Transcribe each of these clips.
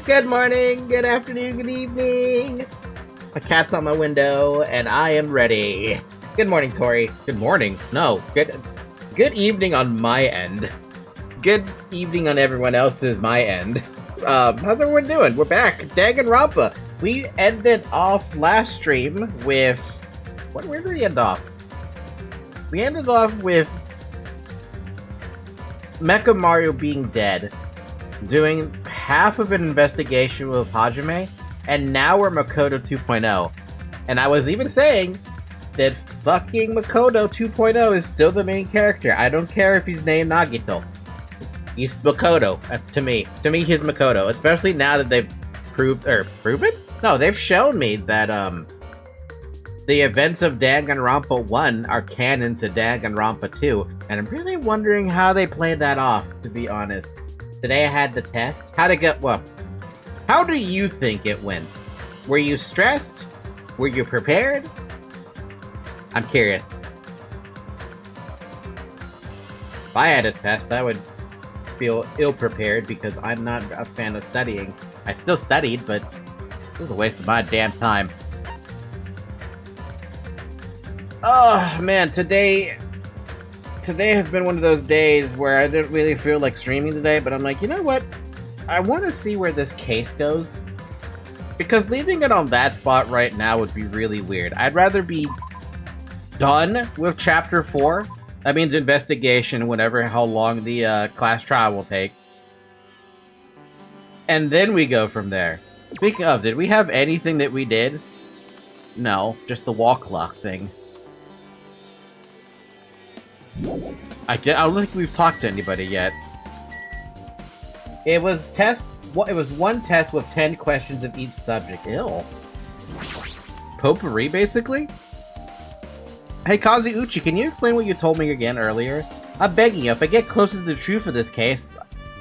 Good morning, good afternoon, good evening. A cat's on my window, and I am ready. Good morning, Tori. Good morning. No, good evening on my end. Good evening on everyone else's my end. How's everyone doing? We're back. Danganronpa. We ended off last stream with... Where did we end off? We ended off with Mecha Mario being dead, doing half of an investigation with Hajime, and now we're Makoto 2.0. And I was even saying that fucking Makoto 2.0 is still the main character. I don't care if he's named Nagito. He's Makoto, to me. To me, he's Makoto. Especially now that they've proven? No, they've shown me that, the events of Danganronpa 1 are canon to Danganronpa 2, and I'm really wondering how they played that off, to be honest. Today I had the test. How do you think it went? Were you stressed? Were you prepared? I'm curious. If I had a test, I would feel ill-prepared because I'm not a fan of studying. I still studied, but it was a waste of my damn time. Oh, man, today has been one of those days where I didn't really feel like streaming today, but I'm like, you know what? I want to see where this case goes. Because leaving it on that spot right now would be really weird. I'd rather be done with Chapter 4. That means investigation, how long the class trial will take. And then we go from there. Speaking of, did we have anything that we did? No, just the wall clock thing. I don't think we've talked to anybody yet. It was one test with 10 questions of each subject. Ew. Potpourri, basically? Hey, Kazuuchi, can you explain what you told me again earlier? I'm begging you, if I get closer to the truth of this case...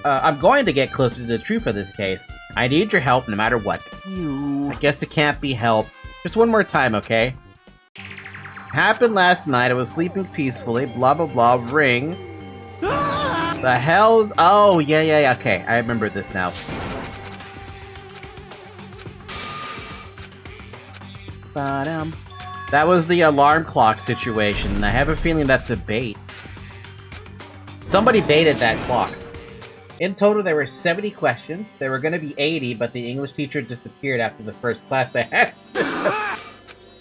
I'm going to get closer to the truth of this case. I need your help no matter what. I guess it can't be helped. Just one more time, okay? Happened last night, I was sleeping peacefully, blah blah blah, ring. The hell? Oh, yeah, okay, I remember this now. That was the alarm clock situation, and I have a feeling that's a bait. Somebody baited that clock. In total, there were 70 questions. There were going to be 80, but the English teacher disappeared after the first class they had.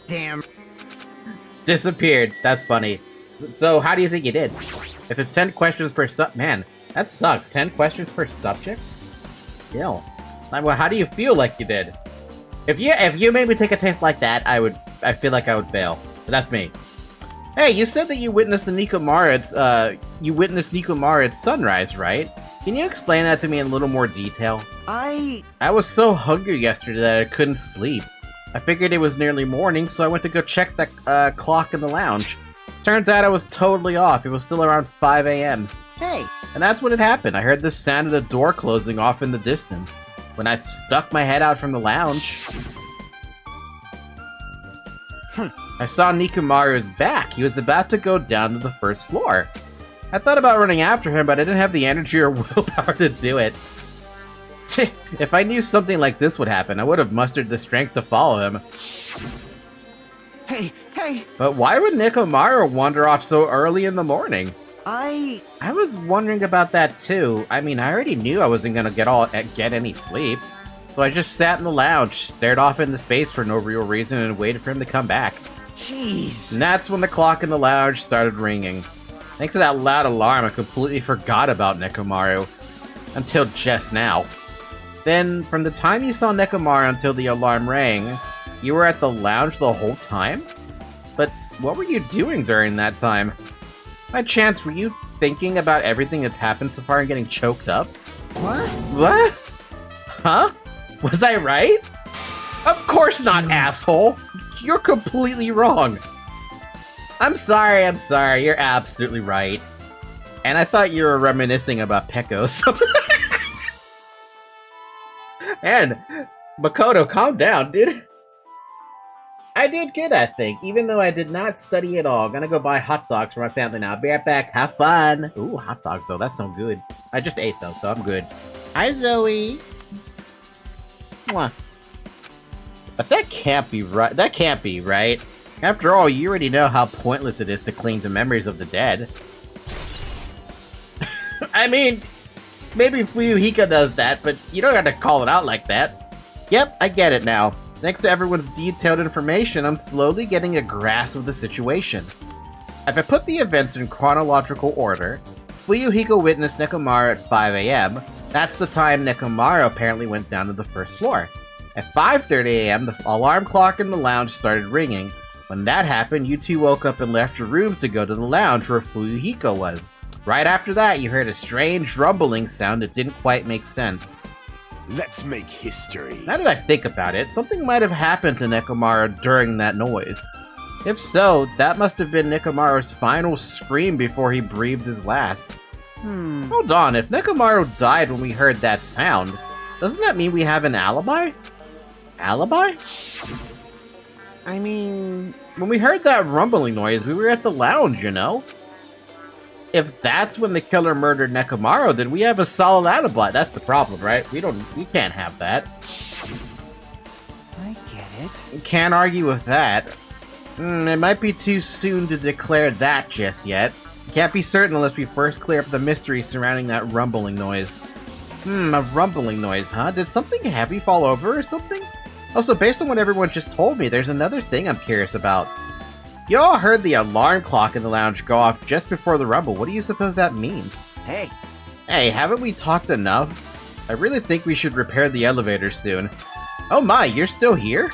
Damn. Disappeared. That's funny. So, how do you think you did? If it's 10 questions per man, that sucks. 10 questions per subject? Ew. Well, how do you feel like you did? If you made me take a test like that, I feel like I would fail. But that's me. Hey, you said that you witnessed the Nikomaru's, you witnessed Nikomaru's sunrise, right? Can you explain that to me in a little more detail? I was so hungry yesterday that I couldn't sleep. I figured it was nearly morning, so I went to go check the clock in the lounge. Turns out I was totally off. It was still around 5 a.m. Hey! And that's when it happened. I heard the sound of the door closing off in the distance. When I stuck my head out from the lounge... I saw Nikomaru's back. He was about to go down to the first floor. I thought about running after him, but I didn't have the energy or willpower to do it. If I knew something like this would happen, I would have mustered the strength to follow him. Hey! But why would Nikomaru wander off so early in the morning? I was wondering about that too. I mean, I already knew I wasn't gonna get any sleep. So I just sat in the lounge, stared off into space for no real reason, and waited for him to come back. Jeez. And that's when the clock in the lounge started ringing. Thanks to that loud alarm, I completely forgot about Nikomaru. Until just now. Then, from the time you saw Nikomaru until the alarm rang, you were at the lounge the whole time? But what were you doing during that time? By chance, were you thinking about everything that's happened so far and getting choked up? What? What? Huh? Was I right? Of course not, asshole! You're completely wrong! I'm sorry, you're absolutely right. And I thought you were reminiscing about Peko or something. And, Makoto, calm down, dude. I did good, I think, even though I did not study at all. Gonna go buy hot dogs for my family now. Be right back, have fun! Ooh, hot dogs though, that's so good. I just ate though, so I'm good. Hi, Zoe! Mwah. But that can't be right. After all, you already know how pointless it is to cling to memories of the dead. I mean, maybe Fuyuhiko does that, but you don't have to call it out like that. Yep, I get it now. Thanks to everyone's detailed information, I'm slowly getting a grasp of the situation. If I put the events in chronological order, Fuyuhiko witnessed Nikomaru at 5 a.m. That's the time Nikomaru apparently went down to the first floor. At 5:30 a.m., the alarm clock in the lounge started ringing. When that happened, you two woke up and left your rooms to go to the lounge where Fuyuhiko was. Right after that, you heard a strange rumbling sound that didn't quite make sense. Let's make history. Now that I think about it, something might have happened to Nikomaru during that noise. If so, that must have been Nikomaru's final scream before he breathed his last. Hold on, if Nikomaru died when we heard that sound, doesn't that mean we have an alibi? Alibi? I mean, when we heard that rumbling noise, we were at the lounge, you know? If that's when the killer murdered Nikomaru, then we have a solid alibi. That's the problem, right? We can't have that. I get it. Can't argue with that. It might be too soon to declare that just yet. Can't be certain unless we first clear up the mystery surrounding that rumbling noise. A rumbling noise, huh? Did something heavy fall over or something? Also, based on what everyone just told me, there's another thing I'm curious about. You all heard the alarm clock in the lounge go off just before the rumble. What do you suppose that means? Hey, Hey, haven't we talked enough? I really think we should repair the elevator soon. Oh my, you're still here?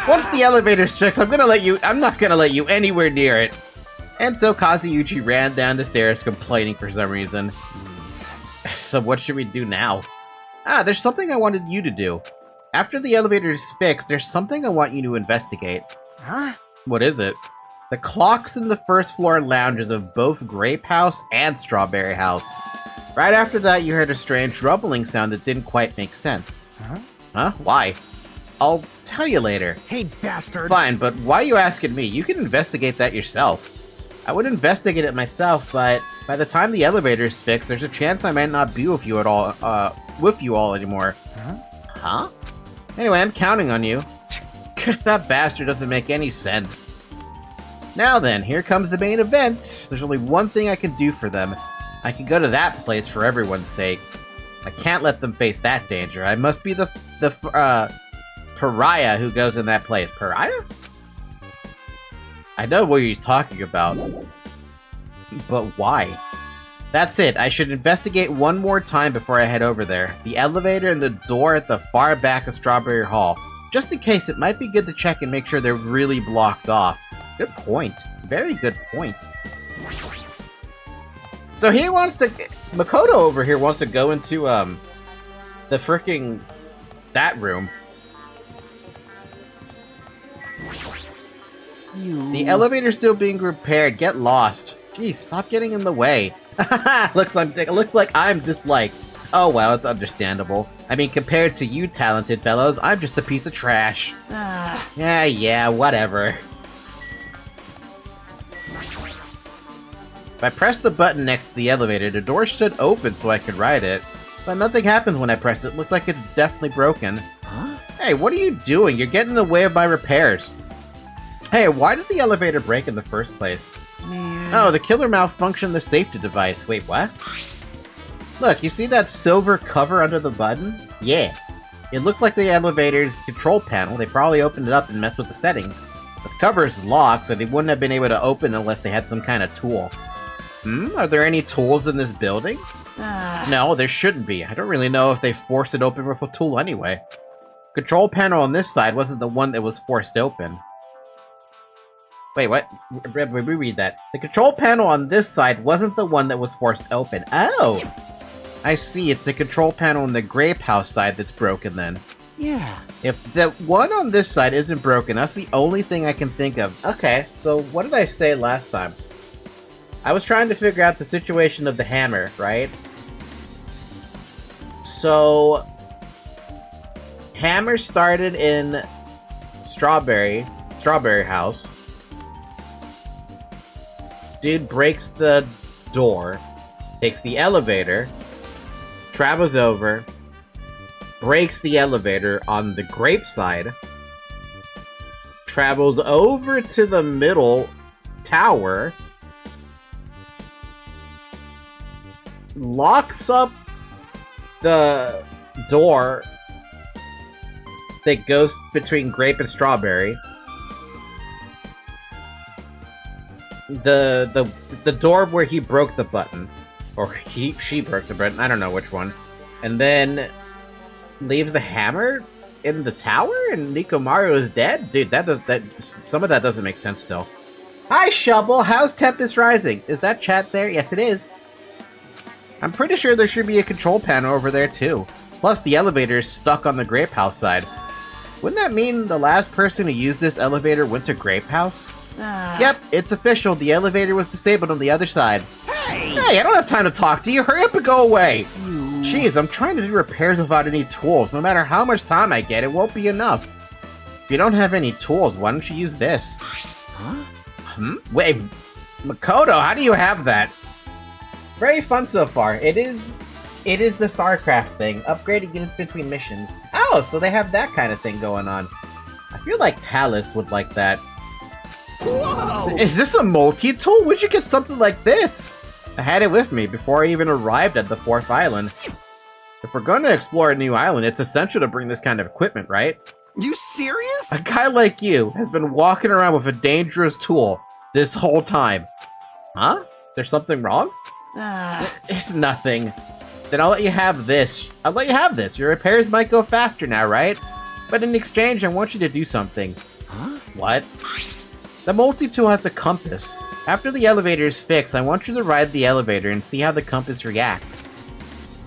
Once the elevator's fixed, I'm not gonna let you anywhere near it. And so Kazuyuchi ran down the stairs complaining for some reason. So what should we do now? Ah, there's something I wanted you to do. After the elevator is fixed, there's something I want you to investigate. Huh? What is it? The clocks in the first floor lounges of both Grape House and Strawberry House. Right after that, you heard a strange rumbling sound that didn't quite make sense. Huh? Huh? Why? I'll tell you later. Hey, bastard! Fine, but why are you asking me? You can investigate that yourself. I would investigate it myself, but by the time the elevator is fixed, there's a chance I might not be with you all anymore. Huh? Huh? Anyway, I'm counting on you. That bastard doesn't make any sense. Now then, here comes the main event. There's only one thing I can do for them. I can go to that place for everyone's sake. I can't let them face that danger. I must be the pariah who goes in that place. Pariah? I know what he's talking about. But why? That's it. I should investigate one more time before I head over there. The elevator and the door at the far back of Strawberry Hall. Just in case, it might be good to check and make sure they're really blocked off. Good point. Very good point. So he wants to... Makoto over here wants to go into, the fricking... that room. The elevator's still being repaired. Get lost. Jeez, stop getting in the way. looks like I'm disliked. Oh well, it's understandable. I mean, compared to you talented fellows, I'm just a piece of trash. Yeah, whatever. If I press the button next to the elevator, the door should open so I can ride it. But nothing happens when I press it. Looks like it's definitely broken. Huh? Hey, what are you doing? You're getting in the way of my repairs. Hey, why did the elevator break in the first place? Man. Oh, the killer malfunctioned the safety device. Wait, what? Look, you see that silver cover under the button? Yeah. It looks like the elevator's control panel. They probably opened it up and messed with the settings. The cover is locked, so they wouldn't have been able to open unless they had some kind of tool. Are there any tools in this building? No, there shouldn't be. I don't really know if they forced it open with a tool anyway. Control panel on this side wasn't the one that was forced open. Wait, what? Reread that. The control panel on this side wasn't the one that was forced open. Oh! I see, it's the control panel on the Grape House side that's broken then. Yeah. If the one on this side isn't broken, that's the only thing I can think of. Okay, so what did I say last time? I was trying to figure out the situation of the hammer, right? So... hammer started in Strawberry House. Dude breaks the door, takes the elevator, travels over, breaks the elevator on the Grape side, travels over to the middle tower, locks up the door that goes between Grape and Strawberry. The door where he broke the button, or she broke the button, I don't know which one, and then leaves the hammer in the tower and Nikomaru is dead? Dude, some of that doesn't make sense still. Hi Shovel, how's Tempest Rising? Is that chat there? Yes it is. I'm pretty sure there should be a control panel over there too. Plus the elevator is stuck on the Grape House side. Wouldn't that mean the last person who used this elevator went to Grape House? Yep, it's official. The elevator was disabled on the other side. Hey, I don't have time to talk to you. Hurry up and go away. Jeez, I'm trying to do repairs without any tools. No matter how much time I get, it won't be enough. If you don't have any tools, why don't you use this? Huh? Wait, Makoto, how do you have that? Very fun so far. It is the StarCraft thing. Upgrading units between missions. Oh, so they have that kind of thing going on. I feel like Talus would like that. Whoa! Is this a multi-tool? Where'd you get something like this? I had it with me before I even arrived at the 4th island. If we're going to explore a new island, it's essential to bring this kind of equipment, right? You serious? A guy like you has been walking around with a dangerous tool this whole time. Huh? There's something wrong? It's nothing. Then I'll let you have this. I'll let you have this. Your repairs might go faster now, right? But in exchange, I want you to do something. Huh? What? The multi-tool has a compass. After the elevator is fixed, I want you to ride the elevator and see how the compass reacts.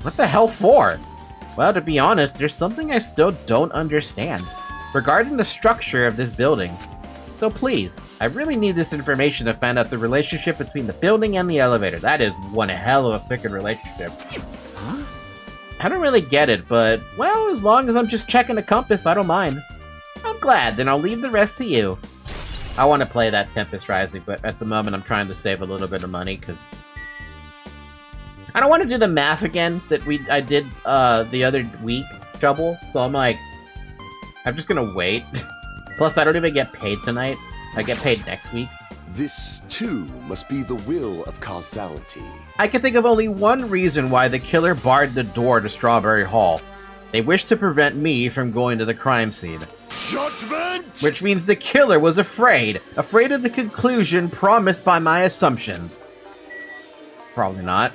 What the hell for? Well, to be honest, there's something I still don't understand regarding the structure of this building. So please, I really need this information to find out the relationship between the building and the elevator. That is one hell of a freaking relationship. Huh? I don't really get it, but, well, as long as I'm just checking the compass, I don't mind. I'm glad, then I'll leave the rest to you. I want to play that Tempest Rising, but at the moment I'm trying to save a little bit of money, because I don't want to do the math again that I did the other week, Trouble, so I'm like, I'm just gonna wait. Plus, I don't even get paid tonight. I get paid next week. This, too, must be the will of causality. I can think of only one reason why the killer barred the door to Strawberry Hall. They wished to prevent me from going to the crime scene. Judgment! Which means the killer was afraid of the conclusion promised by my assumptions. Probably not.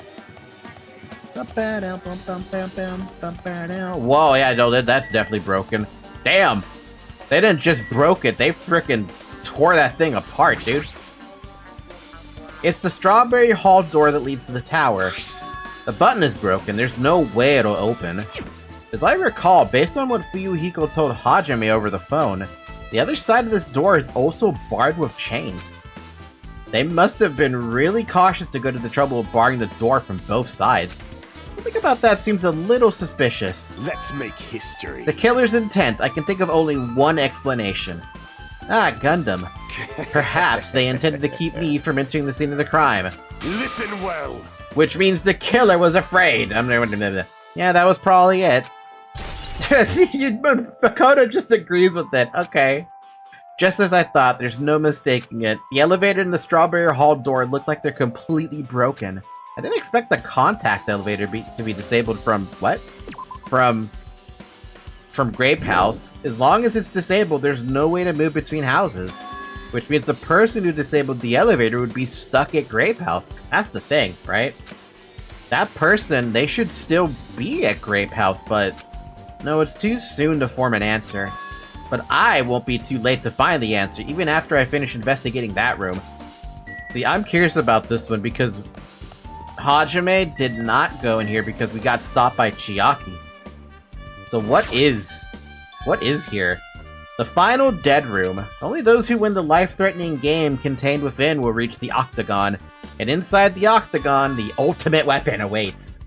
Whoa, yeah, no, that's definitely broken. Damn! They didn't just broke it, they frickin' tore that thing apart, dude. It's the Strawberry Hall door that leads to the tower. The button is broken, there's no way it'll open. As I recall, based on what Fuyuhiko told Hajime over the phone, the other side of this door is also barred with chains. They must have been really cautious to go to the trouble of barring the door from both sides. Something about that seems a little suspicious. Let's make history. The killer's intent, I can think of only one explanation. Ah, Gundam. Perhaps they intended to keep me from entering the scene of the crime. Listen well. Which means the killer was afraid. Yeah, that was probably it. Makoto just agrees with it. Okay. Just as I thought, there's no mistaking it. The elevator and the Strawberry Hall door look like they're completely broken. I didn't expect the contact elevator to be disabled from what? From Grape House. As long as it's disabled, there's no way to move between houses. Which means the person who disabled the elevator would be stuck at Grape House. That's the thing, right? That person, they should still be at Grape House, but no, it's too soon to form an answer. But I won't be too late to find the answer, even after I finish investigating that room. See, I'm curious about this one because Hajime did not go in here because we got stopped by Chiaki. So what is here? The final dead room. Only those who win the life-threatening game contained within will reach the Octagon. And inside the Octagon, the ultimate weapon awaits.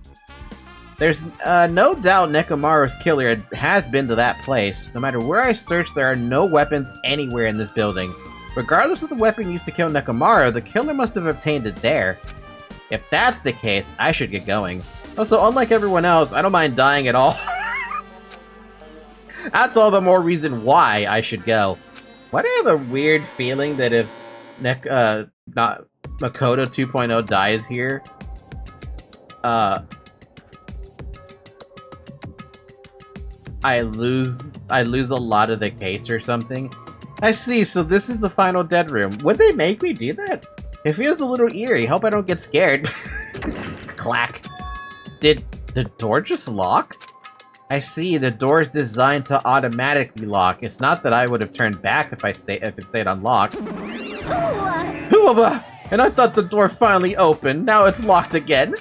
There's no doubt Nekomaru's killer has been to that place. No matter where I search, there are no weapons anywhere in this building. Regardless of the weapon used to kill Nekomaru, the killer must have obtained it there. If that's the case, I should get going. Also, unlike everyone else, I don't mind dying at all. That's all the more reason why I should go. Why do I have a weird feeling that if Makoto 2.0 dies here, I lose a lot of the case or something? I see, so this is the final dead room. Would they make me do that? It feels a little eerie. Hope I don't get scared. Clack. Did the door just lock? I see, the door is designed to automatically lock. It's not that I would have turned back if it stayed unlocked. Hooah! And I thought the door finally opened. Now it's locked again.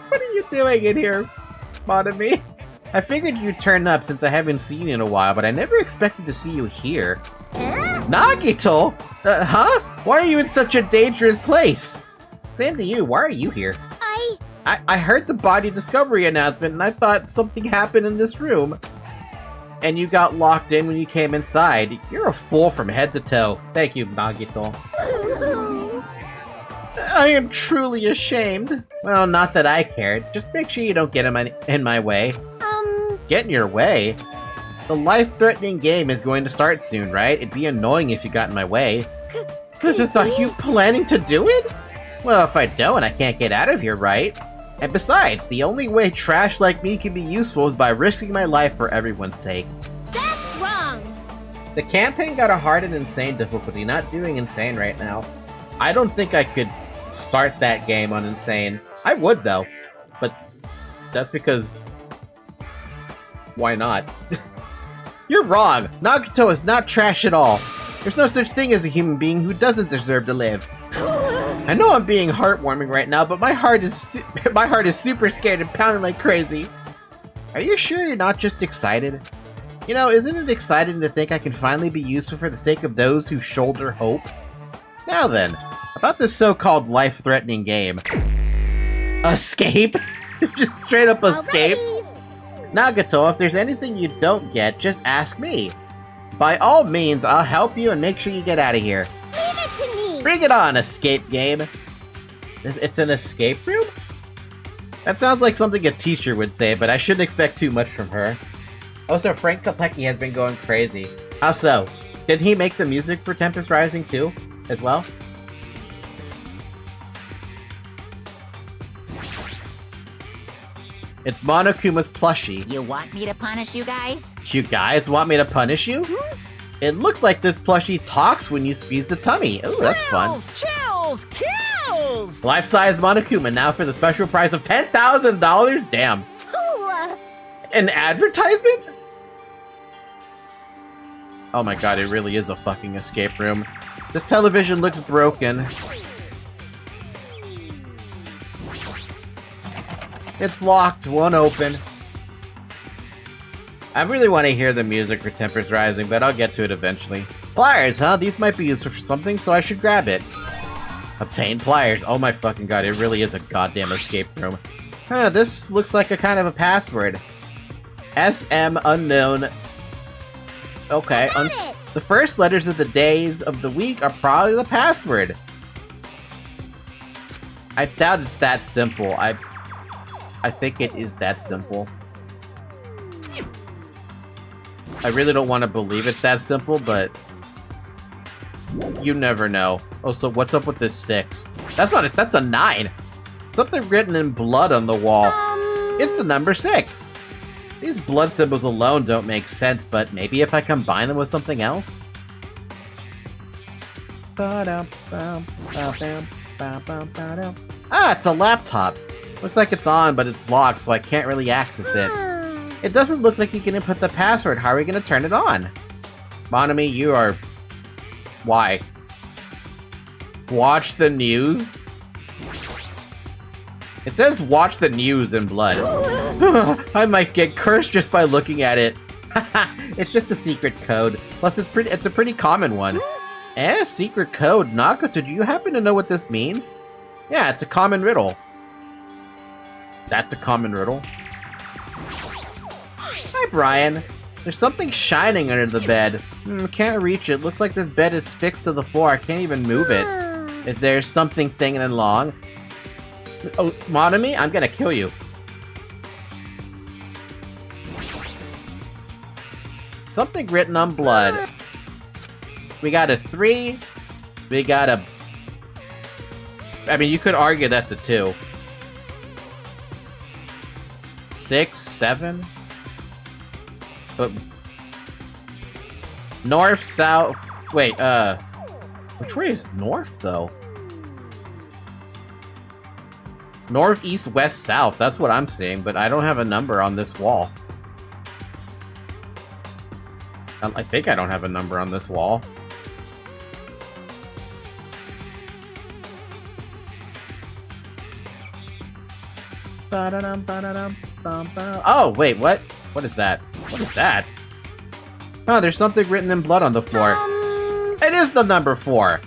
What are you doing in here, Monami? I figured you'd turn up since I haven't seen you in a while, but I never expected to see you here. Nagito? Huh? Why are you in such a dangerous place? Same to you, why are you here? I heard the body discovery announcement and I thought something happened in this room. And you got locked in when you came inside. You're a fool from head to toe. Thank you, Nagito. I am truly ashamed. Well, not that I cared. Just make sure you don't get in my way. Get in your way? The life-threatening game is going to start soon, right? It'd be annoying if you got in my way. Are you planning to do it? Well, if I don't, I can't get out of here, right? And besides, the only way trash like me can be useful is by risking my life for everyone's sake. That's wrong! The campaign got a hard and insane difficulty, not doing insane right now. I don't think I could start that game on insane. I would, though. But That's because... Why not? You're wrong! Nagato is not trash at all. There's no such thing as a human being who doesn't deserve to live. I know I'm being heartwarming right now, but my heart is super scared and pounding like crazy. Are you sure you're not just excited? You know, isn't it exciting to think I can finally be useful for the sake of those who shoulder hope? Now then, about this so-called life-threatening game. Escape? Just straight up escape? Nagato, if there's anything you don't get, just ask me. By all means, I'll help you and make sure you get out of here. Leave it to me! Bring it on, escape game. It's an escape room? That sounds like something a teacher would say, but I shouldn't expect too much from her. Also, Frank Kopecki has been going crazy. How so? Did he make the music for Tempest Rising too, as well? It's Monokuma's plushie. You want me to punish you guys? You guys want me to punish you? It looks like this plushie talks when you squeeze the tummy. Ooh, that's fun. Chills! Kills! Life-size Monokuma now for the special price of $10,000? Damn. An advertisement? Oh my god, it really is a fucking escape room. This television looks broken. It's locked, won't open. I really want to hear the music for Tempest Rising, but I'll get to it eventually. Pliers, huh? These might be useful for something, so I should grab it. Obtain pliers. Oh my fucking god, it really is a goddamn escape room. Huh, this looks like a kind of a password. SM unknown. Okay, the first letters of the days of the week are probably the password. I doubt it's that simple. I think it is that simple. I really don't want to believe it's that simple, but you never know. Oh, so what's up with this 6? That's a 9. Something written in blood on the wall. It's the number 6. These blood symbols alone don't make sense, but maybe if I combine them with something else? Ah, it's a laptop. Looks like it's on, but it's locked, so I can't really access it. It doesn't look like you can input the password. How are we gonna turn it on? Monami, you are... Why? Watch the news? It says watch the news in blood. I might get cursed just by looking at it. It's just a secret code. Plus, it's a pretty common one. Secret code. Nagato, do you happen to know what this means? Yeah, it's a common riddle. That's a common riddle. Hi, Brian. There's something shining under the bed. Can't reach it. Looks like this bed is fixed to the floor. I can't even move it. Is there something thin and long? Oh, Monami, I'm gonna kill you. Something written on blood. We got a 3. We got a... I mean, you could argue that's a 2. 6, 7. But north, south. Wait, which way is north though? North, east, west, south. That's what I'm seeing, but I don't have a number on this wall. I think I don't have a number on this wall. Oh, wait, what? What is that? What is that? Oh, there's something written in blood on the floor. It is the number 4.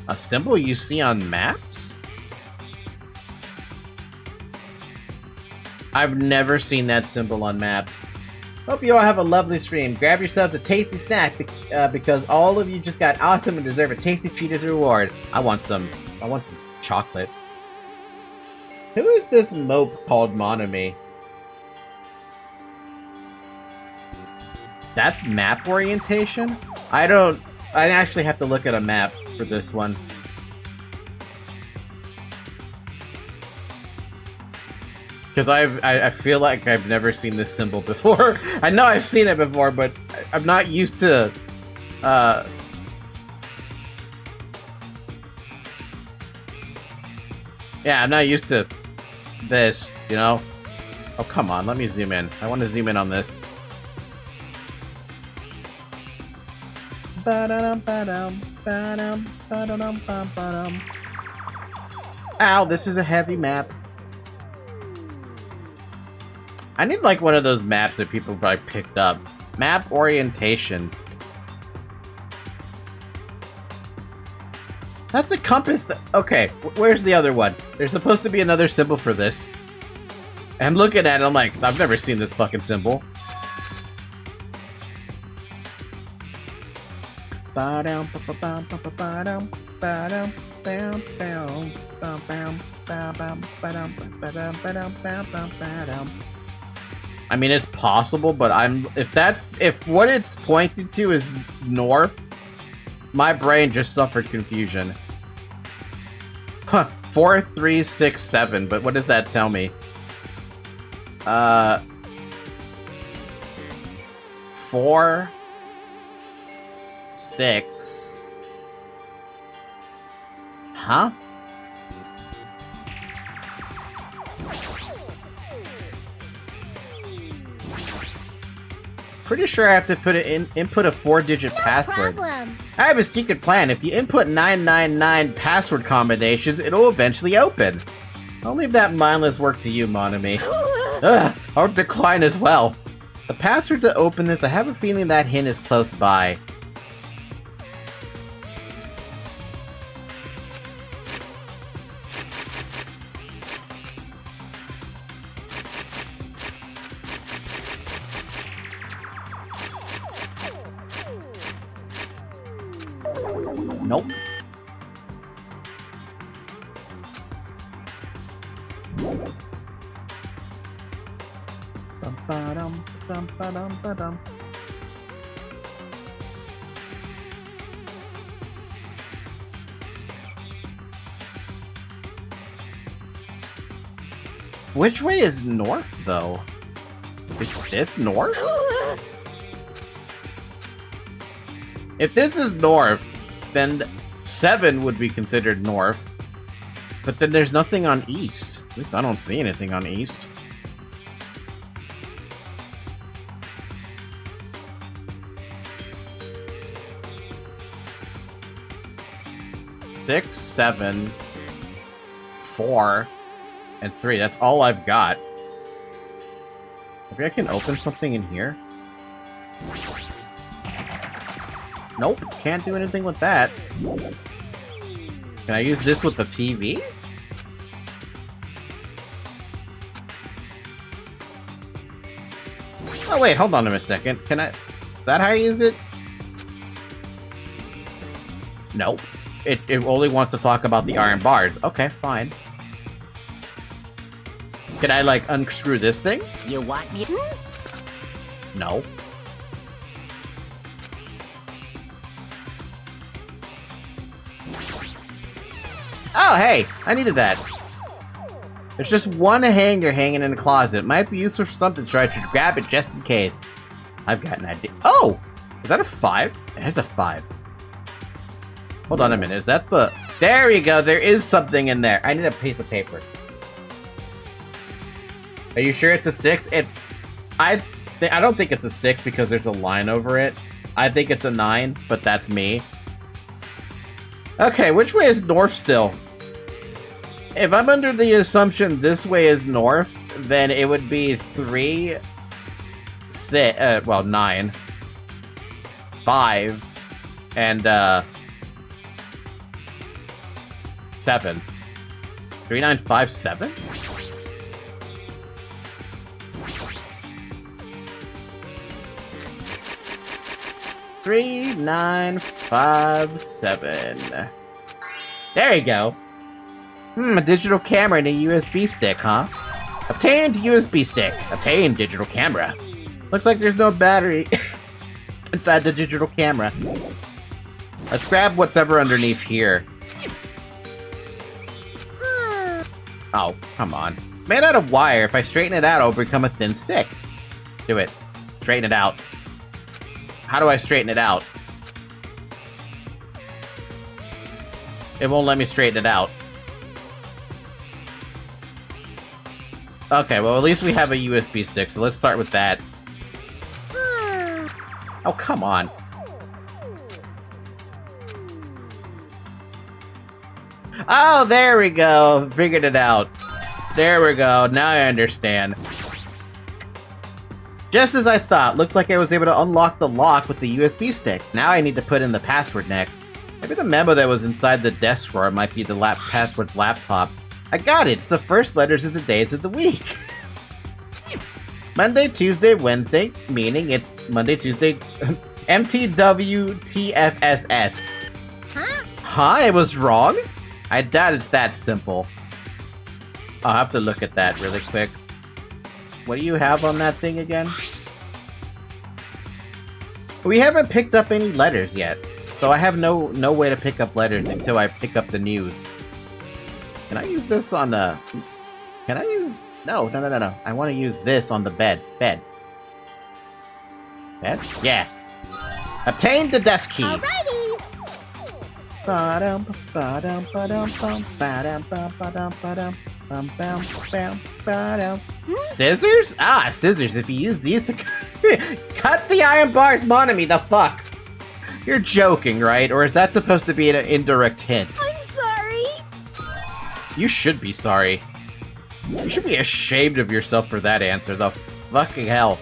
A symbol you see on maps? I've never seen that symbol on maps. Hope you all have a lovely stream. Grab yourselves a tasty snack because all of you just got awesome and deserve a tasty treat as a reward. I want some chocolate. Who is this mope called Monami? That's map orientation? I actually have to look at a map for this one. Because I feel like I've never seen this symbol before. I know I've seen it before, but I'm not used to... Yeah, I'm not used to this, you know? Oh, come on, let me zoom in. I want to zoom in on this. Ow, this is a heavy map. I need like one of those maps that people probably picked up. Map orientation. That's a compass that... Okay, where's the other one? There's supposed to be another symbol for this. I'm looking at it, I'm like, I've never seen this fucking symbol. I mean, it's possible, but if what it's pointing to is north, my brain just suffered confusion. Huh, 4, 3, 6, 7, but what does that tell me? 4, 6. Huh? Pretty sure I have to input a 4-digit password. Problem. I have a secret plan. If you input 999 password combinations, it'll eventually open. I'll leave that mindless work to you, Monami. Ugh, I'll decline as well. The password to open this, I have a feeling that hint is close by. Nope. Which way is north, though? Is this north? If this is north, then 7 would be considered north. But then there's nothing on east. At least I don't see anything on east. Six, 7, 4, and 3. That's all I've got. Maybe I can open something in here? Nope, can't do anything with that. Can I use this with the TV? Oh wait, hold on a second. Can I... Is that how I use it? Nope. It only wants to talk about the iron bars. Okay, fine. Can I, like, unscrew this thing? You want me? No. Oh, hey! I needed that. There's just one hanger hanging in the closet. Might be useful for something, so I should grab it just in case. I've got an idea. Oh! Is that a 5? It has a 5. Hold on a minute. Is that the... There you go. There is something in there. I need a piece of paper. Are you sure it's a 6? I don't think it's a 6 because there's a line over it. I think it's a 9, but that's me. Okay, which way is north still? If I'm under the assumption this way is north, then it would be 3, 6, well, 9, 5, and, 7. 3, 9, 5, 7? Three, 9, 5, 7. There you go. A digital camera and a USB stick, huh? Obtained USB stick. Obtained digital camera. Looks like there's no battery inside the digital camera. Let's grab what's ever underneath here. Oh, come on. Made out of wire. If I straighten it out, it'll become a thin stick. Do it. Straighten it out. How do I straighten it out? It won't let me straighten it out. Okay, well, at least we have a USB stick, so let's start with that. Oh, come on. Oh, there we go. Figured it out. There we go. Now I understand. Just as I thought. Looks like I was able to unlock the lock with the USB stick. Now I need to put in the password next. Maybe the memo that was inside the desk drawer might be the password laptop. I got it. It's the first letters of the days of the week. Monday, Tuesday, Wednesday, meaning it's Monday, Tuesday, MTWTFSS. Huh? Huh? I was wrong? I doubt it's that simple. I'll have to look at that really quick. What do you have on that thing again? We haven't picked up any letters yet, so I have no way to pick up letters until I pick up the news. Can I use this on the... Oops. Can I use... No. I want to use this on the bed. Bed? Yeah. Obtain the desk key. Alrighty. Scissors? Ah, scissors. If you use these to cut the iron bars, Monami, the fuck? You're joking, right? Or is that supposed to be an indirect hint? I'm sorry. You should be sorry. You should be ashamed of yourself for that answer, the fucking hell.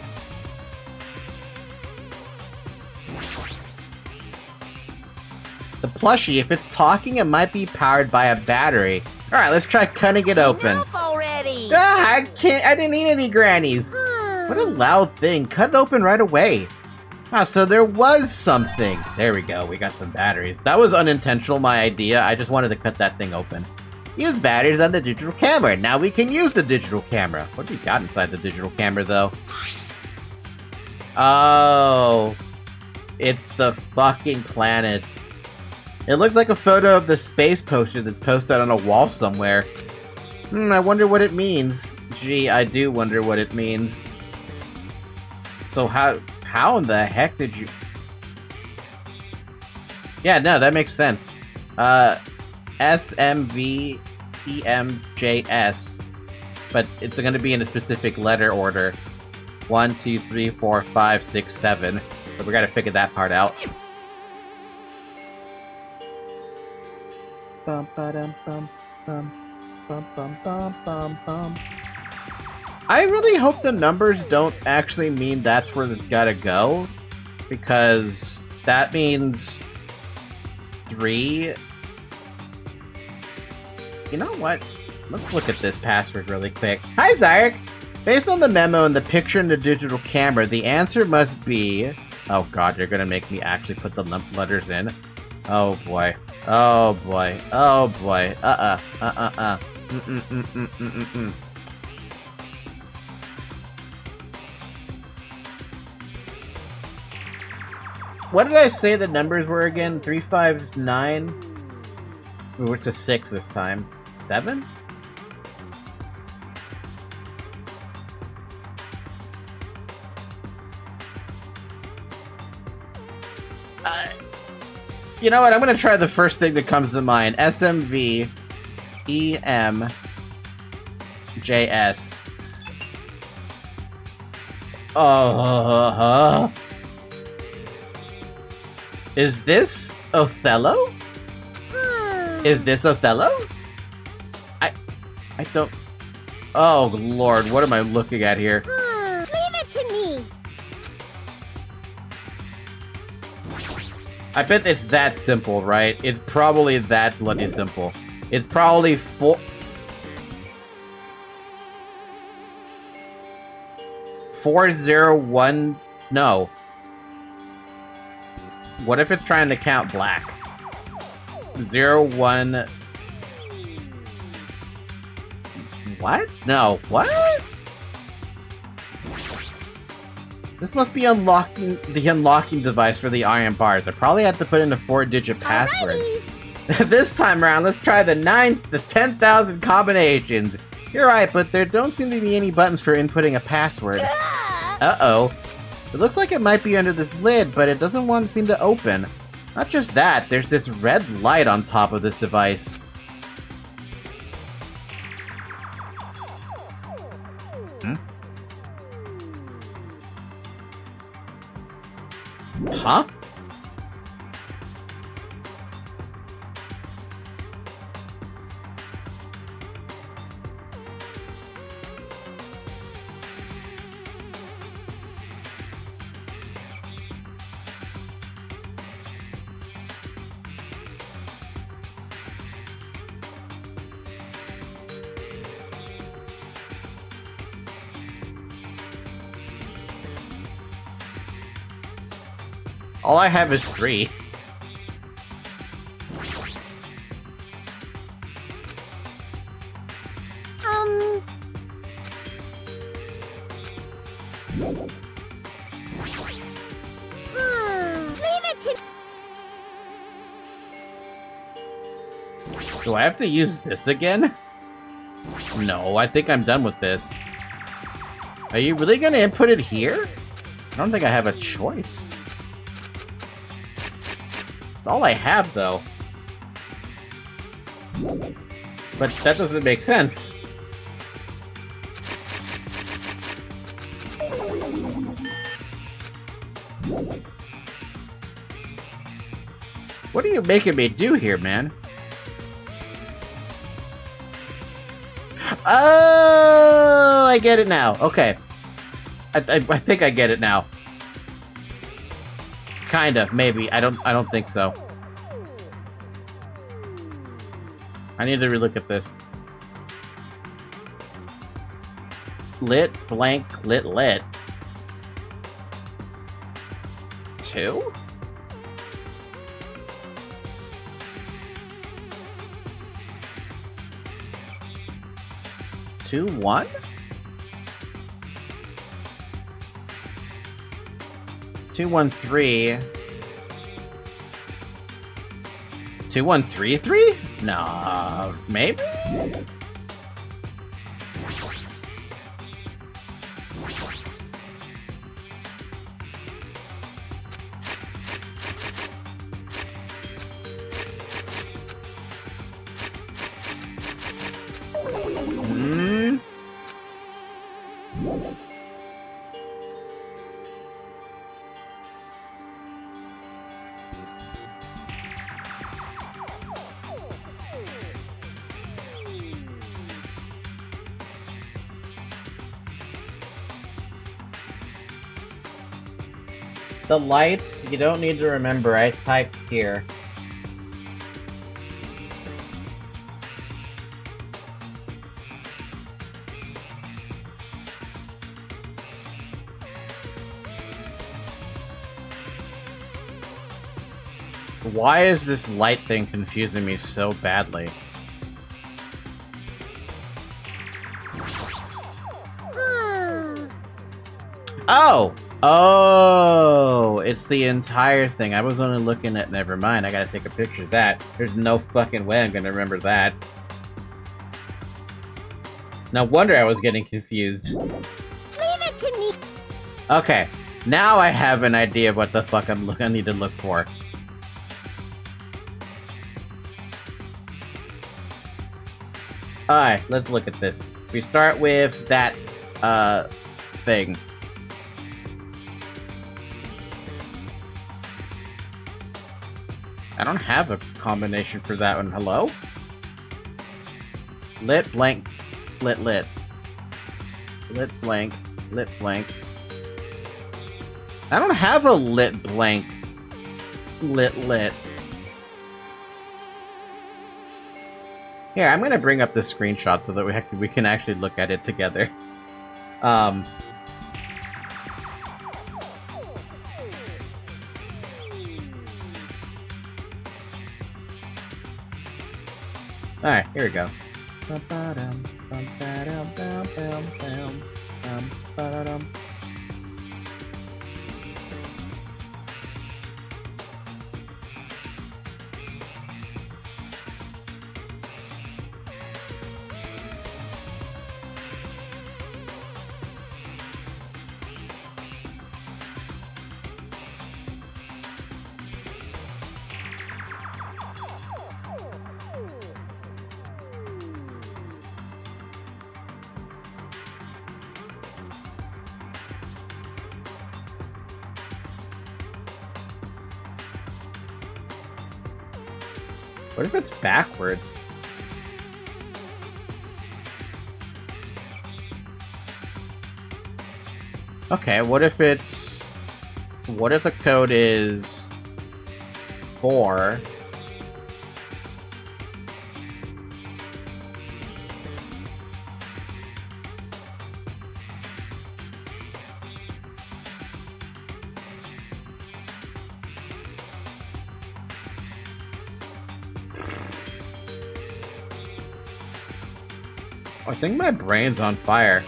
The plushie, if it's talking, it might be powered by a battery. Alright, let's try cutting it open. Enough already. Ah, I didn't need any grannies. What a loud thing. Cut it open right away. Ah, so there was something. There we go, we got some batteries. That was unintentional, my idea. I just wanted to cut that thing open. Use batteries on the digital camera. Now we can use the digital camera. What do you got inside the digital camera, though? Oh. It's the fucking planets. It looks like a photo of the space poster that's posted on a wall somewhere. I wonder what it means. Gee, I do wonder what it means. So how in the heck did you... Yeah, no, that makes sense. SMVEMJS, but it's going to be in a specific letter order. 1, 2, 3, 4, 5, 6, 7. But we got to figure that part out. I really hope the numbers don't actually mean that's where it's got to go, because that means 3. You know what? Let's look at this password really quick. Hi, Zyrek! Based on the memo and the picture in the digital camera, the answer must be... Oh god, you're gonna make me actually put the letters in. Oh boy. Oh boy. Oh boy. What did I say the numbers were again? 359? Ooh, it's a 6 this time. 7? You know what? I'm gonna try the first thing that comes to mind. SMV EMJS. Is this Othello? Is this Othello? I don't... Oh, Lord, what am I looking at here? Leave it to me. I bet it's that simple, right? It's probably that bloody simple. It's probably 401... No. What if it's trying to count black? 01... What? No, what? This must be the unlocking device for the iron bars. I probably have to put in a 4-digit password. This time around, let's try the 10,000 combinations. You're right, but there don't seem to be any buttons for inputting a password. Uh-oh. It looks like it might be under this lid, but it doesn't seem to open. Not just that, there's this red light on top of this device. Huh? All I have is 3. Leave it to Do I have to use this again? No, I think I'm done with this. Are you really gonna input it here? I don't think I have a choice. It's all I have, though. But that doesn't make sense. What are you making me do here, man? Oh, I get it now. Okay. I think I get it now. Kinda, maybe. I don't think so. I need to relook at this. Lit, blank, lit, lit. 2? Two, 1? 2, 1, 3. 2, 1, 3, 3? Nah, maybe? The lights, you don't need to remember, I typed here. Why is this light thing confusing me so badly? Oh! Oh, it's the entire thing. I was only looking at... Never mind, I gotta take a picture of that. There's no fucking way I'm gonna remember that. No wonder I was getting confused. leave it to me. Okay, now I have an idea of what the fuck I need to look for. Alright, let's look at this. We start with that, thing. I don't have a combination for that one. Hello? Lit, blank, lit, lit. Lit, blank, lit, blank. I don't have a lit, blank, lit, lit. Here, I'm gonna bring up this screenshot so that we can actually look at it together. Alright, here we go. What if it's backwards? Okay, what if it's... What if the code is... 4... I think my brain's on fire.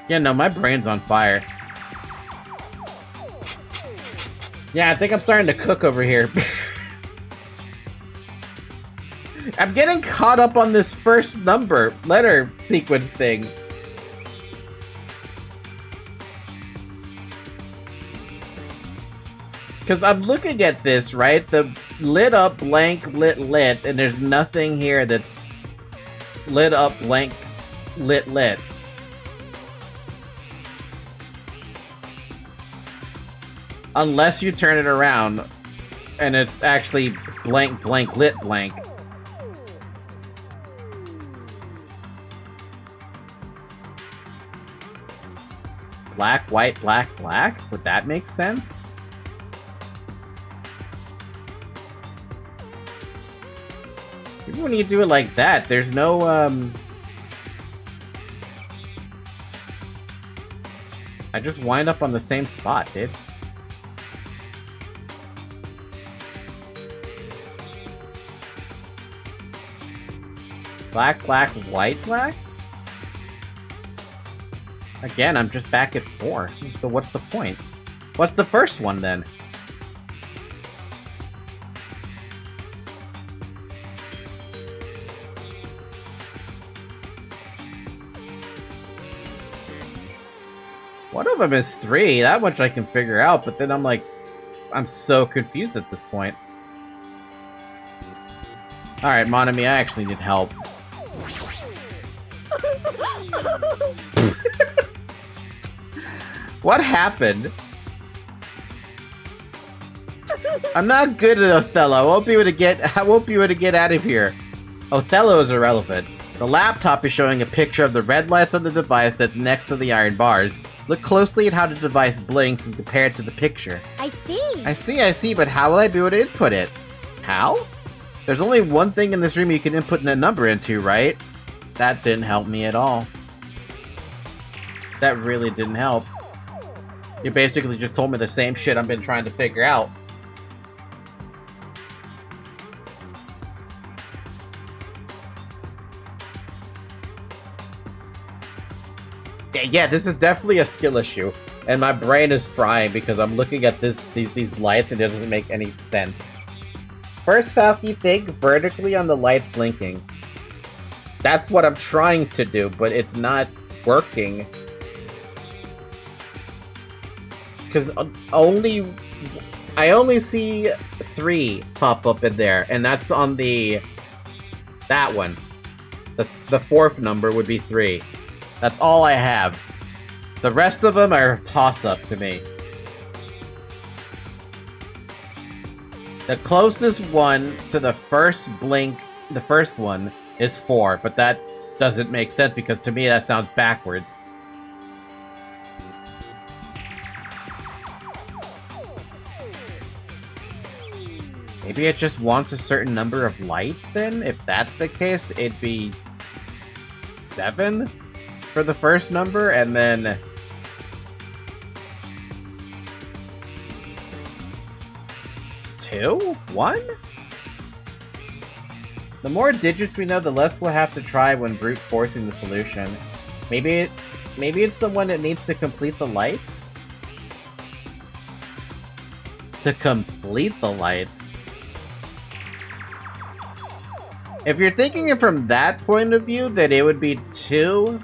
Yeah, no, my brain's on fire. Yeah, I think I'm starting to cook over here. I'm getting caught up on this first letter sequence thing. Because I'm looking at this, right? The lit up, blank, lit, and there's nothing here that's lit up, blank, lit. Unless you turn it around, and it's actually blank, blank, lit, blank. Black, white, black, black? Would that make sense? Even when you do it like that, there's no, I just wind up on the same spot, dude. Black, black, white, black? Again, I'm just back at 4. So what's the point? What's the first one, then? One of them is 3. That much I can figure out, but then I'm like... I'm so confused at this point. Alright, Monami, I actually need help. What happened? I'm not good at Othello. I won't be able to get out of here. Othello is irrelevant. The laptop is showing a picture of the red lights on the device that's next to the iron bars. Look closely at how the device blinks and compare it to the picture. I see. I see, but how will I be able to input it? How? There's only one thing in this room you can input a number into, right? That didn't help me at all. That really didn't help. You basically just told me the same shit I've been trying to figure out. Yeah, this is definitely a skill issue, and my brain is frying because I'm looking at these lights and it doesn't make any sense. First off, you think vertically on the lights blinking. That's what I'm trying to do, but it's not working. Because I only see 3 pop up in there, and that's on that one. The 4th number would be 3. That's all I have. The rest of them are toss-up to me. The closest one to the first blink, the first one, is 4, but that doesn't make sense because to me that sounds backwards. Maybe it just wants a certain number of lights then? If that's the case, it'd be 7 for the first number, and then 2? 1? The more digits we know, the less we'll have to try when brute forcing the solution. Maybe it's the one that needs to complete the lights? To complete the lights? If you're thinking it from that point of view, then it would be 2.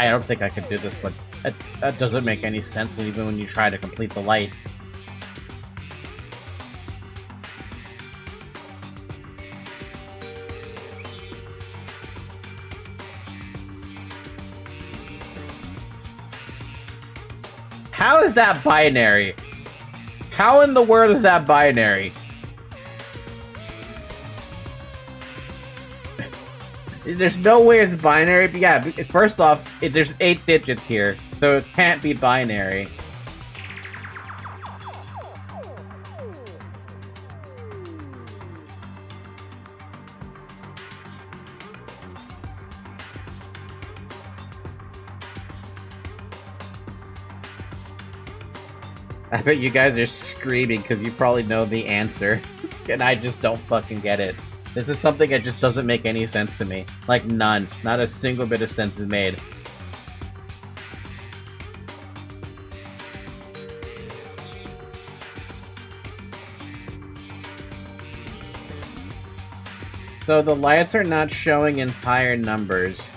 I don't think I could do this, but that doesn't make any sense even when you try to complete the light. How is that binary? How in the world is that binary? There's no way it's binary, but yeah, first off, there's 8 digits here, so it can't be binary. I bet you guys are screaming because you probably know the answer, and I just don't fucking get it. This is something that just doesn't make any sense to me. Like, none. Not a single bit of sense is made. So the lights are not showing entire numbers.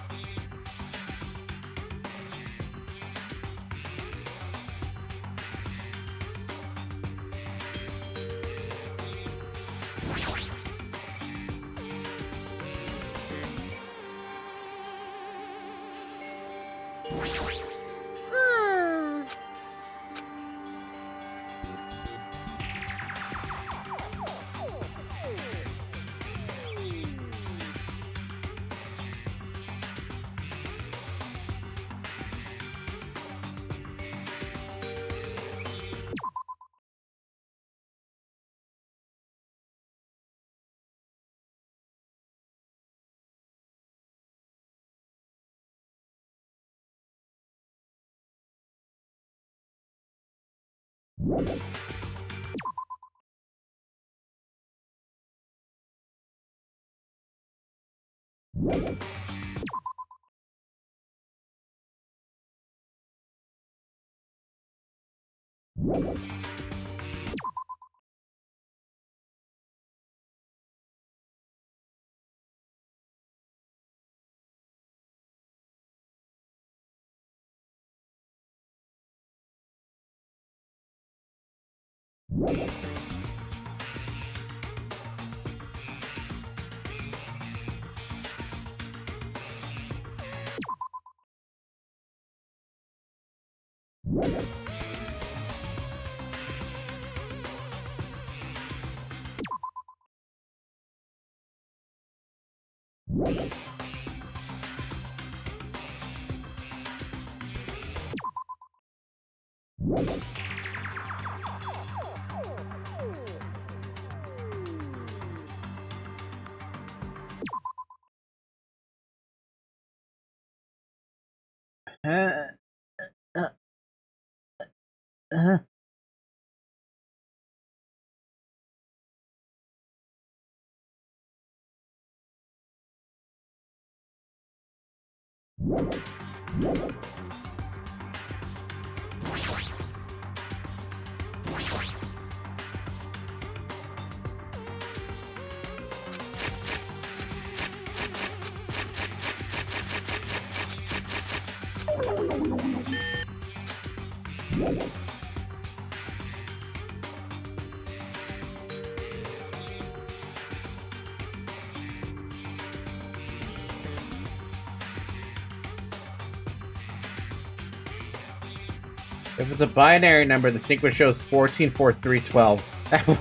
If it's a binary number, the sequence shows 14, 4, 3, 12.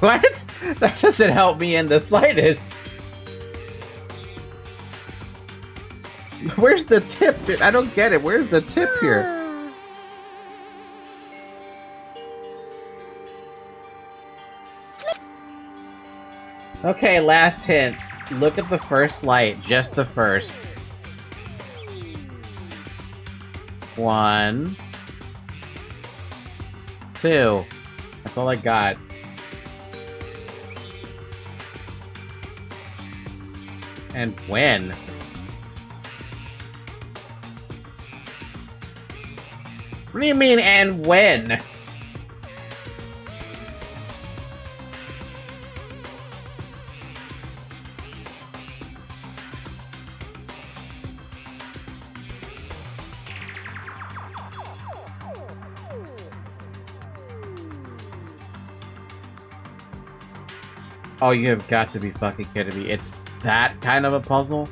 What? That doesn't help me in the slightest. Where's the tip? I don't get it. Where's the tip here? Okay, last hint. Look at the first light. Just the first. 1, 2. That's all I got. And when? What do you mean, and when? Oh, you have got to be fucking kidding me. It's that kind of a puzzle?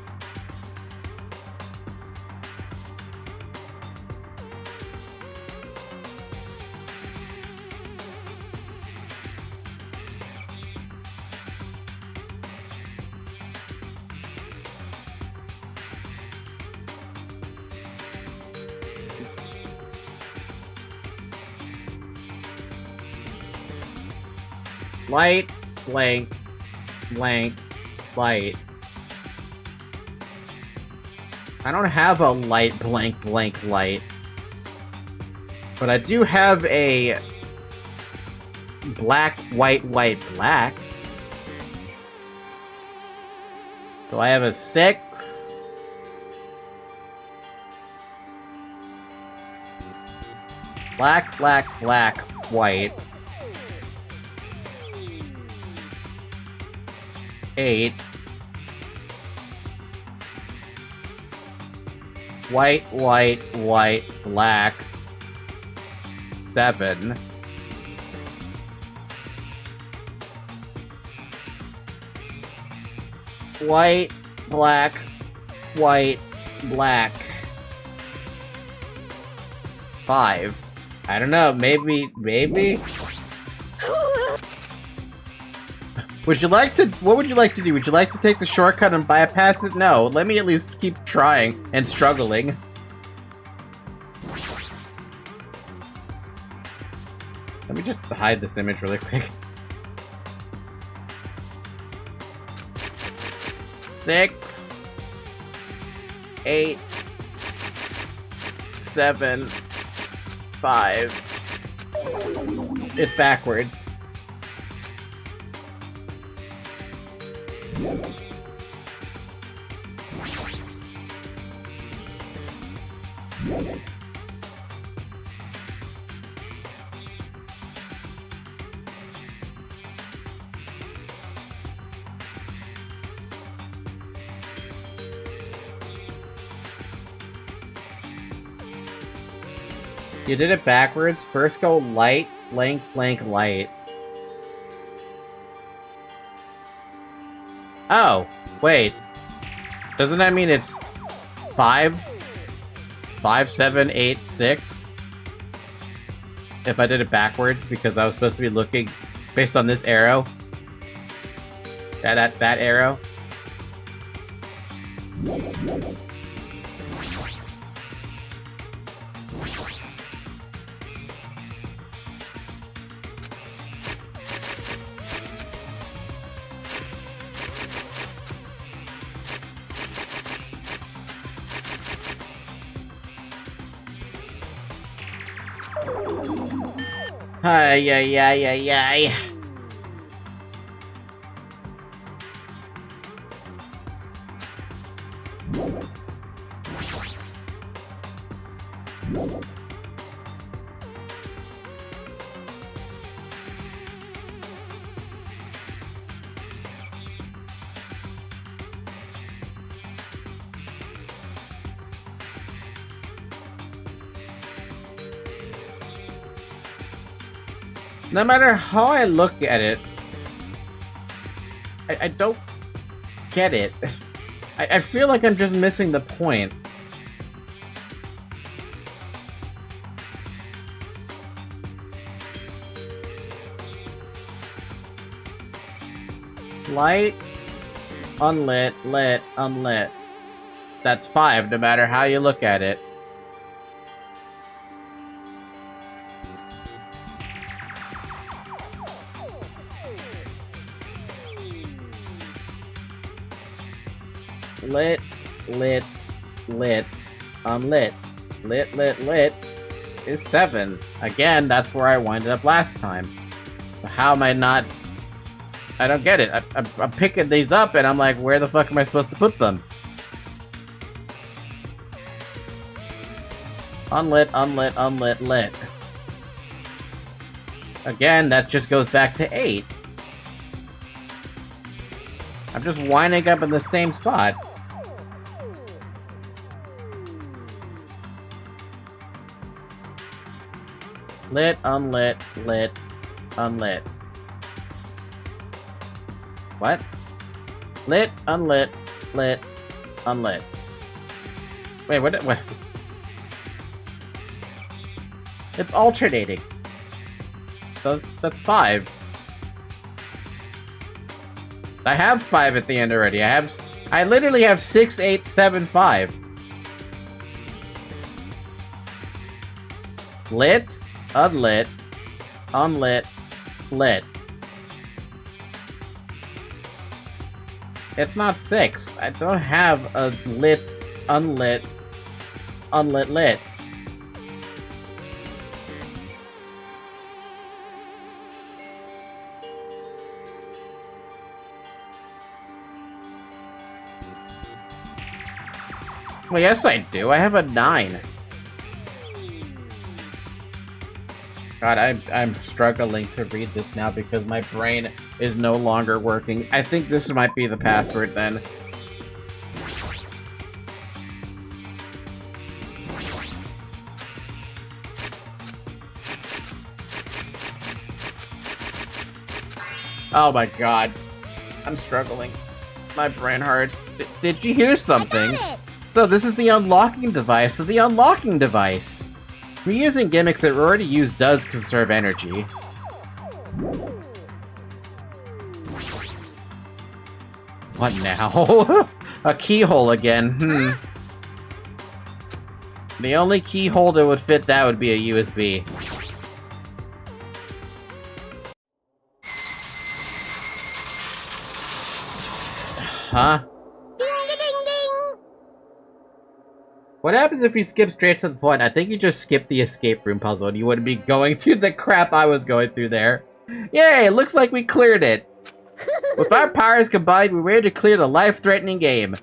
Light, blank, blank, light. I don't have a light, blank, blank, light. But I do have a black, white, white, black. So I have a 6. Black, black, black, white. 8. White, white, white, black. 7. White, black, white, black. 5. I don't know, maybe. Would you like to, what would you like to do? Would you like to take the shortcut and bypass it? No, let me at least keep trying and struggling. Let me just hide this image really quick. 6, 8, 7, 5. It's backwards. You did it backwards. First go light, blank, blank, light. Oh, wait. Doesn't that mean it's 5? 5, 7, 8, 6? If I did it backwards, because I was supposed to be looking based on this arrow. That arrow. Ay, ay, ay, ay, ay. No matter how I look at it, I don't get it. I feel like I'm just missing the point. Light, unlit, lit, unlit. That's 5, no matter how you look at it. Lit, lit, lit, unlit. Lit, lit, lit is 7. Again, that's where I winded up last time. So how am I not... I don't get it. I'm picking these up and I'm like, where the fuck am I supposed to put them? Unlit, unlit, unlit, lit. Again, that just goes back to 8. I'm just winding up in the same spot. Lit, unlit, lit, unlit. What? Lit, unlit, lit, unlit. Wait, what? It's alternating. So that's 5. I have 5 at the end already. I literally have 6, 8, 7, 5. Lit, unlit, unlit, lit. It's not 6. I don't have a lit, unlit, unlit, lit. Well, yes, I do. I have a 9. God, I'm struggling to read this now because my brain is no longer working. I think this might be the password then. Oh my god. I'm struggling. My brain hurts. Did you hear something? So this is the unlocking device to the unlocking device. Reusing gimmicks that were already used does conserve energy. What now? A keyhole again. The only keyhole that would fit that would be a USB. Huh? What happens if you skip straight to the point? I think you just skipped the escape room puzzle and you wouldn't be going through the crap I was going through there. Yay, looks like we cleared it. With our powers combined, we're ready to clear the life-threatening game.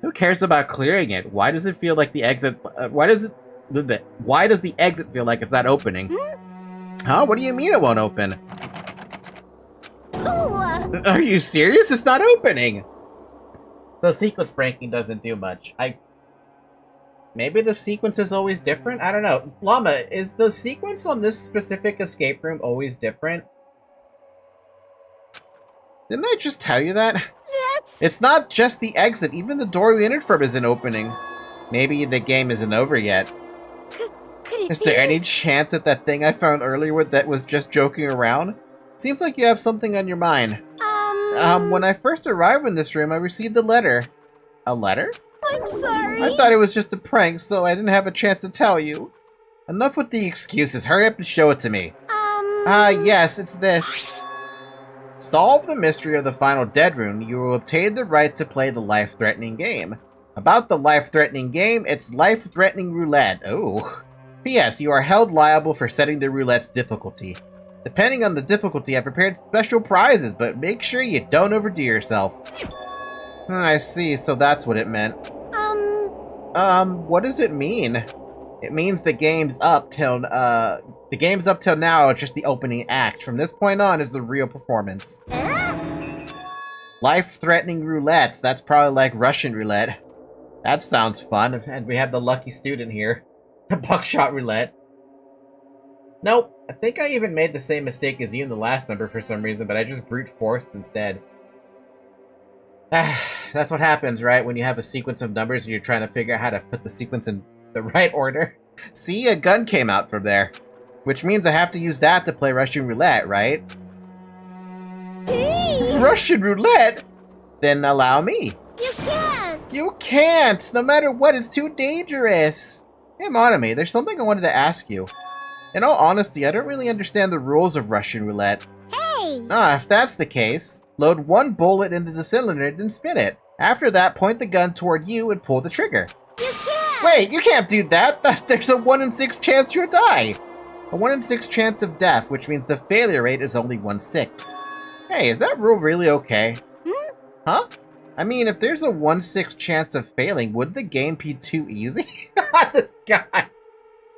Who cares about clearing it? Why does it feel like the exit... why does the exit feel like it's not opening? Huh? What do you mean it won't open? Are you serious? It's not opening! So sequence breaking doesn't do much. Maybe the sequence is always different? I don't know. Llama, is the sequence on this specific escape room always different? Didn't I just tell you that? It's not just the exit. Even the door we entered from isn't opening. Maybe the game isn't over yet. Is there any chance that that thing I found earlier that was just joking around? Seems like you have something on your mind. When I first arrived in this room, I received a letter. A letter? I'm sorry. I thought it was just a prank, so I didn't have a chance to tell you. Enough with the excuses. Hurry up and show it to me. Yes, it's this. Solve the mystery of the final dead room. You will obtain the right to play the life-threatening game. About the life-threatening game, it's life-threatening roulette. Oh. P.S. You are held liable for setting the roulette's difficulty. Depending on the difficulty, I prepared special prizes, but make sure you don't overdo yourself. I see, so that's what it meant. What does it mean? It means the game's up till now, it's just the opening act. From this point on is the real performance. Life-threatening roulette. That's probably like Russian roulette. That sounds fun. And we have the lucky student here. Buckshot roulette. Nope. I think I even made the same mistake as you in the last number for some reason, but I just brute forced instead. That's what happens, right? When you have a sequence of numbers and you're trying to figure out how to put the sequence in the right order. See, a gun came out from there. Which means I have to use that to play Russian roulette, right? Hey! Russian roulette? Then allow me. You can't! You can't! No matter what, it's too dangerous. Hey, Monami, there's something I wanted to ask you. In all honesty, I don't really understand the rules of Russian roulette. Hey! If that's the case, load one bullet into the cylinder and spin it. After that, point the gun toward you and pull the trigger. You can't! Wait, you can't do that! There's a 1 in 6 chance you'll die! A 1 in 6 chance of death, which means the failure rate is only 1/6. Hey, is that rule really okay? Huh? I mean, if there's a 1/6 chance of failing, would the game be too easy? This guy.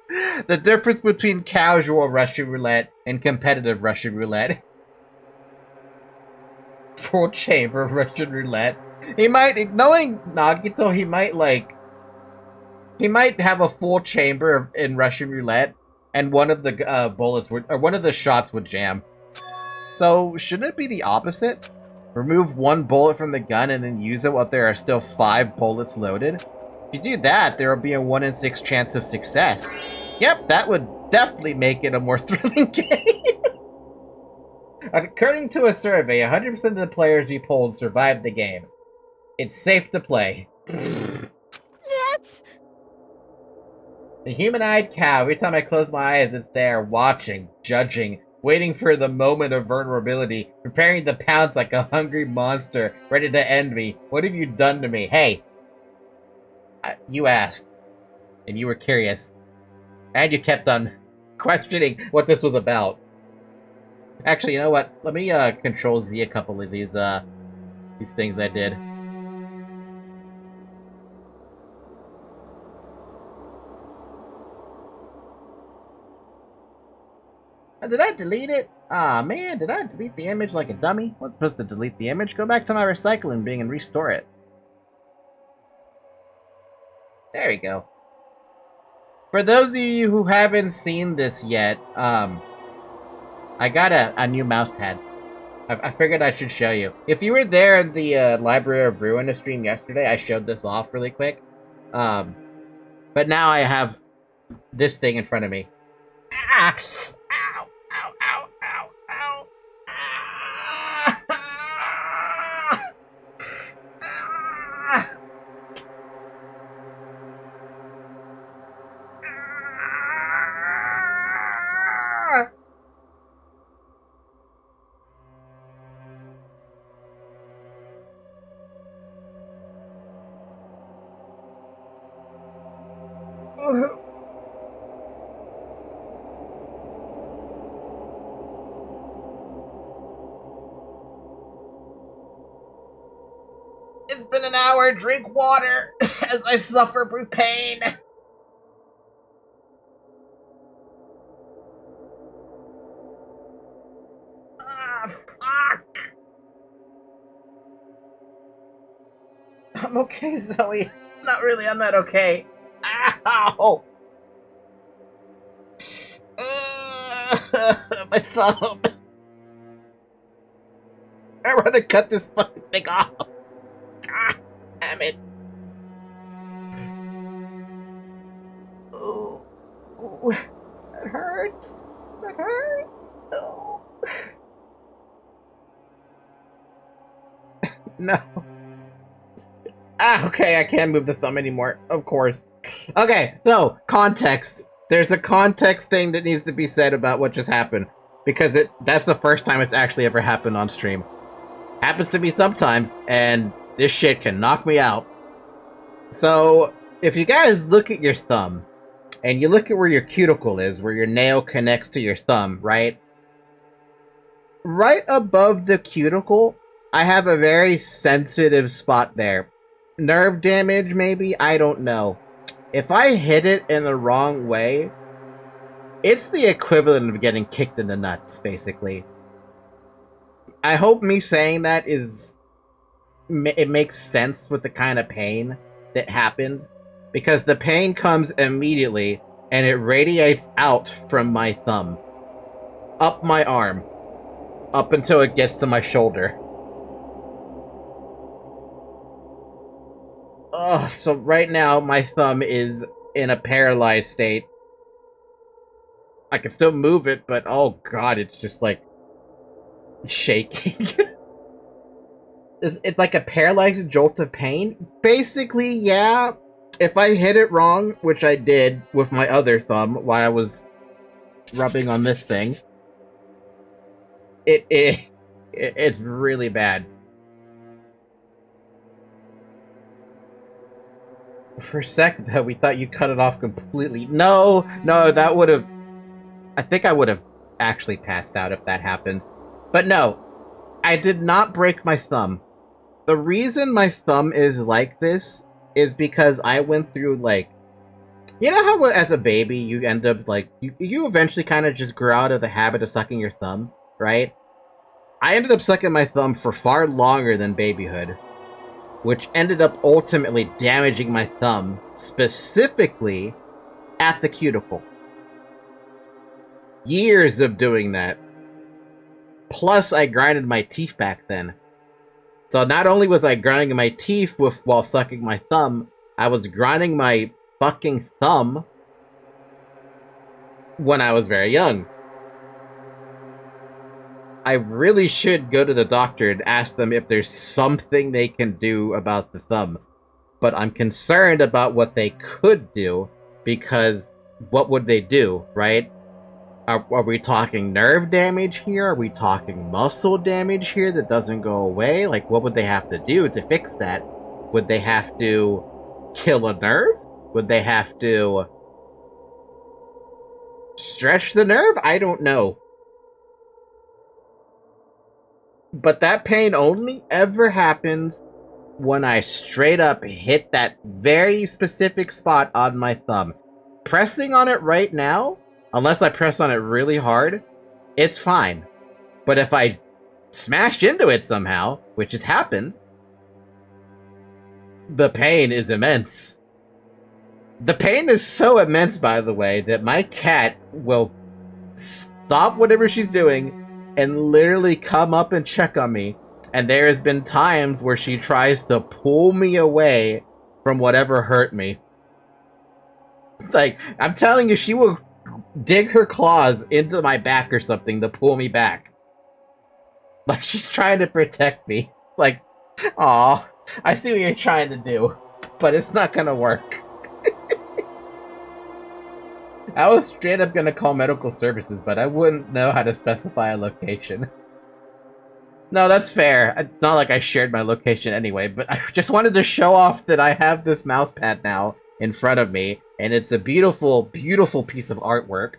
The difference between casual Russian roulette and competitive Russian roulette. Full chamber Russian roulette. He might, knowing Nagito, he might have a full chamber in Russian roulette, and one of the bullets would, or one of the shots would jam. So shouldn't it be the opposite? Remove one bullet from the gun and then use it while there are still 5 bullets loaded? If you do that, there will be a 1 in 6 chance of success. Yep, that would definitely make it a more thrilling game. According to a survey, 100% of the players we polled survived the game. It's safe to play. That's... The human-eyed cow, every time I close my eyes, it's there, watching, judging, waiting for the moment of vulnerability, preparing to pounce like a hungry monster, ready to end me. What have you done to me? Hey! You asked, and you were curious, and you kept on questioning what this was about. Actually, you know what? Let me Control Z a couple of these things I did. Did I delete it? Ah, man, did I delete the image like a dummy? I wasn't supposed to delete the image. Go back to my recycling bin and restore it. There we go. For those of you who haven't seen this yet, I got a new mouse pad. I figured I should show you. If you were there at the Library of Ruin stream yesterday, I showed this off really quick. But now I have this thing in front of me. Ah! Ow! Ow! Ow! Ow! Ow! Ah! Ah! It's been an hour. Drink water as I suffer through pain. Ah, fuck. I'm okay, Zoe. Not really. I'm not okay. Ow! My thumb. I'd rather cut this fucking thing off. God damn it. Ooh. Ooh. That hurts. That hurts. Oh. No. Ah, okay, I can't move the thumb anymore. Of course. Okay, so, context. There's a context thing that needs to be said about what just happened. Because that's the first time it's actually ever happened on stream. Happens to me sometimes, and this shit can knock me out. So, if you guys look at your thumb, and you look at where your cuticle is, where your nail connects to your thumb, right? Right above the cuticle, I have a very sensitive spot there. Nerve damage, maybe? I don't know. If I hit it in the wrong way, it's the equivalent of getting kicked in the nuts, basically. I hope me saying that it makes sense with the kind of pain that happens, because the pain comes immediately, and it radiates out from my thumb, up my arm, up until it gets to my shoulder. Ugh, so right now, my thumb is in a paralyzed state. I can still move it, but oh god, it's just like shaking. It's like a paralyzing jolt of pain. Basically, yeah, if I hit it wrong, which I did with my other thumb while I was rubbing on this thing, it's really bad. For a second, though, we thought you cut it off completely. No, that would have... I think I would have actually passed out if that happened. But no, I did not break my thumb. The reason my thumb is like this is because I went through, like, You know how as a baby you end up like you eventually kind of just grow out of the habit of sucking your thumb, right? I ended up sucking my thumb for far longer than babyhood, which ended up ultimately damaging my thumb, specifically at the cuticle. Years of doing that. Plus, I grinded my teeth back then. So not only was I grinding my teeth while sucking my thumb, I was grinding my fucking thumb when I was very young. I really should go to the doctor and ask them if there's something they can do about the thumb. But I'm concerned about what they could do, because what would they do, right? Are we talking nerve damage here? Are we talking muscle damage here that doesn't go away? Like, what would they have to do to fix that? Would they have to kill a nerve? Would they have to stretch the nerve? I don't know. But that pain only ever happens when I straight up hit that very specific spot on my thumb. Pressing on it right now, unless I press on it really hard, it's fine. But if I smash into it somehow, which has happened, the pain is immense. The pain is so immense, by the way, that my cat will stop whatever she's doing and literally come up and check on me. And there has been times where she tries to pull me away from whatever hurt me. Like, I'm telling you, she will dig her claws into my back or something to pull me back. Like, she's trying to protect me. Like, aw, I see what you're trying to do, but it's not gonna work. I was straight up gonna call medical services, but I wouldn't know how to specify a location. No, that's fair. It's not like I shared my location anyway, but I just wanted to show off that I have this mouse pad now in front of me, and it's a beautiful, beautiful piece of artwork.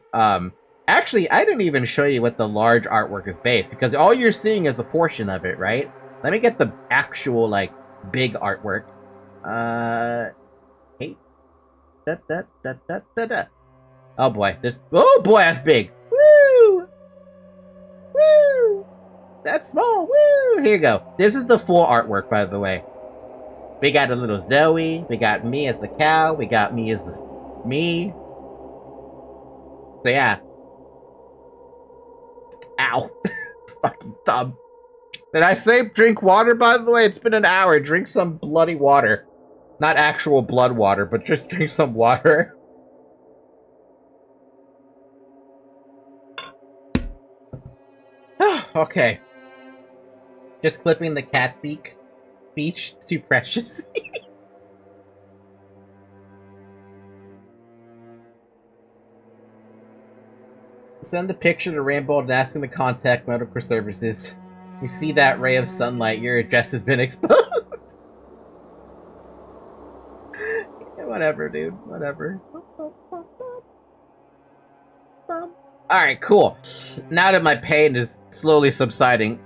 Actually, I didn't even show you what the large artwork is based, because all you're seeing is a portion of it, right? Let me get the actual, like, big artwork. Hey. Oh boy, oh boy, that's big. Woo! Woo! That's small. Woo! Here you go. This is the full artwork, by the way. We got a little Zoe. We got me as the cow. We got me as me. So yeah. Ow. Fucking thumb. Did I say drink water, by the way? It's been an hour. Drink some bloody water. Not actual blood water, but just drink some water. Okay. Just clipping the cat's beak. Beach. It's too precious. Send the picture to Rainbow and ask him to contact medical services. You see that ray of sunlight, your address has been exposed. Yeah, whatever, dude. Whatever. Alright, cool. Now that my pain is slowly subsiding,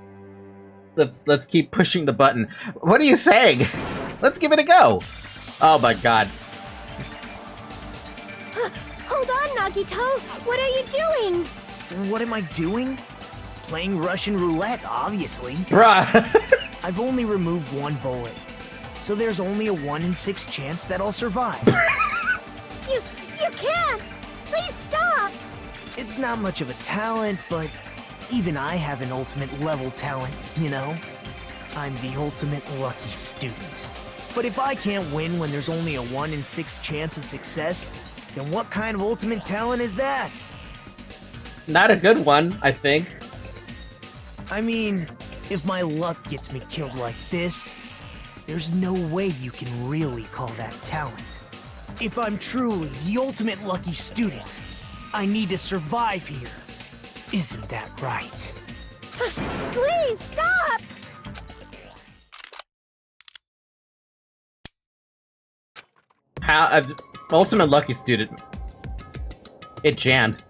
let's keep pushing the button. What are you saying? Let's give it a go. Oh my god. Hold on, Nagito. What are you doing? What am I doing? Playing Russian roulette, obviously. Bruh. I've only removed one bullet, so there's only a 1 in 6 chance that I'll survive. You can't! Please stop! It's not much of a talent, but even I have an ultimate level talent, you know? I'm the ultimate lucky student. But if I can't win when there's only a 1 in 6 chance of success, then what kind of ultimate talent is that? Not a good one, I think. I mean, if my luck gets me killed like this, there's no way you can really call that talent. If I'm truly the ultimate lucky student, I need to survive here. Isn't that right? Please stop! How ultimate lucky student. It jammed.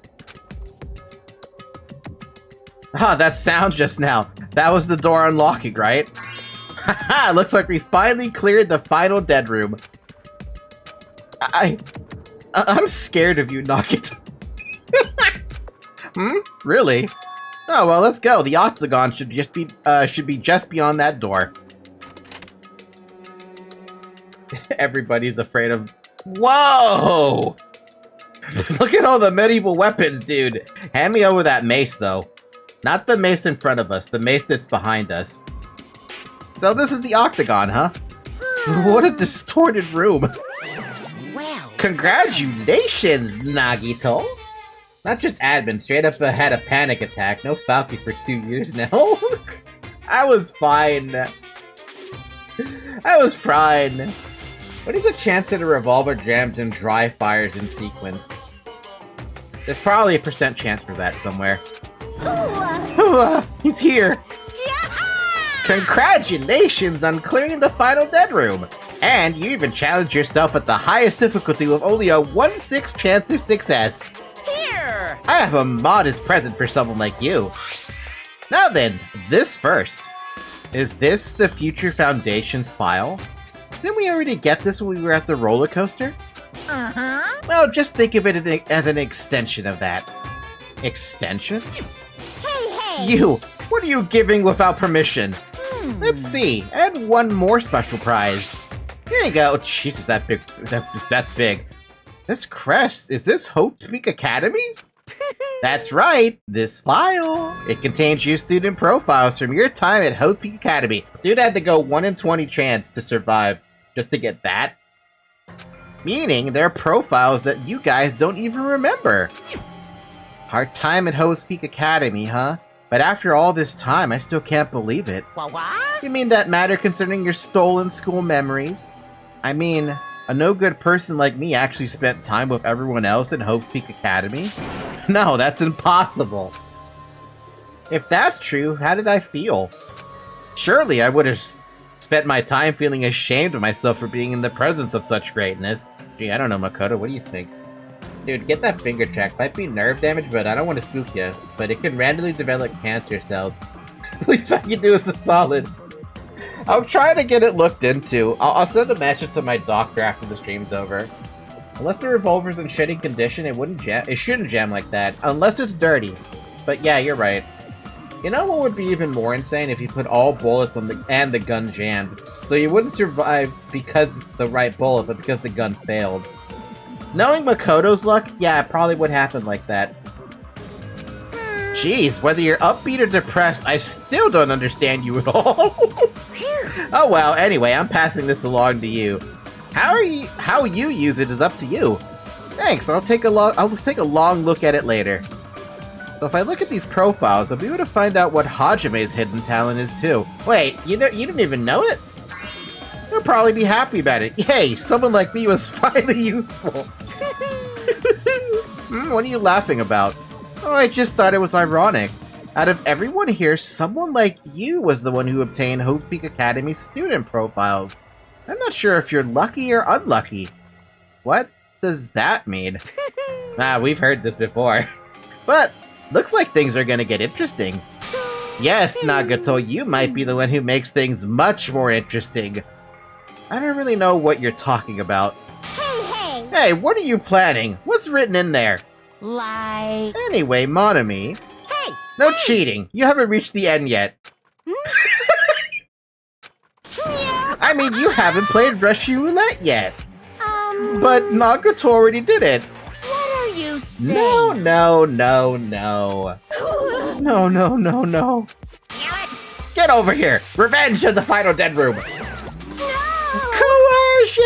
Ah, that sound just now. That was the door unlocking, right? Haha, looks like we finally cleared the final dead room. I'm scared of you, Nagito. Really? Oh, well, let's go. The octagon should be just beyond that door. Everybody's afraid of... Whoa! Look at all the medieval weapons, dude. Hand me over that mace, though. Not the mace in front of us, the mace that's behind us. So this is the octagon, huh? What a distorted room. Wow. Congratulations, Nagito. Not just admin, straight up had a panic attack. No Falky for 2 years now. I was fine. I was fine. What is the chance that a revolver jams and dry fires in sequence? There's probably a % chance for that somewhere. He's here! Congratulations on clearing the final dead room! And you even challenged yourself at the highest difficulty with only a 1/6 chance of success. Here! I have a modest present for someone like you. Now then, this first. Is this the Future Foundation's file? Didn't we already get this when we were at the roller coaster? Uh-huh. Well, just think of it as an extension of that. Extension? Hey! You! What are you giving without permission? Let's see. Add one more special prize. Here you go. Jesus, that's big. This crest, is this Hope Peak Academy? That's right. This file. It contains your student profiles from your time at Hope Peak Academy. Dude had to go 1 in 20 chance to survive just to get that. Meaning, they're profiles that you guys don't even remember. Hard time at Hope's Peak Academy, huh? But after all this time, I still can't believe it. What? You mean that matter concerning your stolen school memories? I mean, a no-good person like me actually spent time with everyone else in Hope's Peak Academy? No, that's impossible. If that's true, how did I feel? Surely I would have spent my time feeling ashamed of myself for being in the presence of such greatness. Gee, I don't know, Makoto, what do you think? Dude, get that finger checked. Might be nerve damage, but I don't want to spook you. But it can randomly develop cancer cells. Please, all you do is a solid. I'm trying to get it looked into. I'll send a message to my doctor after the stream's over. Unless the revolver's in shitty condition, it shouldn't jam like that. Unless it's dirty. But yeah, you're right. You know what would be even more insane if you put all bullets on the gun jammed? So you wouldn't survive because it's the right bullet, but because the gun failed. Knowing Makoto's luck, yeah, it probably would happen like that. Jeez, whether you're upbeat or depressed, I still don't understand you at all. Oh well, anyway, I'm passing this along to you. How you use it is up to you. Thanks, I'll take a long look at it later. So if I look at these profiles, I'll be able to find out what Hajime's hidden talent is too. Wait, you didn't even know it? You'll probably be happy about it. Yay, someone like me was finally useful. What are you laughing about? Oh, I just thought it was ironic. Out of everyone here, someone like you was the one who obtained Hope Peak Academy's student profiles. I'm not sure if you're lucky or unlucky. What does that mean? We've heard this before. But, looks like things are gonna get interesting. Yes, Nagato, you might be the one who makes things much more interesting. I don't really know what you're talking about. Hey! Hey, what are you planning? What's written in there? Like... Anyway, Monami. Hey! No cheating. You haven't reached the end yet. I mean, you haven't played Russian Roulette yet. But Nagato already did it. What are you saying? No. No. Damn it! Get over here. Revenge of the final dead room. Coercion!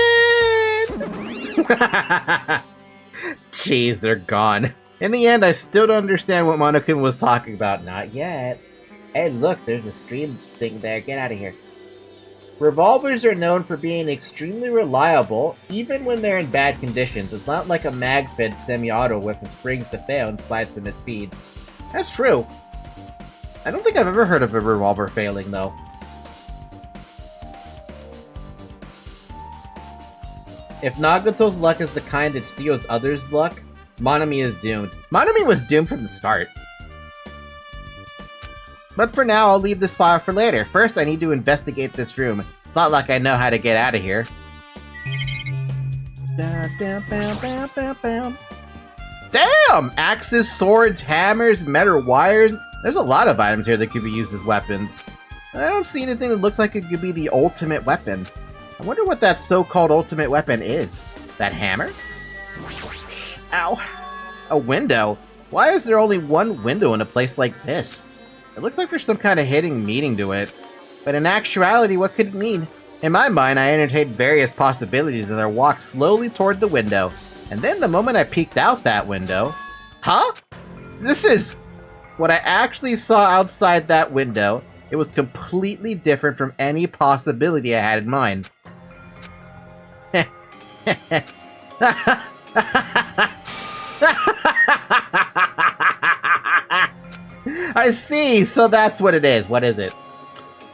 Jeez, they're gone. In the end, I still don't understand what Monokuma was talking about. Not yet. Hey, look, there's a stream thing there. Get out of here. Revolvers are known for being extremely reliable, even when they're in bad conditions. It's not like a mag-fed semi-auto with the springs to fail in spite of the speeds. That's true. I don't think I've ever heard of a revolver failing, though. If Nagato's luck is the kind that steals others' luck, Monami is doomed. Monami was doomed from the start. But for now, I'll leave this file for later. First, I need to investigate this room. It's not like I know how to get out of here. Damn! Axes, swords, hammers, metal wires. There's a lot of items here that could be used as weapons. I don't see anything that looks like it could be the ultimate weapon. I wonder what that so-called ultimate weapon is. That hammer? Ow. A window? Why is there only one window in a place like this? It looks like there's some kind of hidden meaning to it. But in actuality, what could it mean? In my mind, I entertained various possibilities as I walked slowly toward the window. And then the moment I peeked out that window... Huh? This is... What I actually saw outside that window, it was completely different from any possibility I had in mind. I see! So that's what it is. What is it?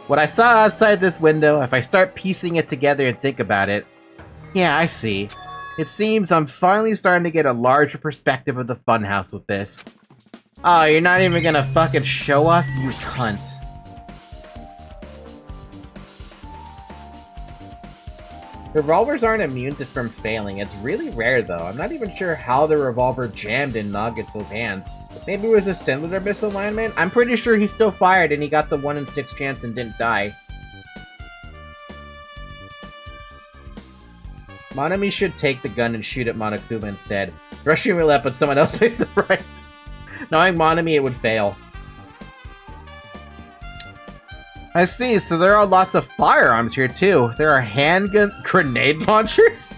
What I saw outside this window, if I start piecing it together and think about it... Yeah, I see. It seems I'm finally starting to get a larger perspective of the funhouse with this. Oh, you're not even gonna fucking show us, you cunt. Revolvers aren't immune from failing. It's really rare, though. I'm not even sure how the revolver jammed in Nagato's hands. Maybe it was a cellular misalignment? I'm pretty sure he still fired and he got the 1 in 6 chance and didn't die. Monami should take the gun and shoot at Monokuma instead. Rushing roulette, but someone else pays the price. Knowing Monami, it would fail. I see, so there are lots of firearms here too. There are handgun grenade launchers?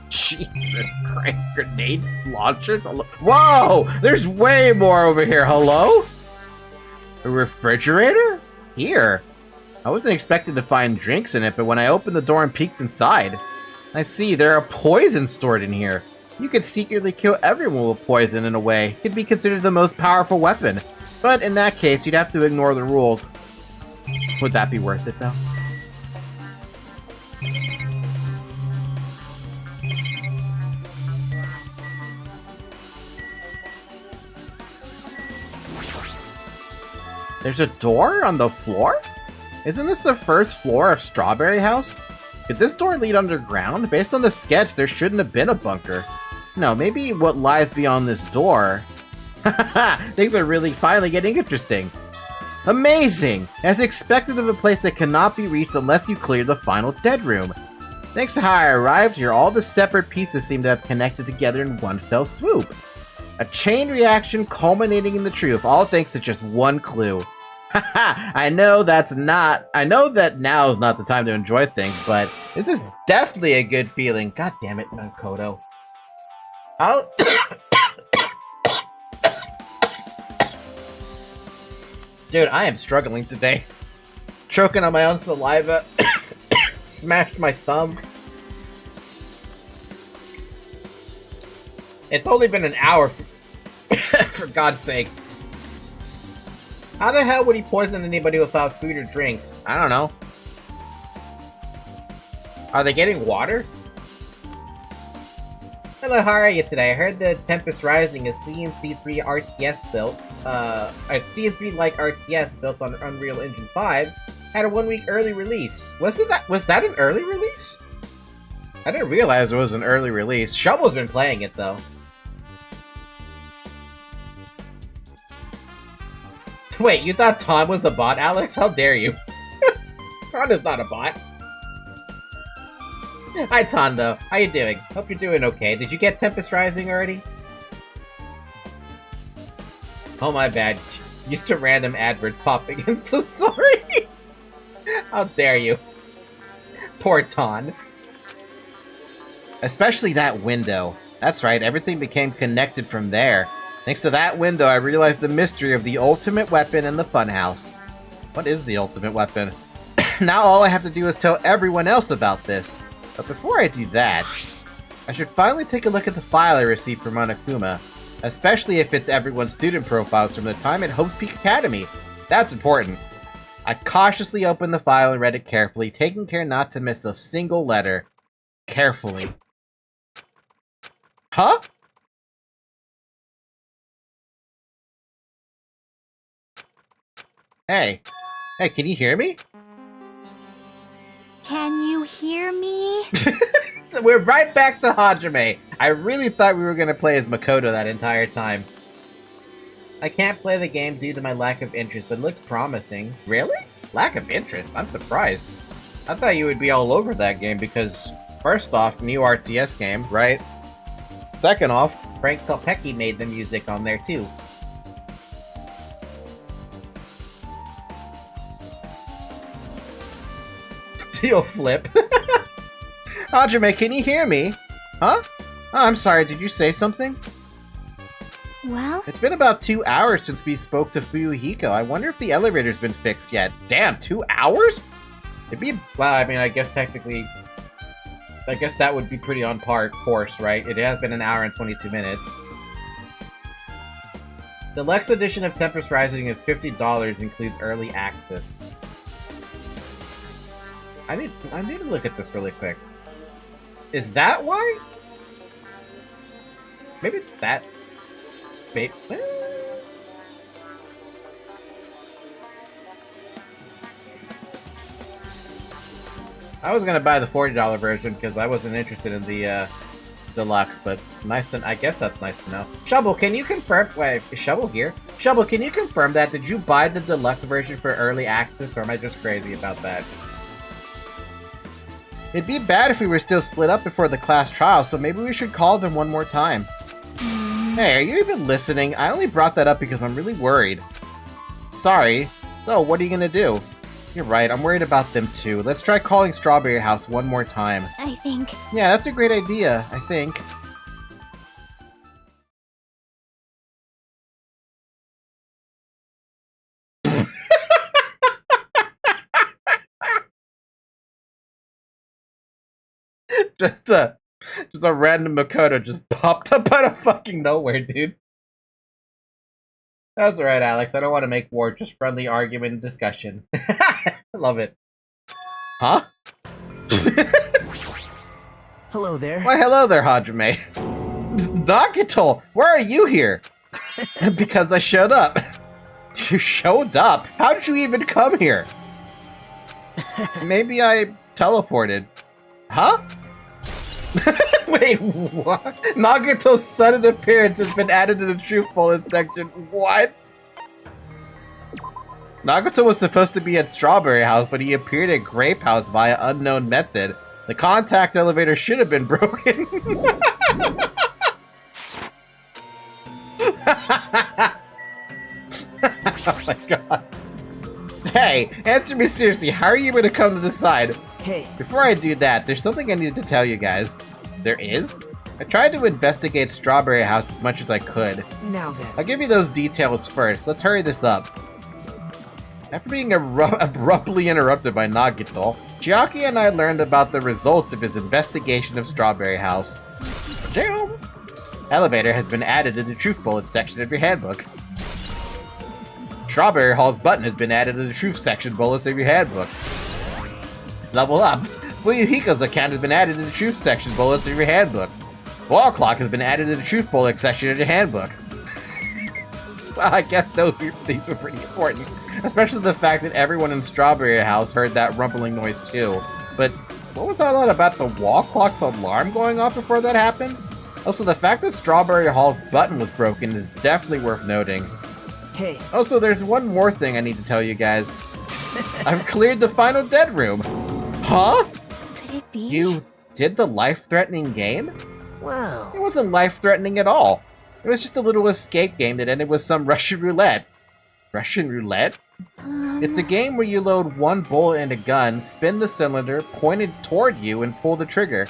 Jesus Christ, grenade launchers? Whoa! There's way more over here, hello? A refrigerator? Here. I wasn't expecting to find drinks in it, but when I opened the door and peeked inside, I see there are poison stored in here. You could secretly kill everyone with poison in a way. It could be considered the most powerful weapon. But in that case, you'd have to ignore the rules. Would that be worth it, though? There's a door on the floor? Isn't this the first floor of Strawberry House? Could this door lead underground? Based on the sketch, there shouldn't have been a bunker. No, maybe what lies beyond this door... Things are really finally getting interesting. Amazing! As expected of a place that cannot be reached unless you clear the final dead room. Thanks to how I arrived here, all the separate pieces seem to have connected together in one fell swoop. A chain reaction culminating in the truth, all thanks to just one clue. Haha, I know that now is not the time to enjoy things, but this is definitely a good feeling. God damn it, Makoto. How... Dude, I am struggling today. Choking on my own saliva. Smashed my thumb. It's only been an hour, for God's sake. How the hell would he poison anybody without food or drinks? I don't know. Are they getting water? Hello, how are you today? I heard the Tempest Rising is CNC3 RTS built. A CNC-like RTS built on Unreal Engine 5 had a 1-week early release. Was that an early release? I didn't realize it was an early release. Shovel's been playing it though. Wait, you thought Tom was a bot, Alex? How dare you? Tom is not a bot. Hi, Tondo. How you doing? Hope you're doing okay. Did you get Tempest Rising already? Oh, my bad. Used to random adverts popping. I'm so sorry. How dare you? Poor Ton. Especially that window. That's right, everything became connected from there. Thanks to that window, I realized the mystery of the ultimate weapon in the funhouse. What is the ultimate weapon? Now all I have to do is tell everyone else about this. But before I do that, I should finally take a look at the file I received from Monokuma. Especially if it's everyone's student profiles from the time at Hope's Peak Academy. That's important. I cautiously opened the file and read it carefully, taking care not to miss a single letter. Carefully. Huh? Hey. Hey, can you hear me? Can you hear me? We're right back to Hajime. I really thought we were gonna play as Makoto that entire time. I can't play the game due to my lack of interest, but it looks promising. Really? Lack of interest? I'm surprised. I thought you would be all over that game because, first off, new RTS game, right? Second off, Frank Kopecki made the music on there too. Deal flip. Hajime, can you hear me? Huh? Oh, I'm sorry, did you say something? Well, It's been about 2 hours since we spoke to Fuyuhiko. I wonder if the elevator's been fixed yet. Damn, 2 hours? It'd be... Well, I mean, I guess technically... I guess that would be pretty on course, right? It has been 1 hour and 22 minutes. The Deluxe edition of Tempest Rising is $50, includes early access. I need to look at this really quick. Is that why? Maybe it's that... Wait. I was gonna buy the $40 version because I wasn't interested in the deluxe, but nice to. I guess that's nice to know. Shovel, can you confirm? Wait, is Shovel here? Shovel, can you confirm that? Did you buy the deluxe version for early access, or am I just crazy about that? It'd be bad if we were still split up before the class trial, so maybe we should call them one more time. Hey, are you even listening? I only brought that up because I'm really worried. Sorry. So, what are you gonna do? You're right, I'm worried about them too. Let's try calling Strawberry House one more time. I think... Yeah, that's a great idea, I think. Just a random Makoto just popped up out of fucking nowhere, dude. That's alright, Alex. I don't want to make war, just friendly argument and discussion. I love it. Huh? Hello there. Why, hello there, Hajime. Nagito, where are you here? Because I showed up. You showed up? How did you even come here? Maybe I teleported. Huh? Wait, what? Nagito's sudden appearance has been added to the truth bullet section. What? Nagito was supposed to be at Strawberry House, but he appeared at Grape House via unknown method. The contact elevator should have been broken. Oh my god. Hey, answer me seriously, how are you going to come to the side? Hey. Before I do that, there's something I need to tell you guys. There is? I tried to investigate Strawberry House as much as I could. Now then. I'll give you those details first. Let's hurry this up. After being abruptly interrupted by Nagito, Chiaki and I learned about the results of his investigation of Strawberry House. Damn! Elevator has been added to the Truth Bullet section of your handbook. Strawberry Hall's button has been added to the Truth section bullets of your handbook. Level up. Fuyuhiko's account has been added to the Truth section bullets of your handbook. Wall clock has been added to the Truth bullet section of your handbook. Well, I guess these were pretty important. Especially the fact that everyone in Strawberry House heard that rumbling noise too. But what was all that about the wall clock's alarm going off before that happened? Also, the fact that Strawberry Hall's button was broken is definitely worth noting. Hey. Also, there's one more thing I need to tell you guys. I've cleared the final dead room. Huh? Could it be? You did the life-threatening game? Wow. It wasn't life-threatening at all. It was just a little escape game that ended with some Russian roulette. Russian roulette? It's a game where you load one bullet in a gun, spin the cylinder, point it toward you, and pull the trigger.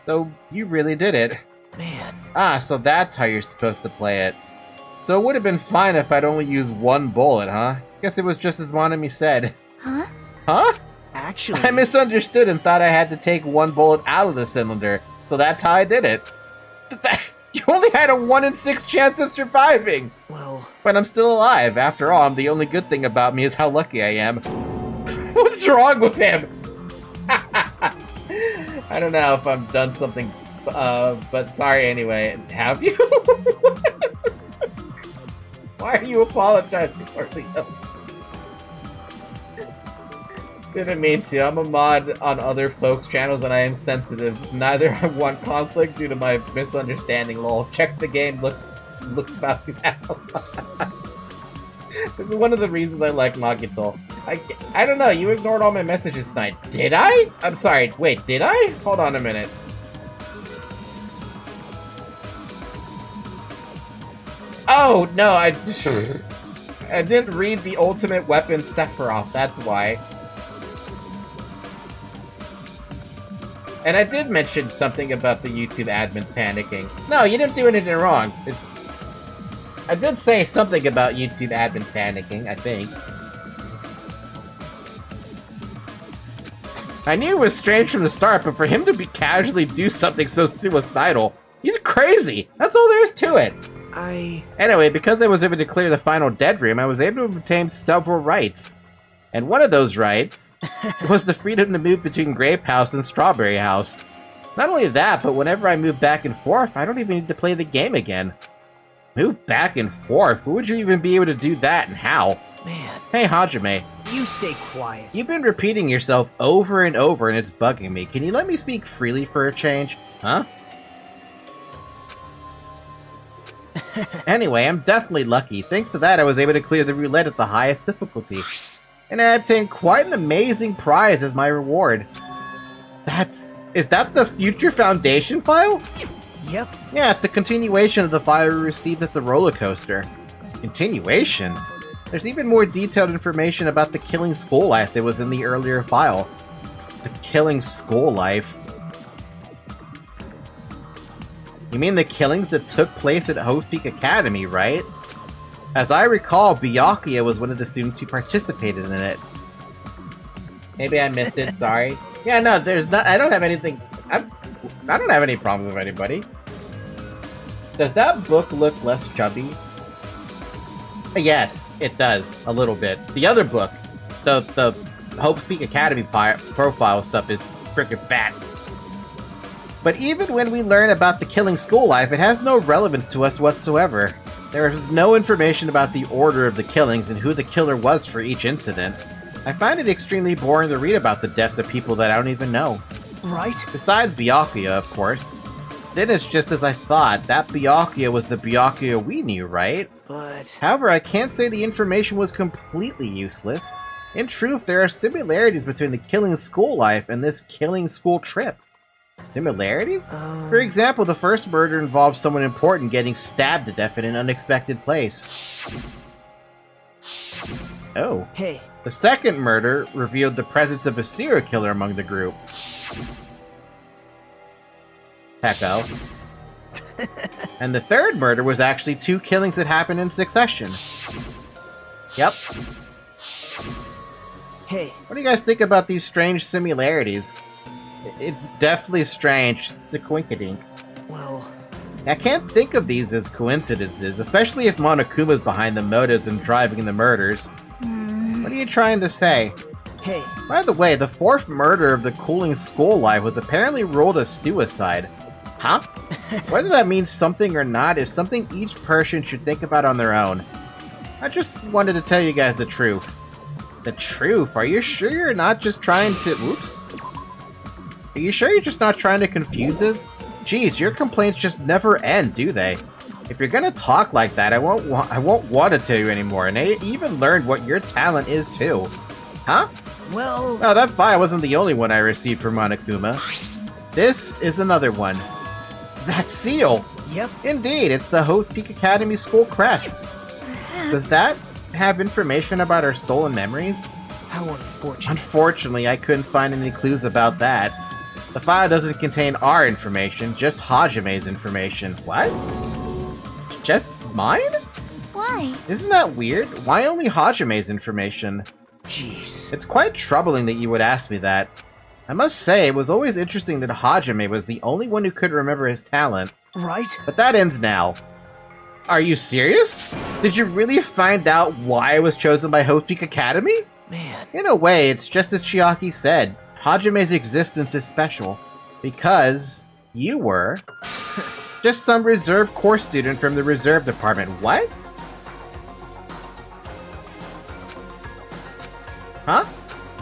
So, you really did it. Man. Ah, so that's how you're supposed to play it. So it would have been fine if I'd only used one bullet, huh? Guess it was just as Monami said. Huh? Huh? Actually... I misunderstood and thought I had to take one bullet out of the cylinder, so that's how I did it. You only had a 1 in 6 chance of surviving! Well... But I'm still alive. After all, the only good thing about me is how lucky I am. What's wrong with him? I don't know if I've done something, but sorry anyway. Have you? Why are you apologizing for me? Didn't mean to. I'm a mod on other folks' channels and I am sensitive. Neither I want conflict due to my misunderstanding, lol. Check the game, looks about me now. This is one of the reasons I like Makoto. I don't know, you ignored all my messages tonight. Did I? I'm sorry, wait, did I? Hold on a minute. Oh, no, I didn't read the Ultimate Weapon Sephiroth, that's why. And I did mention something about the YouTube admins panicking. No, you didn't do anything wrong. I did say something about YouTube admins panicking, I think. I knew it was strange from the start, but for him to be casually do something so suicidal, he's crazy! That's all there is to it! Anyway, because I was able to clear the final dead room, I was able to obtain several rights. And one of those rights was the freedom to move between Grape House and Strawberry House. Not only that, but whenever I move back and forth, I don't even need to play the game again. Move back and forth? Who would you even be able to do that, and how? Man. Hey, Hajime. You stay quiet. You've been repeating yourself over and over, and it's bugging me. Can you let me speak freely for a change? Huh? Anyway, I'm definitely lucky. Thanks to that, I was able to clear the roulette at the highest difficulty. And I obtained quite an amazing prize as my reward. Is that the Future Foundation file? Yep. Yeah, it's a continuation of the file we received at the roller coaster. Continuation? There's even more detailed information about the Killing School Life that was in the earlier file. The Killing School Life? You mean the killings that took place at Hope Peak Academy, right? As I recall, Byakuya was one of the students who participated in it. Maybe I missed it, sorry. Yeah, no, I don't have anything... I don't have any problem with anybody. Does that book look less chubby? Yes, it does, a little bit. The other book, the Hope Peak Academy profile stuff is frickin' fat. But even when we learn about the Killing School Life, it has no relevance to us whatsoever. There is no information about the order of the killings and who the killer was for each incident. I find it extremely boring to read about the deaths of people that I don't even know. Right? Besides Byakuya, of course. Then it's just as I thought, that Byakuya was the Byakuya we knew, right? But... However, I can't say the information was completely useless. In truth, there are similarities between the Killing School Life and this Killing School trip. Similarities? For example, the first murder involves someone important getting stabbed to death in an unexpected place. Oh. Hey. The second murder revealed the presence of a serial killer among the group. Hecko. And the third murder was actually 2 killings that happened in succession. Yep. Hey. What do you guys think about these strange similarities? It's definitely strange. The quinkadink. Well... I can't think of these as coincidences, especially if Monokuma's behind the motives and driving the murders. What are you trying to say? Hey. By the way, the 4th murder of the Killing School Life was apparently ruled as suicide. Huh? Whether that means something or not is something each person should think about on their own. I just wanted to tell you guys the truth. The truth? Are you sure you're not just trying to... Oops. Are you sure you're just not trying to confuse us? Geez, your complaints just never end, do they? If you're gonna talk like that, I won't want to tell you anymore, and I even learned what your talent is too. Huh? Well... Oh, that file wasn't the only one I received from Monokuma. This is another one. That seal! Yep. Indeed, it's the Hope Peak Academy School crest. Does that have information about our stolen memories? How unfortunate. Unfortunately, I couldn't find any clues about that. The file doesn't contain our information, just Hajime's information. What? Just mine? Why? Isn't that weird? Why only Hajime's information? Jeez. It's quite troubling that you would ask me that. I must say, it was always interesting that Hajime was the only one who could remember his talent. Right? But that ends now. Are you serious? Did you really find out why I was chosen by Hope Peak Academy? Man. In a way, it's just as Chiaki said. Hajime's existence is special. Because you were... just some reserve course student from the reserve department. What? Huh?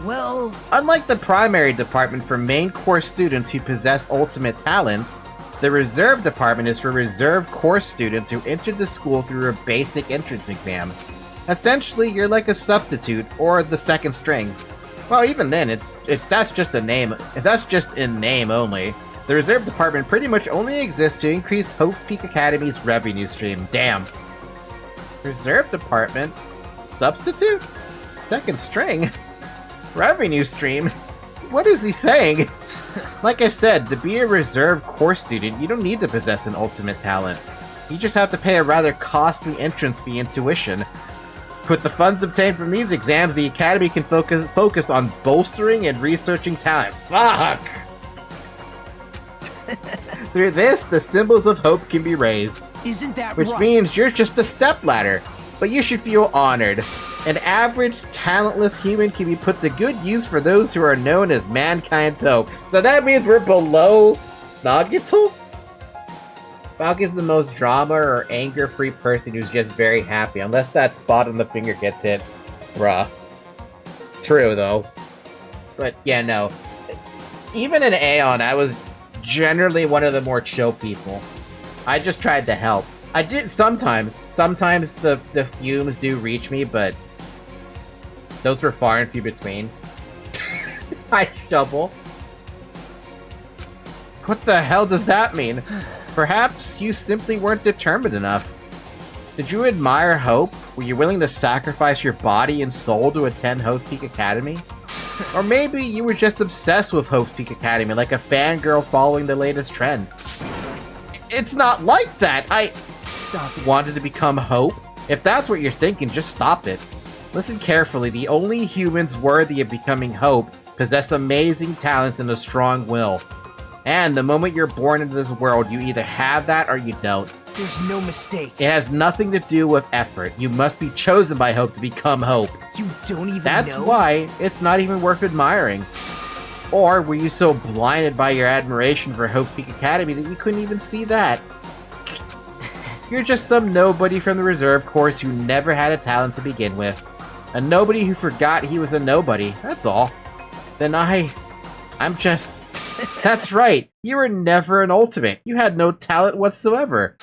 Well, Unlike the primary department for main course students who possess ultimate talents, the reserve department is for reserve course students who entered the school through a basic entrance exam. Essentially, you're like a substitute or the second string. Well, even then, that's just a name. That's just in name only. The reserve department pretty much only exists to increase Hope Peak Academy's revenue stream. Damn. Reserve department? Substitute? Second string? Revenue stream? What is he saying? Like I said, to be a reserve course student, you don't need to possess an ultimate talent. You just have to pay a rather costly entrance fee and tuition. With the funds obtained from these exams, the Academy can focus on bolstering and researching talent. Fuck! Through this, the symbols of hope can be raised. isn't that Which right? means you're just a stepladder. But you should feel honored. An average, talentless human can be put to good use for those who are known as mankind's hope. So that means we're below Nagito? Falcon's the most drama or anger-free person who's just very happy, unless that spot on the finger gets hit. Bruh. True, though. But, yeah, no. Even in Aeon, I was generally one of the more chill people. I just tried to help. I did sometimes. Sometimes the fumes do reach me, but those were far and few between. I double. What the hell does that mean? Perhaps you simply weren't determined enough. Did you admire Hope? Were you willing to sacrifice your body and soul to attend Hope Peak Academy? Or maybe you were just obsessed with Hope Peak Academy, like a fangirl following the latest trend. It's not like that! I Stop it. wanted to become Hope. If that's what you're thinking, just stop it. Listen carefully, the only humans worthy of becoming Hope possess amazing talents and a strong will. And the moment you're born into this world, you either have that or you don't. There's no mistake. It has nothing to do with effort. You must be chosen by Hope to become Hope. You don't even That's know? why it's not even worth admiring. Or were you so blinded by your admiration for Hope Peak Academy that you couldn't even see that? You're just some nobody from the reserve course who never had a talent to begin with. A nobody who forgot he was a nobody, that's all. Then I'm just... That's right, you were never an ultimate. You had no talent whatsoever.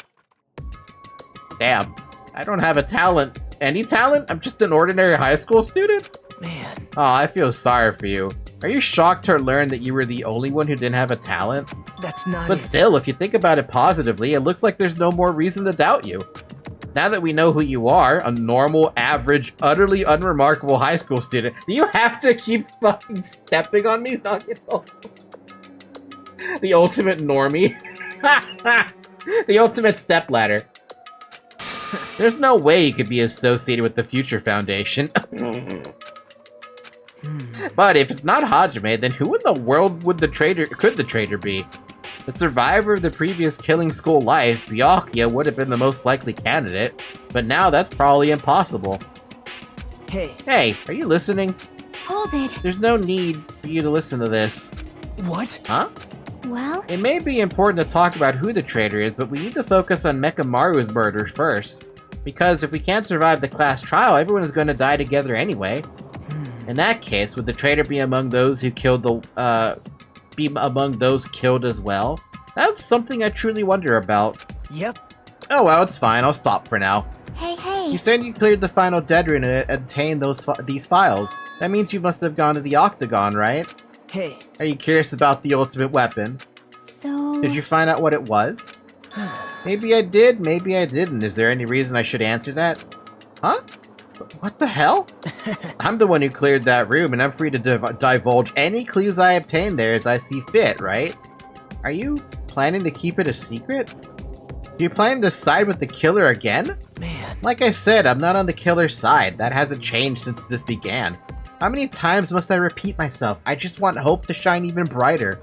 Damn, I don't have a talent. Any talent? I'm just an ordinary high school student? Man, Oh, I feel sorry for you. Are you shocked to learn that you were the only one who didn't have a talent? that's not But it. still, if you think about it positively, it looks like there's no more reason to doubt you. Now that we know who you are, a normal, average, utterly unremarkable high school student, do you have to keep fucking stepping on me? The ultimate normie. The ultimate stepladder. There's no way you could be associated with the Future Foundation. But if it's not Hajime, then who in the world could the traitor be? The survivor of the previous killing school life, Byakuya would have been the most likely candidate, but now that's probably impossible. Hey, Hey, are you listening? Hold it. There's no need for you to listen to this. what? Huh? Well, It may be important to talk about who the traitor is, but we need to focus on Mekamaru's murders first. Because if we can't survive the class trial, everyone is going to die together anyway. In that case, would the traitor be among those who killed killed as well? That's something I truly wonder about. Yep. Oh well, it's fine. I'll stop for now. hey. You said you cleared the final dead rune and obtained these files. That means you must have gone to the Octagon, right? Hey, Are you curious about the ultimate weapon? So... Did you find out what it was? Maybe I did, maybe I didn't. Is there any reason I should answer that? Huh? What the hell? I'm the one who cleared that room, and I'm free to divulge any clues I obtain there as I see fit, right? Are you planning to keep it a secret? Do you plan to side with the killer again? man. Like I said, I'm not on the killer's side. That hasn't changed since this began. How many times must I repeat myself? I just want Hope to shine even brighter.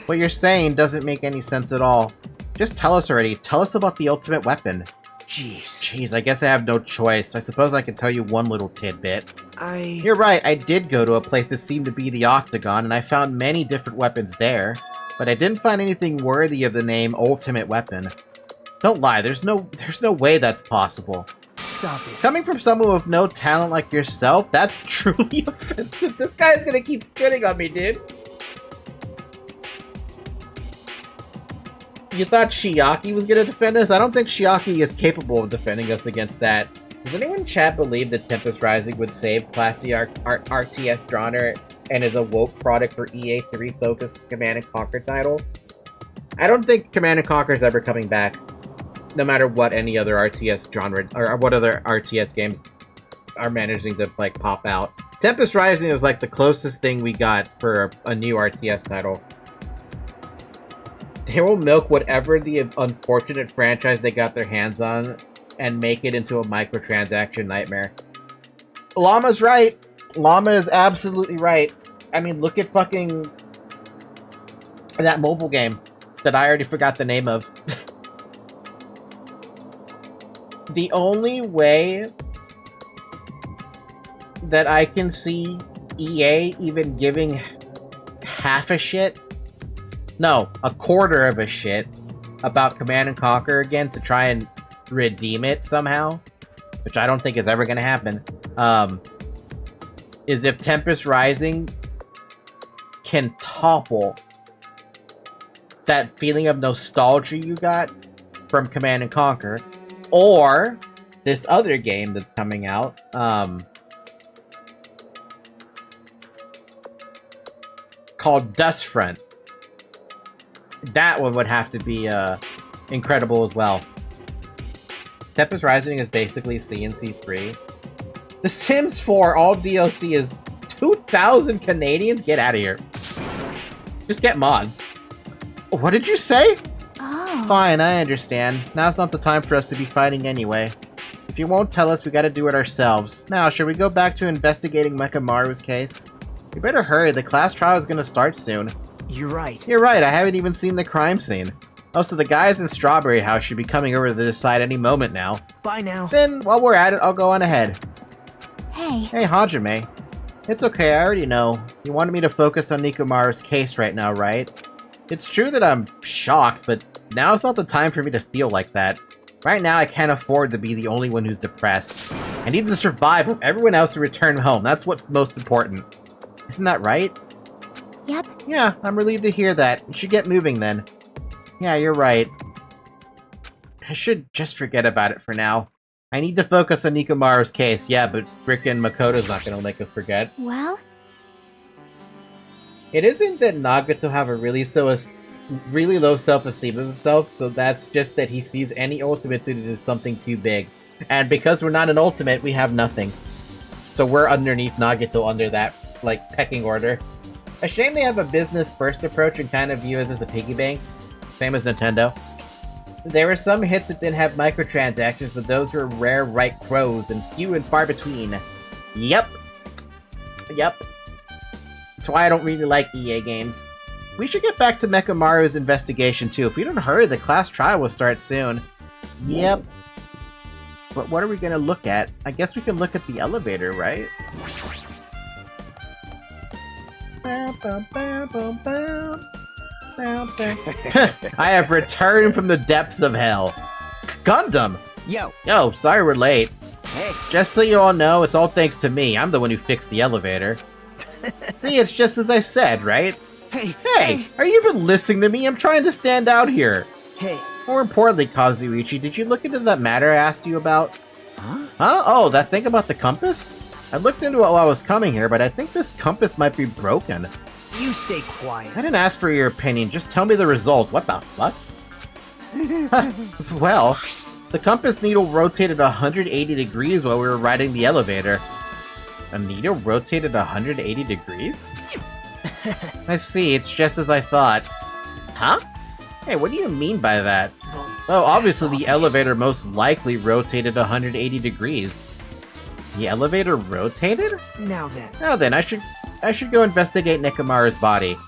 What you're saying doesn't make any sense at all. Just tell us already. Tell us about the ultimate weapon. Jeez. Jeez, I guess I have no choice. I suppose I can tell you one little tidbit. You're You're right, I did go to a place that seemed to be the Octagon, and I found many different weapons there. But I didn't find anything worthy of the name Ultimate Weapon. Don't lie, there's no way that's possible. stop it. Coming from someone with no talent like yourself, that's truly offensive. This guy's gonna keep shitting on me, dude. You thought Shiaki was gonna defend us? I don't think Shiaki is capable of defending us against that. Does anyone in chat believe that Tempest Rising would save classy RTS genre and is a woke product for EA to refocus the Command & Conquer title? I don't think Command & Conquer is ever coming back, no matter what any other RTS genre, or what other RTS games are managing to, like, pop out. Tempest Rising is, like, the closest thing we got for a new RTS title. They will milk whatever the unfortunate franchise they got their hands on and make it into a microtransaction nightmare. Llama's right. Llama is absolutely right. I mean, look at fucking that mobile game that I already forgot the name of. The only way that I can see EA even giving half a shit, no, a quarter of a shit about Command & Conquer again to try and redeem it somehow, which I don't think is ever going to happen, is if Tempest Rising can topple that feeling of nostalgia you got from Command & Conquer, or this other game that's coming out, called Dustfront. That one would have to be incredible as well. Tempest Rising is basically CNC free. The Sims 4 all DLC is 2,000 Canadians? Get out of here. Just get mods. What did you say? Oh. Fine, I understand. Now's not the time for us to be fighting anyway. If you won't tell us, we gotta do it ourselves. Now, should we go back to investigating Mekamaru's case? You better hurry, the class trial is gonna start soon. You're right. You're right, I haven't even seen the crime scene. Also, the guys in Strawberry House should be coming over to this side any moment now. Bye now. Then, while we're at it, I'll go on ahead. Hey. Hey, Hajime. It's okay, I already know. You wanted me to focus on Nikomaru's case right now, right? It's true that I'm shocked, but now's not the time for me to feel like that. Right now, I can't afford to be the only one who's depressed. I need to survive with everyone else to return home. That's what's most important. Isn't that right? Yep. Yeah, I'm relieved to hear that. You should get moving then. Yeah, you're right. I should just forget about it for now. I need to focus on Nikomaru's case, yeah, but frickin' Makoto's not gonna make us forget. Well? It isn't that Nagato have a really low self-esteem of himself, so that's just that he sees any ultimate suited as something too big. And because we're not an ultimate, we have nothing. So we're underneath Nagato under that, like, pecking order. A shame they have a business-first approach and kind of view us as a piggy banks. Same as Nintendo. There were some hits that didn't have microtransactions, but those were rare right crows and few and far between. Yep. That's why I don't really like EA games. We should get back to Mekamaru's investigation too. If we don't hurry, the class trial will start soon. Yep. But what are we gonna look at? I guess we can look at the elevator, right? I have returned from the depths of hell. Gundam! Yo, sorry we're late. Hey. Just so you all know, it's all thanks to me. I'm the one who fixed the elevator. See, it's just as I said, right? Hey, are you even listening to me? I'm trying to stand out here. Hey. More importantly, Kazuichi, did you look into that matter I asked you about? Huh? Oh, that thing about the compass? I looked into it while I was coming here, but I think this compass might be broken. You stay quiet. I didn't ask for your opinion, just tell me the result. What the fuck? Well, the compass needle rotated 180 degrees while we were riding the elevator. A needle rotated 180 degrees? I see, it's just as I thought. Huh? Hey, what do you mean by that? Oh, obviously the elevator most likely rotated 180 degrees. The elevator rotated? Now then, I should go investigate Nekomaru's body.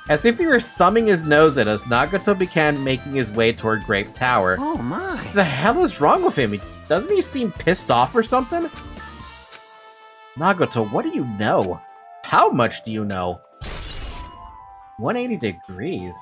As if he were thumbing his nose at us, Nagato began making his way toward Grape Tower. Oh my. What the hell is wrong with him? Doesn't he seem pissed off or something? Nagato, what do you know? How much do you know? 180 degrees?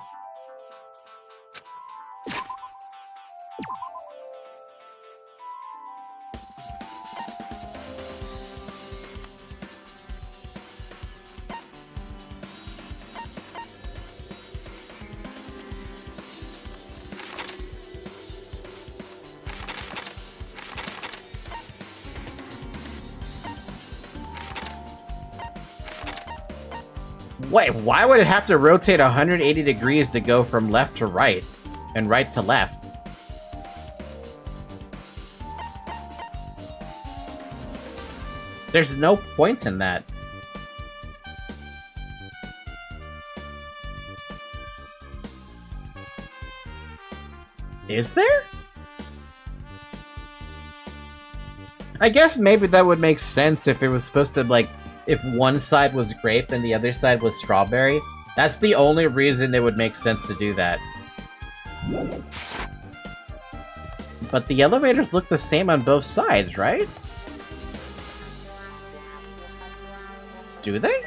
Wait, why would it have to rotate 180 degrees to go from left to right and right to left? There's no point in that. Is there? I guess maybe that would make sense if it was supposed to, like, if one side was grape and the other side was strawberry. That's the only reason it would make sense to do that. But the elevators look the same on both sides, right? Do they?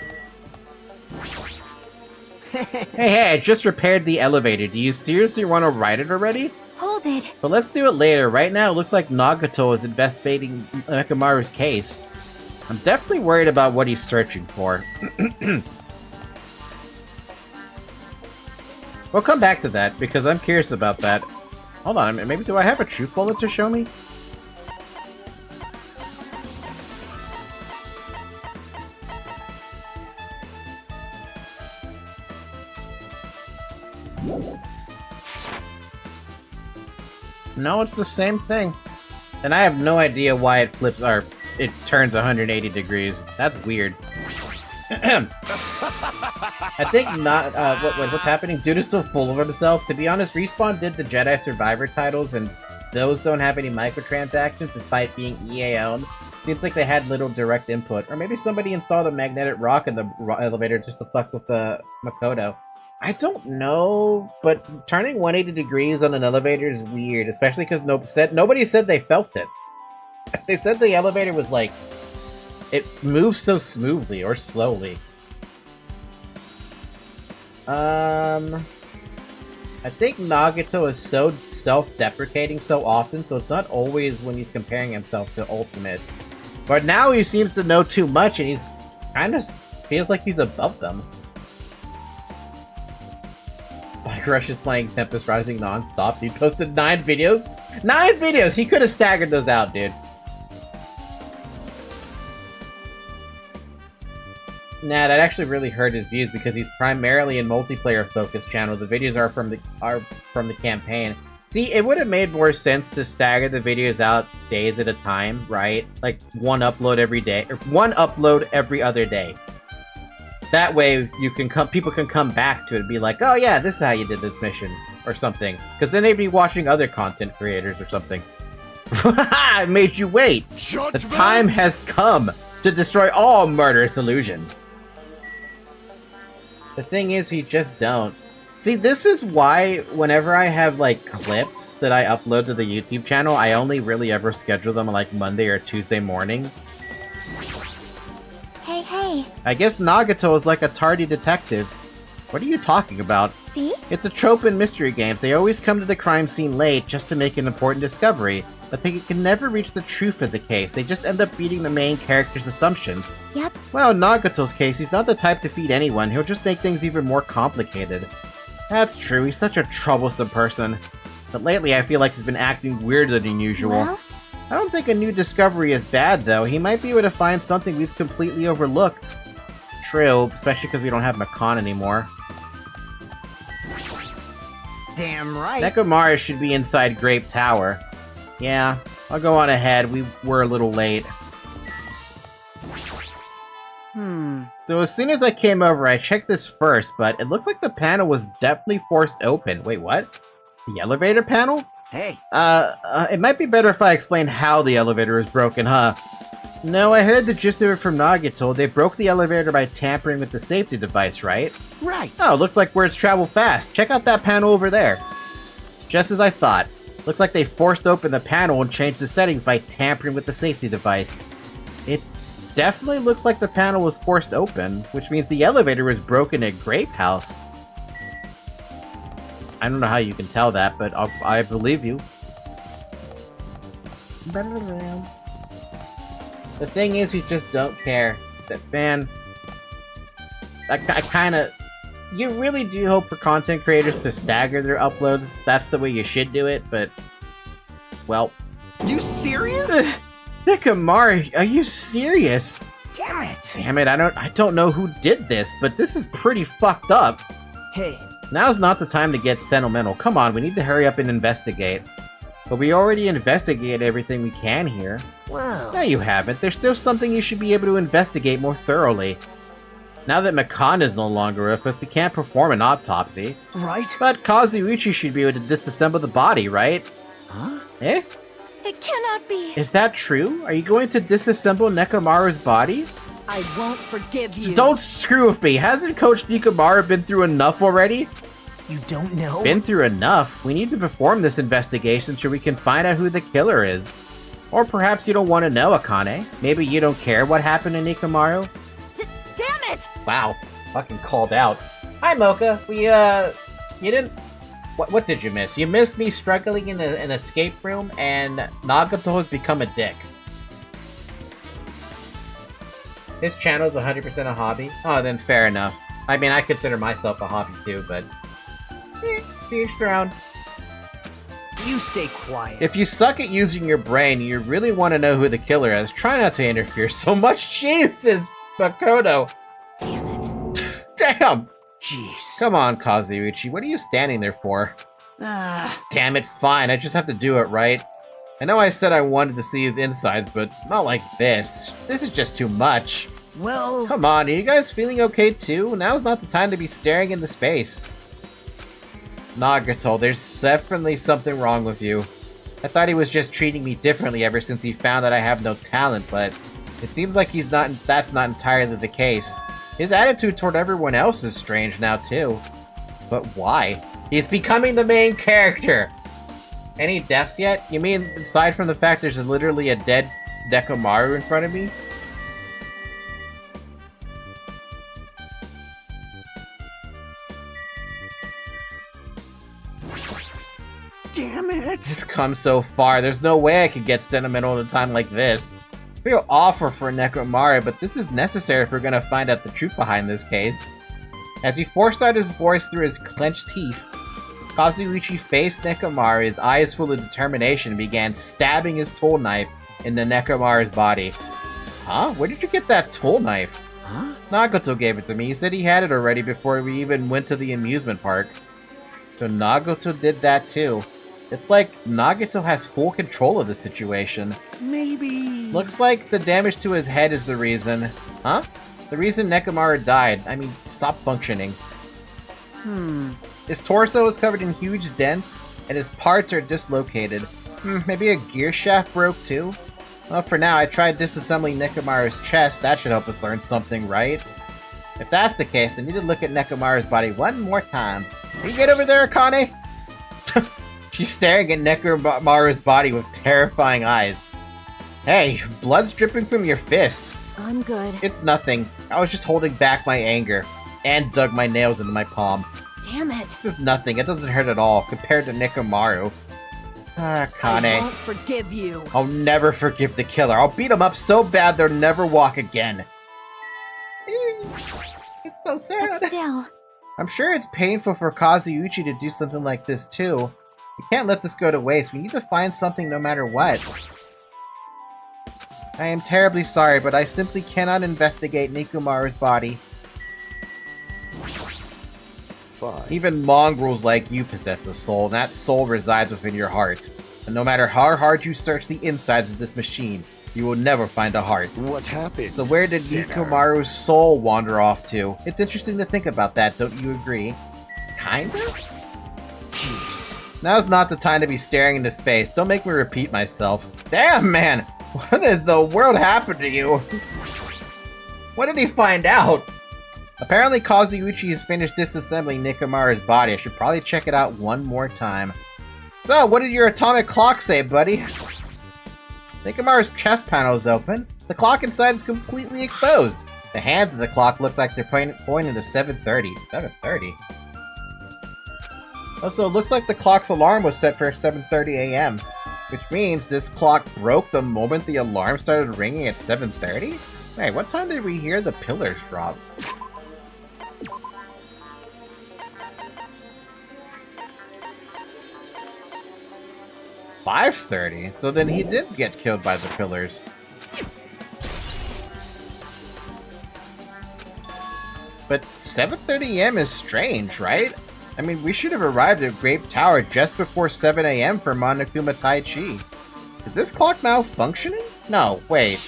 Hey, I just repaired the elevator. Do you seriously want to ride it already? Hold it. But let's do it later. Right now, it looks like Nagato is investigating Mekamaru's case. I'm definitely worried about what he's searching for. We'll come back to that, because I'm curious about that. Hold on, maybe do I have a truth bullet to show me? No, it's the same thing. And I have no idea why it flips, or it turns 180 degrees. That's weird. I think not, what's happening? Dude is so full of himself. To be honest, Respawn did the Jedi Survivor titles, and those don't have any microtransactions despite being EA owned. Seems like they had little direct input. Or maybe somebody installed a magnetic rock in the elevator just to fuck with the Makoto. I don't know, but turning 180 degrees on an elevator is weird, especially because nobody said they felt it. They said the elevator was like, it moves so smoothly or slowly. I think Nagato is so self-deprecating so often, so it's not always when he's comparing himself to Ultimate. But now he seems to know too much, and he's kind of feels like he's above them. Rush is playing Tempest Rising non-stop. He posted 9 videos? 9 videos! He could have staggered those out, dude. Nah, that actually really hurt his views because he's primarily a multiplayer-focused channel. The videos are from the campaign. See, it would have made more sense to stagger the videos out days at a time, right? Like one upload every day, or one upload every other day. That way, people can come back to it and be like, oh yeah, this is how you did this mission, or something. Because then they'd be watching other content creators or something. I made you wait! Judgment! The time has come to destroy all murderous illusions. The thing is, you just don't. See, this is why whenever I have, like, clips that I upload to the YouTube channel, I only really ever schedule them on, like, Monday or Tuesday morning. Hey. I guess Nagato is like a tardy detective. What are you talking about? See? It's a trope in mystery games. They always come to the crime scene late just to make an important discovery, but they can never reach the truth of the case. They just end up beating the main character's assumptions. Yep. Well, in Nagato's case, he's not the type to feed anyone. He'll just make things even more complicated. That's true. He's such a troublesome person. But lately, I feel like he's been acting weirder than usual. Well? I don't think a new discovery is bad, though. He might be able to find something we've completely overlooked. True, especially because we don't have Makan anymore. Damn right. Nekomaru should be inside Grape Tower. Yeah, I'll go on ahead. We were a little late. So as soon as I came over, I checked this first, but it looks like the panel was definitely forced open. Wait, what? The elevator panel? Hey. It might be better if I explain how the elevator is broken, huh? No, I heard the gist of it from Nagato. They broke the elevator by tampering with the safety device, right? Right. Oh, looks like words travel fast. Check out that panel over there. It's just as I thought. Looks like they forced open the panel and changed the settings by tampering with the safety device. It definitely looks like the panel was forced open, which means the elevator was broken at Grape House. I don't know how you can tell that, but I believe you. The thing is, you just don't care. That man... I kinda... You really do hope for content creators to stagger their uploads. That's the way you should do it, but... Well... You serious? Nekomaru, are you serious? Damn it! Damn it, I don't know who did this, but this is pretty fucked up. Hey, Now's not the time to get sentimental. Come on, we need to hurry up and investigate. But we already investigated everything we can here. well... No, you haven't. There's still something you should be able to investigate more thoroughly. Now that Makan is no longer with us, we can't perform an autopsy. Right? But Kazuichi should be able to disassemble the body, right? Huh? Eh? It cannot be. Is that true? Are you going to disassemble Nekomaru's body? I won't forgive you. Don't screw with me. Hasn't Coach Nekomaru been through enough already? You don't know? Been through enough. We need to perform this investigation so we can find out who the killer is. Or perhaps you don't want to know, Akane. Maybe you don't care what happened to Nekomaru? Damn it! Wow. Fucking called out. Hi, Mocha. You didn't... What did you miss? You missed me struggling in an escape room, and Nagato has become a dick. His channel is 100% a hobby? Oh, then fair enough. I mean, I consider myself a hobby too, but... to each their own. You stay quiet. If you suck at using your brain and you really want to know who the killer is, try not to interfere so much. Jesus, Makoto. Damn it. Damn! Jeez. Come on, Kazuichi, what are you standing there for? Damn it, fine, I just have to do it, right? I know I said I wanted to see his insides, but not like this. This is just too much. Well... Come on, are you guys feeling okay too? Now's not the time to be staring into space. Nagato, there's definitely something wrong with you. I thought he was just treating me differently ever since he found that I have no talent, but it seems like that's not entirely the case. His attitude toward everyone else is strange now too. But why? He's becoming the main character! Any deaths yet? You mean aside from the fact there's literally a dead Nekomaru in front of me? Damn it! We've come so far, there's no way I could get sentimental at a time like this. I feel awful for Nekomaru, but this is necessary if we're gonna find out the truth behind this case. As he forced out his voice through his clenched teeth, Kazuichi faced Nekomaru, his eyes full of determination, and began stabbing his tool knife into Nekomaru's body. Huh? Where did you get that tool knife? Huh? Nagato gave it to me. He said he had it already before we even went to the amusement park. So Nagato did that too. It's like Nagato has full control of the situation. Maybe... Looks like the damage to his head is the reason. Huh? The reason Nekomaru died. I mean, stopped functioning. His torso is covered in huge dents, and his parts are dislocated. Maybe a gear shaft broke too? Well, for now, I tried disassembling Nekomaru's chest. That should help us learn something, right? If that's the case, I need to look at Nekomaru's body one more time. Can you get over there, Akane? She's staring at Nekomaru's body with terrifying eyes. Hey, blood's dripping from your fist. I'm good. It's nothing. I was just holding back my anger. And dug my nails into my palm. Damn it. This is nothing. It doesn't hurt at all compared to Nekomaru. Ah, I Kane. won't forgive you. I'll never forgive the killer. I'll beat him up so bad they'll never walk again. It's so sad. But still, I'm sure it's painful for Kazuichi to do something like this too. We can't let this go to waste. We need to find something no matter what. I am terribly sorry, but I simply cannot investigate Nekomaru's body. Fine. Even mongrels like you possess a soul, and that soul resides within your heart. And no matter how hard you search the insides of this machine, you will never find a heart. What happened? So where did sinner? Nekomaru's soul wander off to? It's interesting to think about that, don't you agree? Kinda? Jeez. Now's not the time to be staring into space. Don't make me repeat myself. Damn, man! What in the world happened to you? What did he find out? Apparently Kazuichi has finished disassembling Nekomaru's body. I should probably check it out one more time. So, what did your atomic clock say, buddy? Nekomaru's chest panel is open. The clock inside is completely exposed. The hands of the clock look like they're pointing to 7:30. 7:30? Also, it looks like the clock's alarm was set for 7:30 a.m. Which means this clock broke the moment the alarm started ringing at 7:30? Hey, what time did we hear the pillars drop? $5:30? So then he did get killed by the pillars. But 7:30 a.m. is strange, right? I mean, we should have arrived at Grape Tower just before 7 a.m. for Monokuma Tai Chi. Is this clock malfunctioning? No, wait.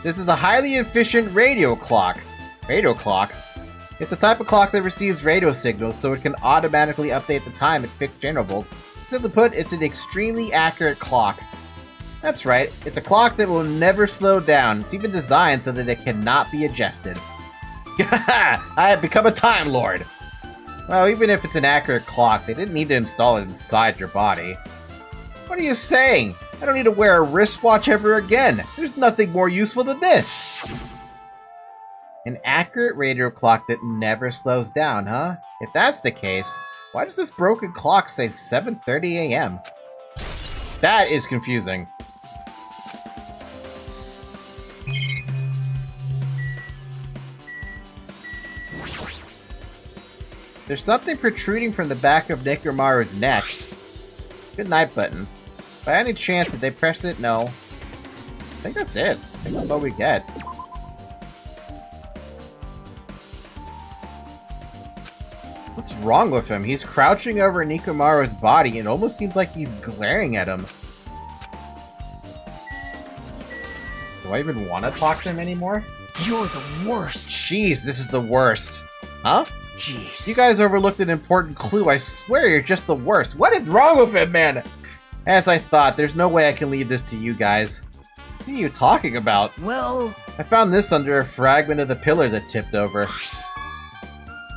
This is a highly efficient radio clock. Radio clock? It's a type of clock that receives radio signals so it can automatically update the time at fixed intervals. Simply put, it's an extremely accurate clock. That's right, it's a clock that will never slow down. It's even designed so that it cannot be adjusted. I have become a Time Lord! Well, even if it's an accurate clock, they didn't need to install it inside your body. What are you saying? I don't need to wear a wristwatch ever again. There's nothing more useful than this. An accurate radio clock that never slows down, huh? If that's the case, why does this broken clock say 7:30 a.m.? That is confusing. There's something protruding from the back of Nekomaru's neck. Good night button. By any chance, did they press it? No. I think that's it. I think that's all we get. What's wrong with him? He's crouching over Nekomaru's body and it almost seems like he's glaring at him. Do I even want to talk to him anymore? You're the worst. Jeez, this is the worst. Huh? Jeez. You guys overlooked an important clue. I swear you're just the worst. What is wrong with him, man? As I thought, there's no way I can leave this to you guys. What are you talking about? Well... I found this under a fragment of the pillar that tipped over.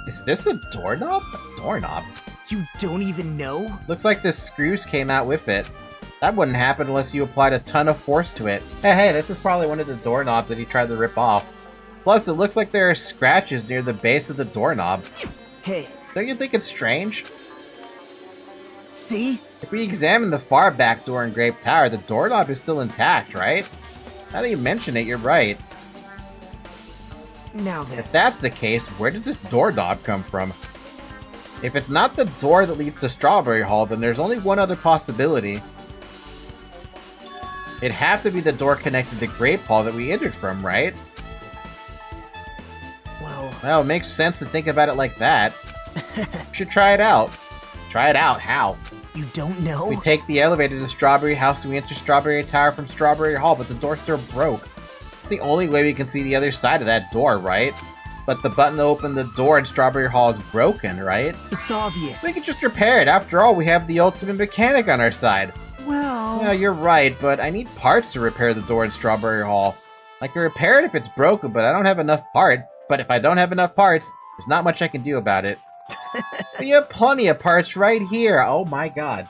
Is this a doorknob? A doorknob? You don't even know? Looks like the screws came out with it. That wouldn't happen unless you applied a ton of force to it. Hey, this is probably one of the doorknobs that he tried to rip off. Plus, it looks like there are scratches near the base of the doorknob. Hey. Don't you think it's strange? See? If we examine the far back door in Grape Tower, the doorknob is still intact, right? Now that you mention it, you're right. Now then. If that's the case, where did this doorknob come from? If it's not the door that leads to Strawberry Hall, then there's only one other possibility. It'd have to be the door connected to Grape Hall that we entered from, right? Well, it makes sense to think about it like that. We should try it out. Try it out? How? You don't know? We take the elevator to Strawberry House and we enter Strawberry Tower from Strawberry Hall, but the door's still broke. It's the only way we can see the other side of that door, right? But the button to open the door in Strawberry Hall is broken, right? It's obvious. We can just repair it. After all, we have the ultimate mechanic on our side. Well... Yeah, you're right, but I need parts to repair the door in Strawberry Hall. I can repair it if it's broken, but I don't have enough parts. But if I don't have enough parts, there's not much I can do about it. But you have plenty of parts right here. Oh my god.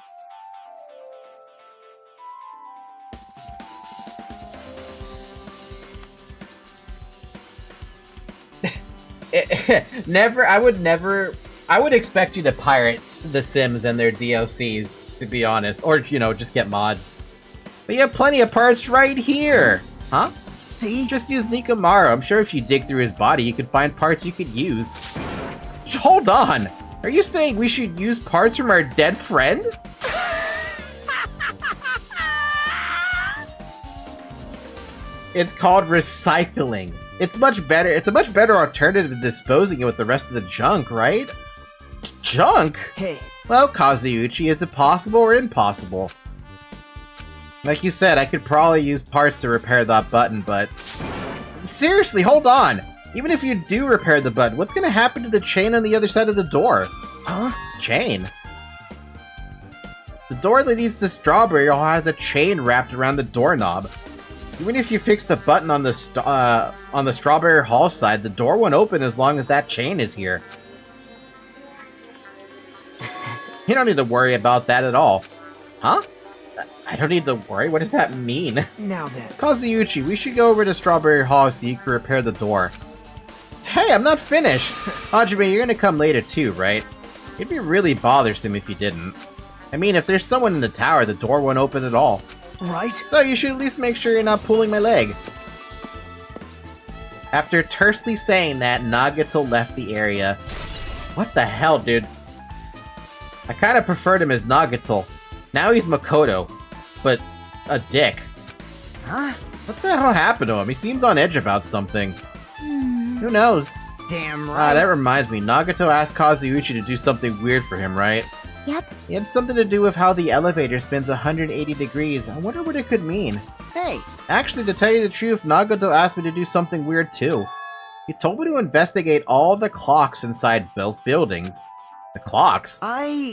I would expect you to pirate The Sims and their DLCs, to be honest. Or, you know, just get mods. But you have plenty of parts right here. Huh? See? Just use Nekomaru. I'm sure if you dig through his body, you could find parts you could use. Hold on! Are you saying we should use parts from our dead friend? It's called recycling. It's much better. It's a much better alternative to disposing it with the rest of the junk, right? Junk? Hey. Well, Kazuuchi, is it possible or impossible? Like you said, I could probably use parts to repair that button, but... Seriously, hold on! Even if you do repair the button, what's gonna happen to the chain on the other side of the door? Huh? Chain? The door that leads to Strawberry Hall has a chain wrapped around the doorknob. Even if you fix the button on the Strawberry Hall side, the door won't open as long as that chain is here. You don't need to worry about that at all. Huh? I don't need to worry? What does that mean? Now then. Kazuuchi, we should go over to Strawberry Hall so you can repair the door. Hey, I'm not finished! Hajime, you're gonna come later too, right? It'd be really bothersome if you didn't. I mean, if there's someone in the tower, the door won't open at all. Right? So you should at least make sure you're not pulling my leg. After tersely saying that, Nagato left the area. What the hell, dude? I kinda preferred him as Nagato. Now he's Makoto. But a dick. Huh? What the hell happened to him? He seems on edge about something. Who knows? Damn Ah, right. that reminds me. Nagato asked Kazuuchi to do something weird for him, right? Yep. It had something to do with how the elevator spins 180 degrees. I wonder what it could mean. Hey, Actually, to tell you the truth, Nagato asked me to do something weird too. He told me to investigate all the clocks inside both buildings. The clocks?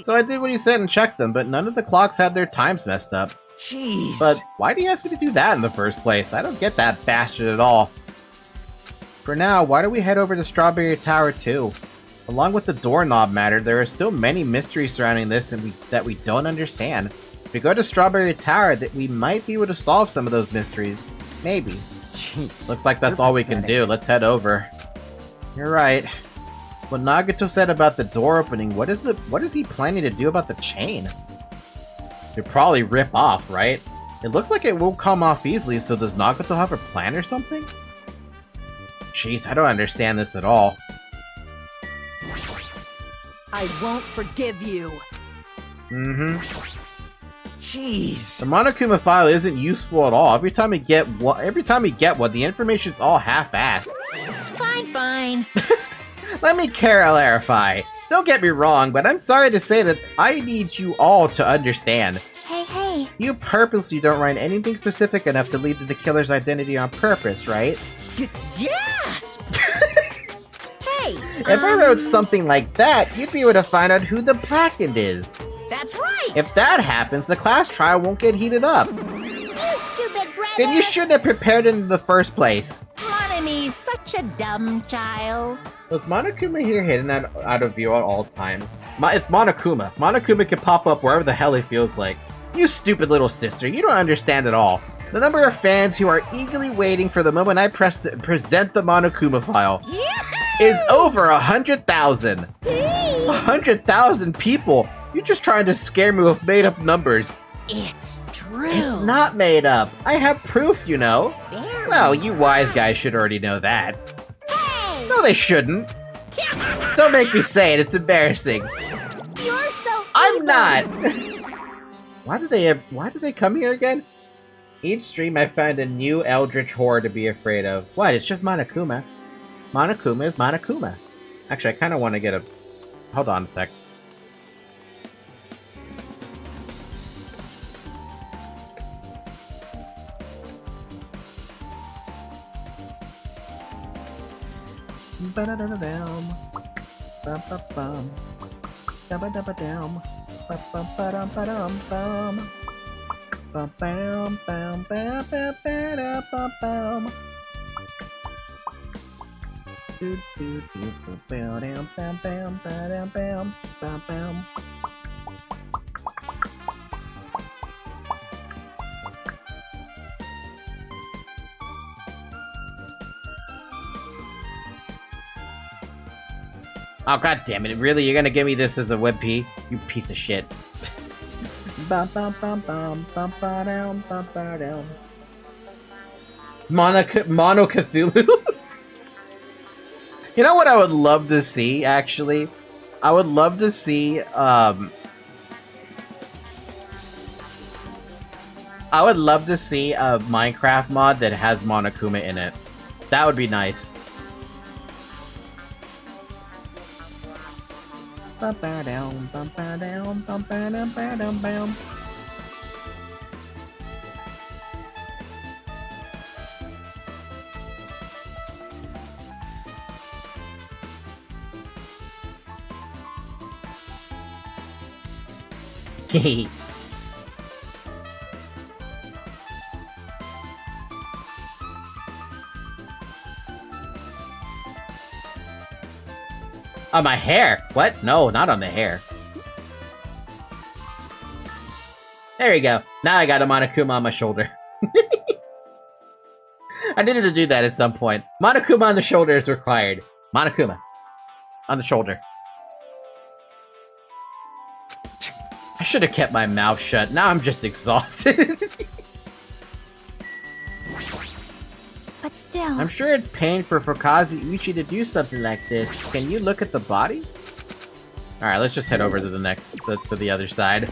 So I did what he said and checked them, but none of the clocks had their times messed up. Jeez. But why did he ask me to do that in the first place? I don't get that bastard at all. For now, why don't we head over to Strawberry Tower too? Along with the doorknob matter, there are still many mysteries surrounding this that we don't understand. If we go to Strawberry Tower, that we might be able to solve some of those mysteries. Maybe. Jeez. Looks like that's all we can do. Let's head over. You're right. What Nagato said about the door opening, what is he planning to do about the chain? He'll probably rip off, right? It looks like it won't come off easily, so does Nagato have a plan or something? Jeez, I don't understand this at all. I won't forgive you. Mm-hmm. Jeez. The Monokuma file isn't useful at all. Every time we get one, the information's all half-assed. Fine, fine. Let me clarify. Don't get me wrong, but I'm sorry to say that I need you all to understand. Hey. You purposely don't write anything specific enough to lead to the killer's identity on purpose, right? Yes! Hey! If I wrote something like that, you'd be able to find out who the Blackened is. That's right! If that happens, the class trial won't get heated up. You stupid brother! Then you shouldn't have prepared it in the first place. Monomi's such a dumb child. Was Monokuma here hidden out of view at all times? It's Monokuma. Monokuma can pop up wherever the hell he feels like. You stupid little sister, you don't understand at all. The number of fans who are eagerly waiting for the moment I present the Monokuma file is over 100,000. 100,000 people? You're just trying to scare me with made-up numbers. It's true. It's not made up. I have proof, you know. Very. Well, you wise guys should already know that. Hey! No, they shouldn't. Don't make me say it. It's embarrassing. You're so I'm evil. not. Why do they come here again? Each stream I find a new eldritch horror to be afraid of. What? It's just Monokuma. Monokuma is Monokuma. Actually, I kind of want to get a... Hold on a sec. Ba-da-da-da-dam. Bum-bum-bum. Da-ba-da-ba-dam. Bum-bum-ba-dum-ba-dum-bum. Bum-bam-bam-bam-bam-bam-bam-bam. Do-do-do-do-bam-bam-bam-bam-bam-bam. Oh, god damn it. Really? You're gonna give me this as a WebP? You piece of shit. Bum bum bum bum bum ba down bum ba down. Mono Cthulhu? You know what I would love to see, actually? I would love to see, I would love to see a Minecraft mod that has Monokuma in it. That would be nice. Bum ba down, bum ba down, bum ba down, ba down, bam. On my hair? What? No, not on the hair. There we go. Now I got a Monokuma on my shoulder. I needed to do that at some point. Monokuma on the shoulder is required. Monokuma. On the shoulder. I should have kept my mouth shut. Now I'm just exhausted. But still. I'm sure it's painful for Kazuuchi to do something like this. Can you look at the body? Alright, let's just head over to to the other side.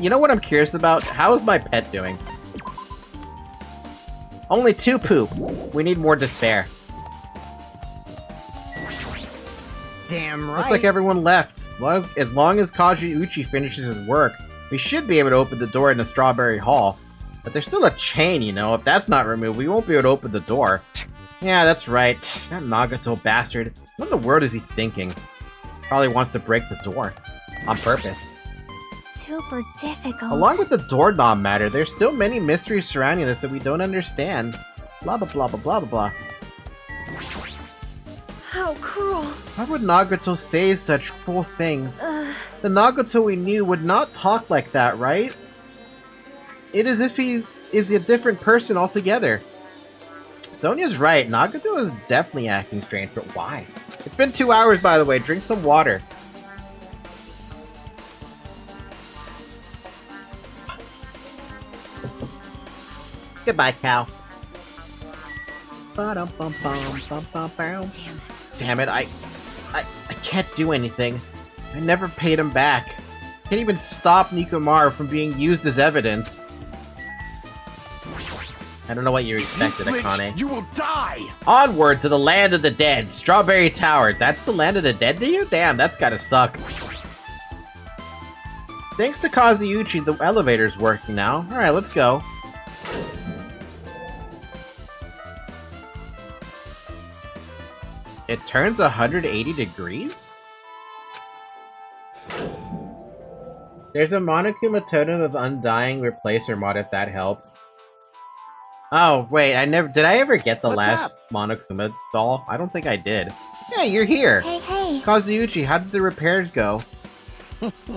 You know what I'm curious about? How is my pet doing? Only 2 poop. We need more despair. Damn right. Looks like everyone left. As long as Kazuuchi finishes his work, we should be able to open the door in the Strawberry Hall. But there's still a chain, you know. If that's not removed, we won't be able to open the door. Yeah, that's right. That Nagato bastard. What in the world is he thinking? Probably wants to break the door. On purpose. Super difficult. Along with the doorknob matter, there's still many mysteries surrounding this that we don't understand. Blah blah blah blah blah blah blah. How cruel. Why would Nagato say such cruel things? The Nagato we knew would not talk like that, right? It is as if he is a different person altogether. Sonia's right, Nagato is definitely acting strange, but why? It's been 2 hours, by the way. Drink some water. Goodbye, cow. Damn it, I can't do anything. I never paid him back. Can't even stop Nikomaru from being used as evidence. I don't know what you expected, Akane. You will die! Onward to the land of the dead, Strawberry Tower. That's the land of the dead to you? Damn, that's gotta suck. Thanks to Kazuuchi, the elevator's working now. Alright, let's go. It turns 180 degrees? There's a Monokuma totem of Undying Replacer mod if that helps. Oh, wait, did I ever get the last Monokuma doll? I don't think I did. Yeah, you're here! Hey. Kazuuchi, how did the repairs go?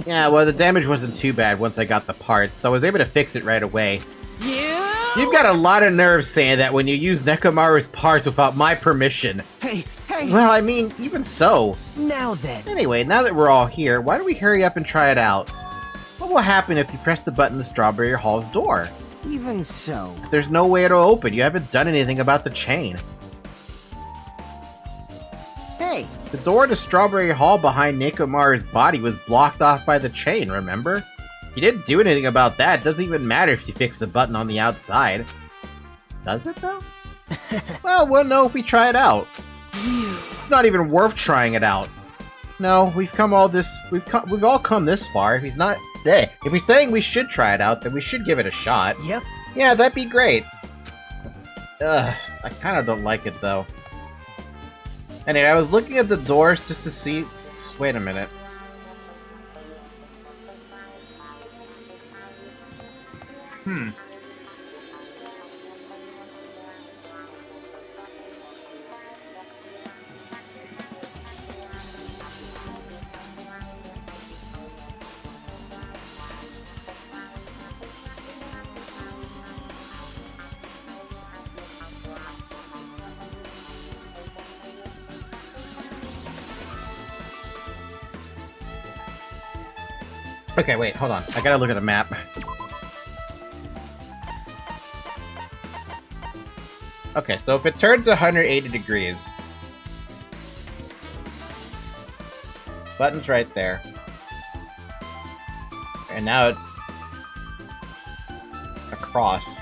Yeah, well, the damage wasn't too bad once I got the parts, so I was able to fix it right away. You've got a lot of nerve saying that when you use Nekomaru's parts without my permission. Hey! Well, I mean, even so. Now then. Anyway, now that we're all here, why don't we hurry up and try it out? What will happen if you press the button in the Strawberry Hall's door? Even so. There's no way it'll open. You haven't done anything about the chain. Hey! The door to Strawberry Hall behind Nekomaru's body was blocked off by the chain, remember? You didn't do anything about that. It doesn't even matter if you fix the button on the outside. Does it, though? Well, we'll know if we try it out. It's not even worth trying it out. No, we've all come this far. If he's not there, if he's saying we should try it out, then we should give it a shot. Yep. Yeah, that'd be great. Ugh, I kind of don't like it though. Anyway, I was looking at the doors just to see. Wait a minute. Okay, wait, hold on. I gotta look at the map. Okay, so if it turns 180 degrees... Button's right there. And now it's... across.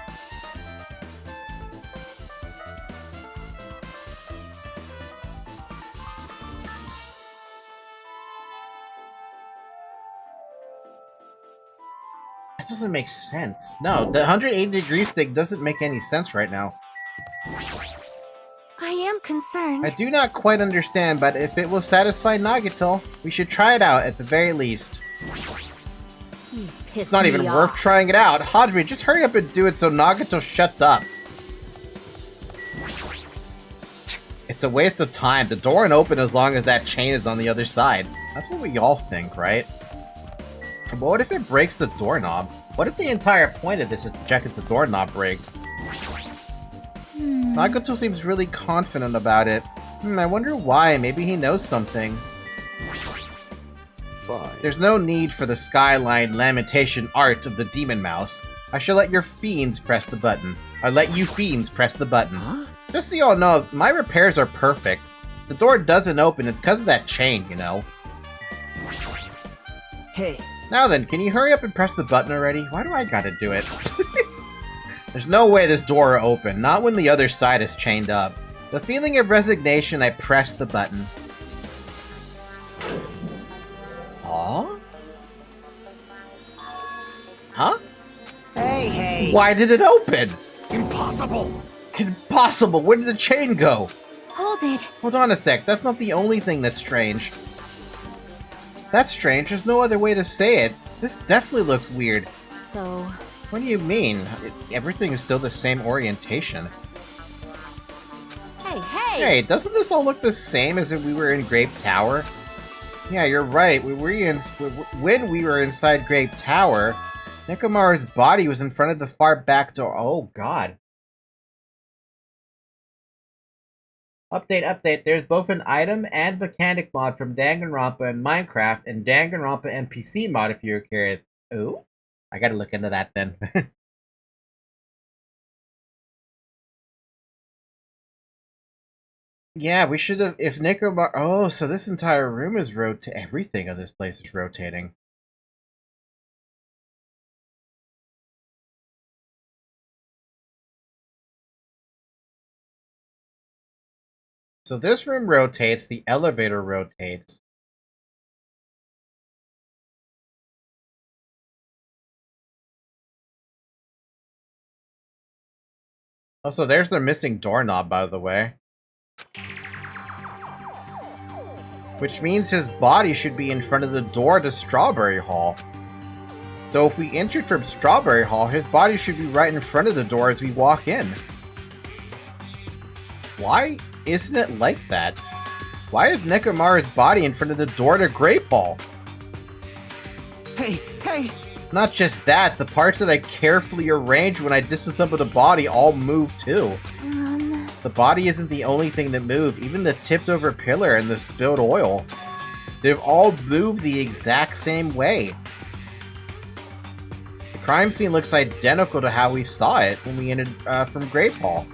That doesn't make sense. No, the 180 degrees thing doesn't make any sense right now. I am concerned. I do not quite understand, but if it will satisfy Nagato, we should try it out at the very least. It's not even worth trying it out. Hajime, just hurry up and do it so Nagato shuts up. It's a waste of time. The door won't open as long as that chain is on the other side. That's what we all think, right? But what if it breaks the doorknob? What if the entire point of this is to check if the doorknob breaks? Nagato seems really confident about it. I wonder why. Maybe he knows something. Fine. There's no need for the skyline lamentation art of the demon mouse. I shall let your fiends press the button. Or let you fiends press the button. Huh? Just so y'all know, my repairs are perfect. The door doesn't open, it's because of that chain, you know. Hey. Now then, can you hurry up and press the button already? Why do I gotta do it? There's no way this door will open, not when the other side is chained up. With a feeling of resignation, I pressed the button. Huh? Huh? Hey! Why did it open? Impossible! Impossible! Where did the chain go? Hold it. Hold on a sec, that's not the only thing that's strange. That's strange, there's no other way to say it. This definitely looks weird. So, What do you mean? Everything is still the same orientation. Hey! Hey, doesn't this all look the same as if we were in Grape Tower? Yeah, you're right. When we were inside Grape Tower, Nekomaru's body was in front of the far back door. Oh, God. Update. There's both an item and mechanic mod from Danganronpa and Minecraft and Danganronpa NPC mod if you're curious. Oh? I gotta look into that then. Yeah, we should have... If Nekomaru... Oh, so this entire room is everything of this place is rotating. So this room rotates, the elevator rotates. Oh, so there's the missing doorknob, by the way. Which means his body should be in front of the door to Strawberry Hall. So if we entered from Strawberry Hall, his body should be right in front of the door as we walk in. Why isn't it like that? Why is Nekomaru's body in front of the door to Grape Hall? Hey! Not just that, the parts that I carefully arranged when I disassembled the body all move too. The body isn't the only thing that moved, even the tipped over pillar and the spilled oil. They've all moved the exact same way. The crime scene looks identical to how we saw it when we entered from Grape Hall.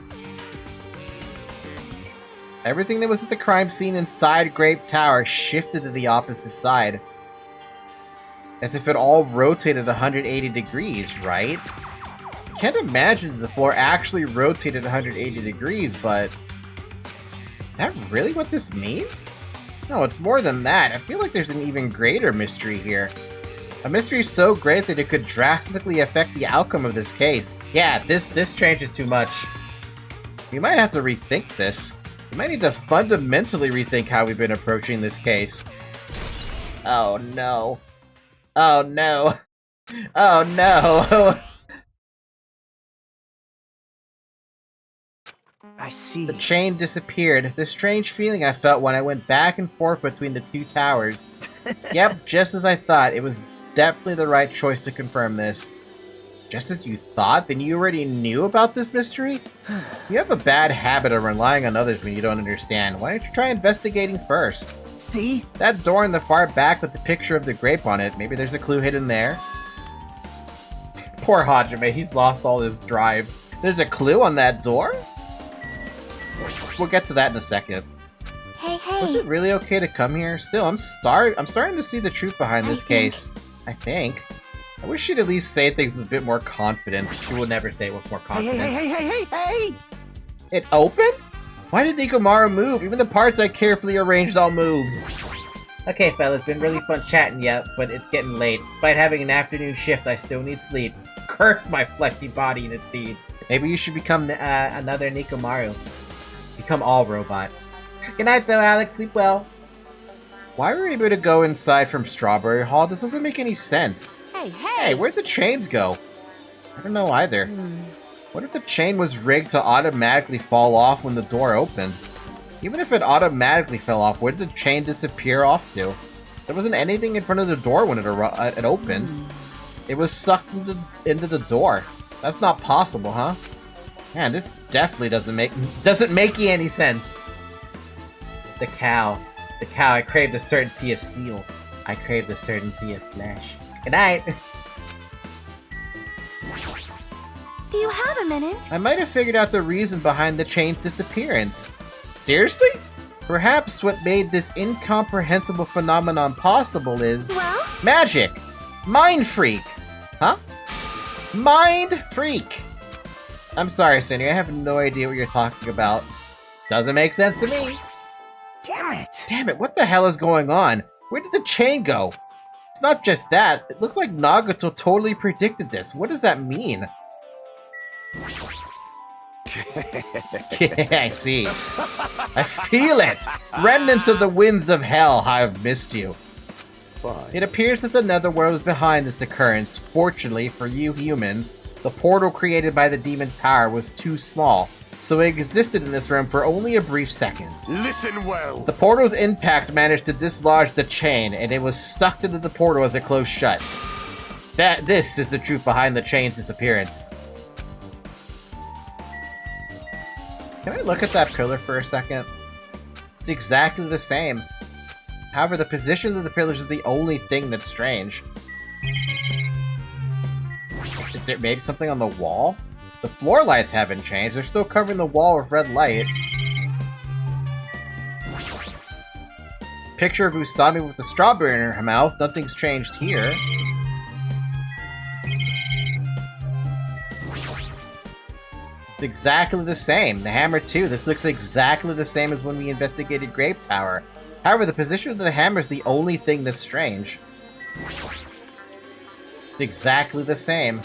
Everything that was at the crime scene inside Grape Tower shifted to the opposite side. As if it all rotated 180 degrees, right? I can't imagine that the floor actually rotated 180 degrees, but... Is that really what this means? No, it's more than that. I feel like there's an even greater mystery here. A mystery so great that it could drastically affect the outcome of this case. Yeah, this changes too much. We might have to rethink this. We might need to fundamentally rethink how we've been approaching this case. Oh no. Oh no. Oh no. I see. The chain disappeared. The strange feeling I felt when I went back and forth between the two towers. Yep, just as I thought. It was definitely the right choice to confirm this. Just as you thought? Then you already knew about this mystery? You have a bad habit of relying on others when you don't understand. Why don't you try investigating first? See? That door in the far back with the picture of the grape on it. Maybe there's a clue hidden there. Poor Hajime, he's lost all his drive. There's a clue on that door? We'll get to that in a second. Hey. Was it really okay to come here? Still, I'm starting to see the truth behind this case. I think. I wish she'd at least say things with a bit more confidence. She would never say it with more confidence. Hey! It opened? Why did Nekomaru move? Even the parts I carefully arranged all moved. Okay, fellas, been really fun chatting yet, but it's getting late. Despite having an afternoon shift, I still need sleep. Curse my fleshy body and its deeds. Maybe you should become another Nekomaru. Become all robot. Good night, though, Alex. Sleep well. Why were we able to go inside from Strawberry Hall? This doesn't make any sense. Hey, where'd the chains go? I don't know either. What if the chain was rigged to automatically fall off when the door opened? Even if it automatically fell off, where did the chain disappear off to? There wasn't anything in front of the door when it opened. It was sucked into the door. That's not possible, huh? Man, this definitely doesn't make any sense. The cow. I crave the certainty of steel. I crave the certainty of flesh. Good night. Do you have a minute? I might have figured out the reason behind the chain's disappearance. Seriously? Perhaps what made this incomprehensible phenomenon possible is... Well? Magic! Mind freak! Huh? Mind freak! I'm sorry, Cindy, I have no idea what you're talking about. Doesn't make sense to me. Damn it! Damn it, what the hell is going on? Where did the chain go? It's not just that. It looks like Nagato totally predicted this. What does that mean? Yeah, I see. I feel it! Remnants of the winds of hell have missed you. Fine. It appears that the netherworld is behind this occurrence. Fortunately for you humans, the portal created by the demon power was too small, so it existed in this room for only a brief second. Listen well. The portal's impact managed to dislodge the chain, and it was sucked into the portal as it closed shut. This is the truth behind the chain's disappearance. Can I look at that pillar for a second? It's exactly the same. However, the position of the pillars is the only thing that's strange. Is there maybe something on the wall? The floor lights haven't changed. They're still covering the wall with red light. Picture of Usami with a strawberry in her mouth. Nothing's changed here. It's exactly the same. The hammer too. This looks exactly the same as when we investigated Grape Tower. However, the position of the hammer is the only thing that's strange. It's exactly the same.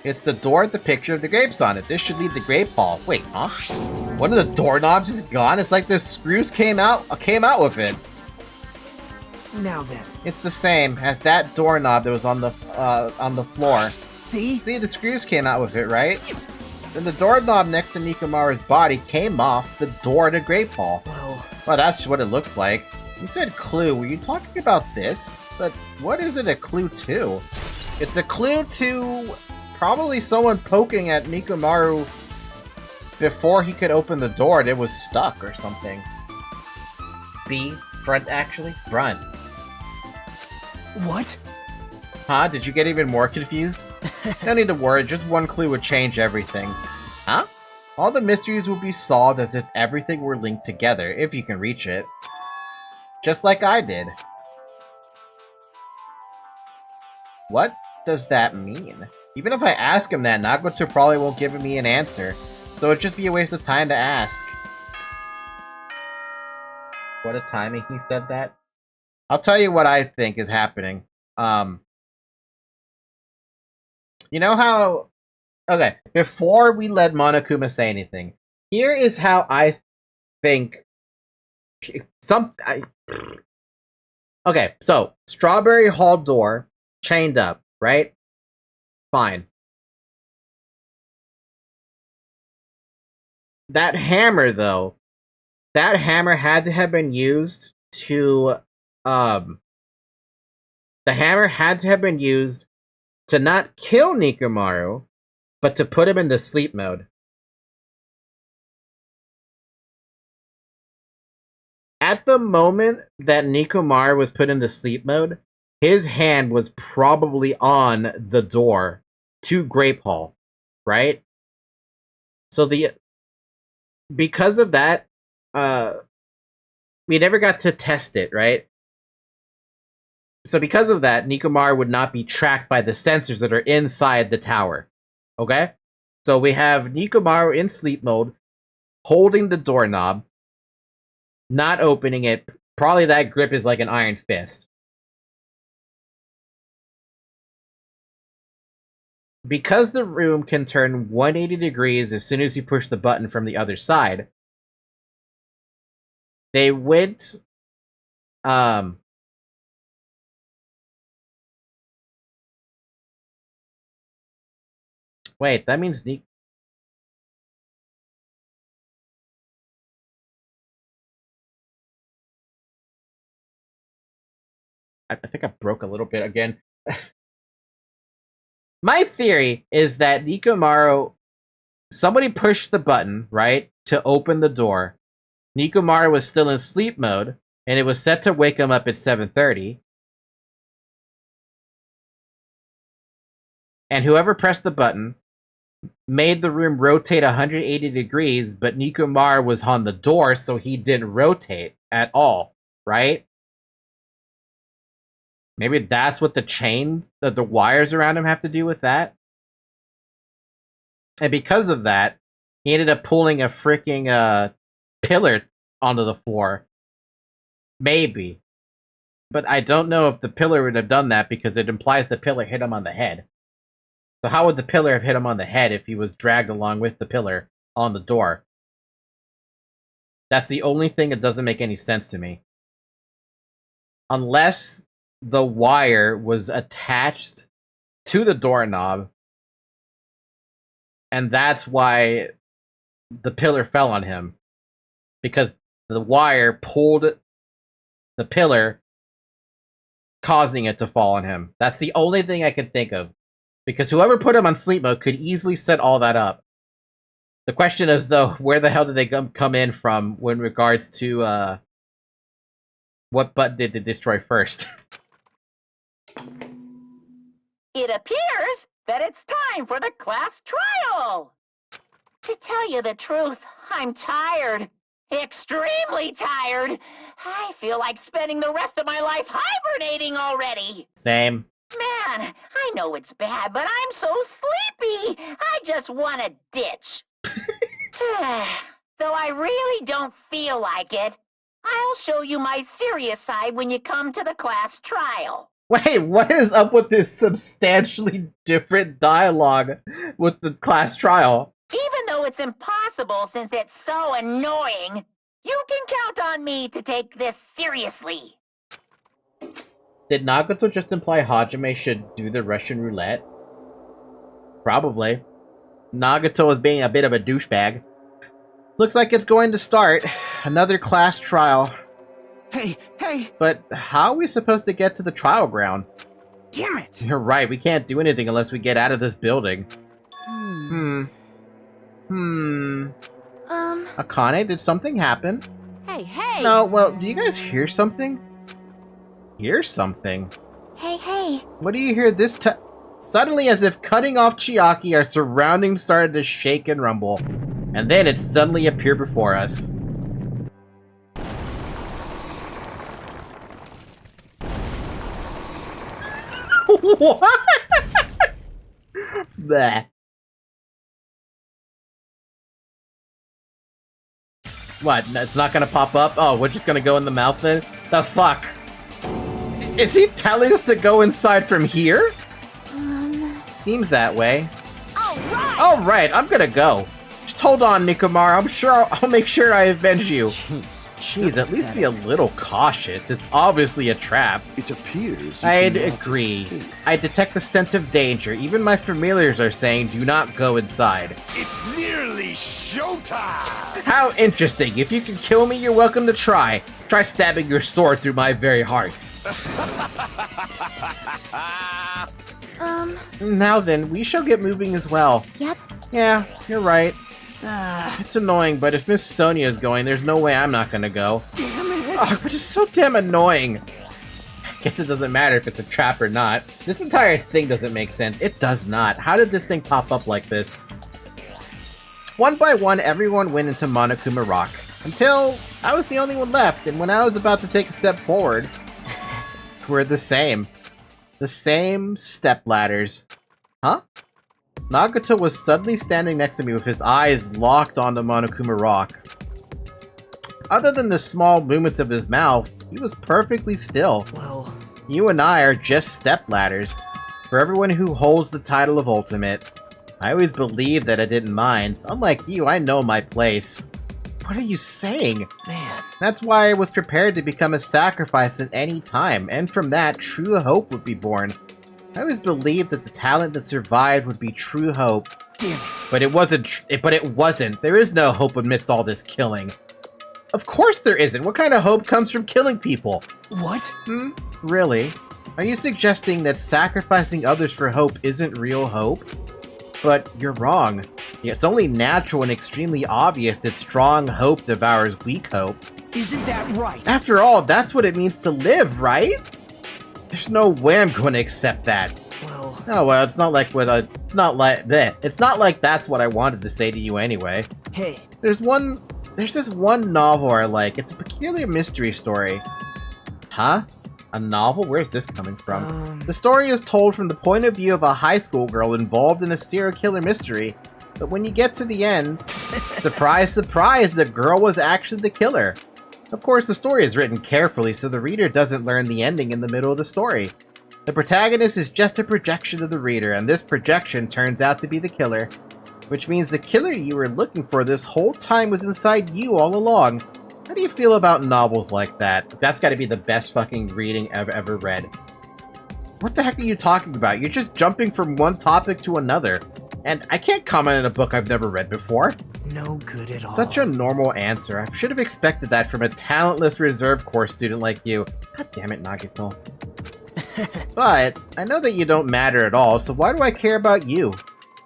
It's the door with the picture of the grapes on it. This should lead the grape hall. Wait, huh? One of the doorknobs is gone? It's like the screws came out with it. Now then. It's the same as that doorknob that was on the floor. See? See, the screws came out with it, right? Then the doorknob next to Nikomaru's body came off the door to Grape Hall. Well, that's what it looks like. You said clue. Were you talking about this? But what is it a clue to? It's a clue to probably someone poking at Nikomaru before he could open the door and it was stuck or something. B. Front, actually. Front. What? Huh? Did you get even more confused? No need to worry, just one clue would change everything. Huh? All the mysteries will be solved as if everything were linked together, if you can reach it. Just like I did. What does that mean? Even if I ask him that, Nagato probably won't give me an answer, so it'd just be a waste of time to ask. What a timing he said that. I'll tell you what I think is happening. You know how... Okay, before we let Monokuma say anything, here is how I think... Okay, so, Strawberry Hall door, chained up, right? Fine. That hammer, though, that hammer had to have been used to, the hammer had to have been used to not kill Nikomaru, but to put him into sleep mode. At the moment that Nikomaru was put into sleep mode, his hand was probably on the door to Grape Hall, right? So because of that, we never got to test it, right? So because of that, Nikomaru would not be tracked by the sensors that are inside the tower. Okay? So we have Nikomaru in sleep mode, holding the doorknob, not opening it. Probably that grip is like an iron fist. Because the room can turn 180 degrees as soon as you push the button from the other side, they went... Wait, that means I think I broke a little bit again. My theory is that Nikomaru... Somebody pushed the button, right, to open the door. Nikomaru was still in sleep mode, and it was set to wake him up at 7:30. And whoever pressed the button made the room rotate 180 degrees, but Nikomaru was on the door, so he didn't rotate at all, right? Maybe that's what the chains, the wires around him have to do with that? And because of that, he ended up pulling a freaking pillar onto the floor. Maybe. But I don't know if the pillar would have done that because it implies the pillar hit him on the head. So how would the pillar have hit him on the head if he was dragged along with the pillar on the door? That's the only thing that doesn't make any sense to me. Unless the wire was attached to the doorknob, and that's why the pillar fell on him. Because the wire pulled the pillar, causing it to fall on him. That's the only thing I can think of. Because whoever put him on sleep mode could easily set all that up. The question is, though, where the hell did they come in from when regards to, what button did they destroy first? It appears that it's time for the class trial. To tell you the truth, I'm tired. Extremely tired. I feel like spending the rest of my life hibernating already. Same. Man, I know it's bad, but I'm so sleepy. I just want to ditch. Though I really don't feel like it, I'll show you my serious side when you come to the class trial. Wait, what is up with this substantially different dialogue with the class trial? Even though it's impossible since it's so annoying, you can count on me to take this seriously. Did Nagato just imply Hajime should do the Russian roulette? Probably. Nagato is being a bit of a douchebag. Looks like it's going to start. Another class trial. Hey! But how are we supposed to get to the trial ground? Damn it! You're right, we can't do anything unless we get out of this building. Akane, did something happen? Hey! No, well, do you guys hear something? Hear something? Hey! What do you hear this time? Suddenly, as if cutting off Chiaki, our surroundings started to shake and rumble. And then it suddenly appeared before us. What? Bleh. What? It's not gonna pop up? Oh, we're just gonna go in the mouth then? The fuck? Is he telling us to go inside from here? Seems that way. Alright, I'm gonna go. Just hold on, Nikomara. I'll make sure I avenge you. Jeez, at least be a little cautious. It's obviously a trap. It appears you I'd cannot agree. escape. I detect the scent of danger. Even my familiars are saying do not go inside. It's nearly showtime! How interesting. If you can kill me, you're welcome to try. Try stabbing your sword through my very heart. Now then, we shall get moving as well. Yep. Yeah, you're right. It's annoying, but if Miss Sonia is going, there's no way I'm not gonna go. Damn it! Oh, but it's so damn annoying. Guess it doesn't matter if it's a trap or not. This entire thing doesn't make sense. It does not. How did this thing pop up like this? One by one, everyone went into Monokuma Rock. Until I was the only one left, and when I was about to take a step forward, we're the same. The same step ladders. Huh? Nagato was suddenly standing next to me with his eyes locked onto Monokuma Rock. Other than the small movements of his mouth, he was perfectly still. Well, You and I are just step ladders. For everyone who holds the title of Ultimate. I always believed that I didn't mind. Unlike you, I know my place. What are you saying? man. That's why I was prepared to become a sacrifice at any time, and from that, true hope would be born. I always believed that the talent that survived would be true hope. Damn it. But it wasn't. There is no hope amidst all this killing. Of course there isn't. What kind of hope comes from killing people? What? Really? Are you suggesting that sacrificing others for hope isn't real hope? But you're wrong. It's only natural and extremely obvious that strong hope devours weak hope. Isn't that right? After all, that's what it means to live, right? There's no way I'm going to accept that. Well, Oh well, it's not like it's not like that's what I wanted to say to you anyway. hey. There's this one novel I like. It's a peculiar mystery story. Huh? A novel? Where's this coming from? The story is told from the point of view of a high school girl involved in a serial killer mystery. But when you get to the end, surprise, surprise, the girl was actually the killer. Of course, the story is written carefully, so the reader doesn't learn the ending in the middle of the story. The protagonist is just a projection of the reader, and this projection turns out to be the killer. Which means the killer you were looking for this whole time was inside you all along. How do you feel about novels like that? That's gotta be the best fucking reading I've ever read. What the heck are you talking about? You're just jumping from one topic to another. And I can't comment on a book I've never read before. No good at all. Such a normal answer. I should have expected that from a talentless reserve corps student like you. God damn it, Nagito. But, I know that you don't matter at all, so why do I care about you?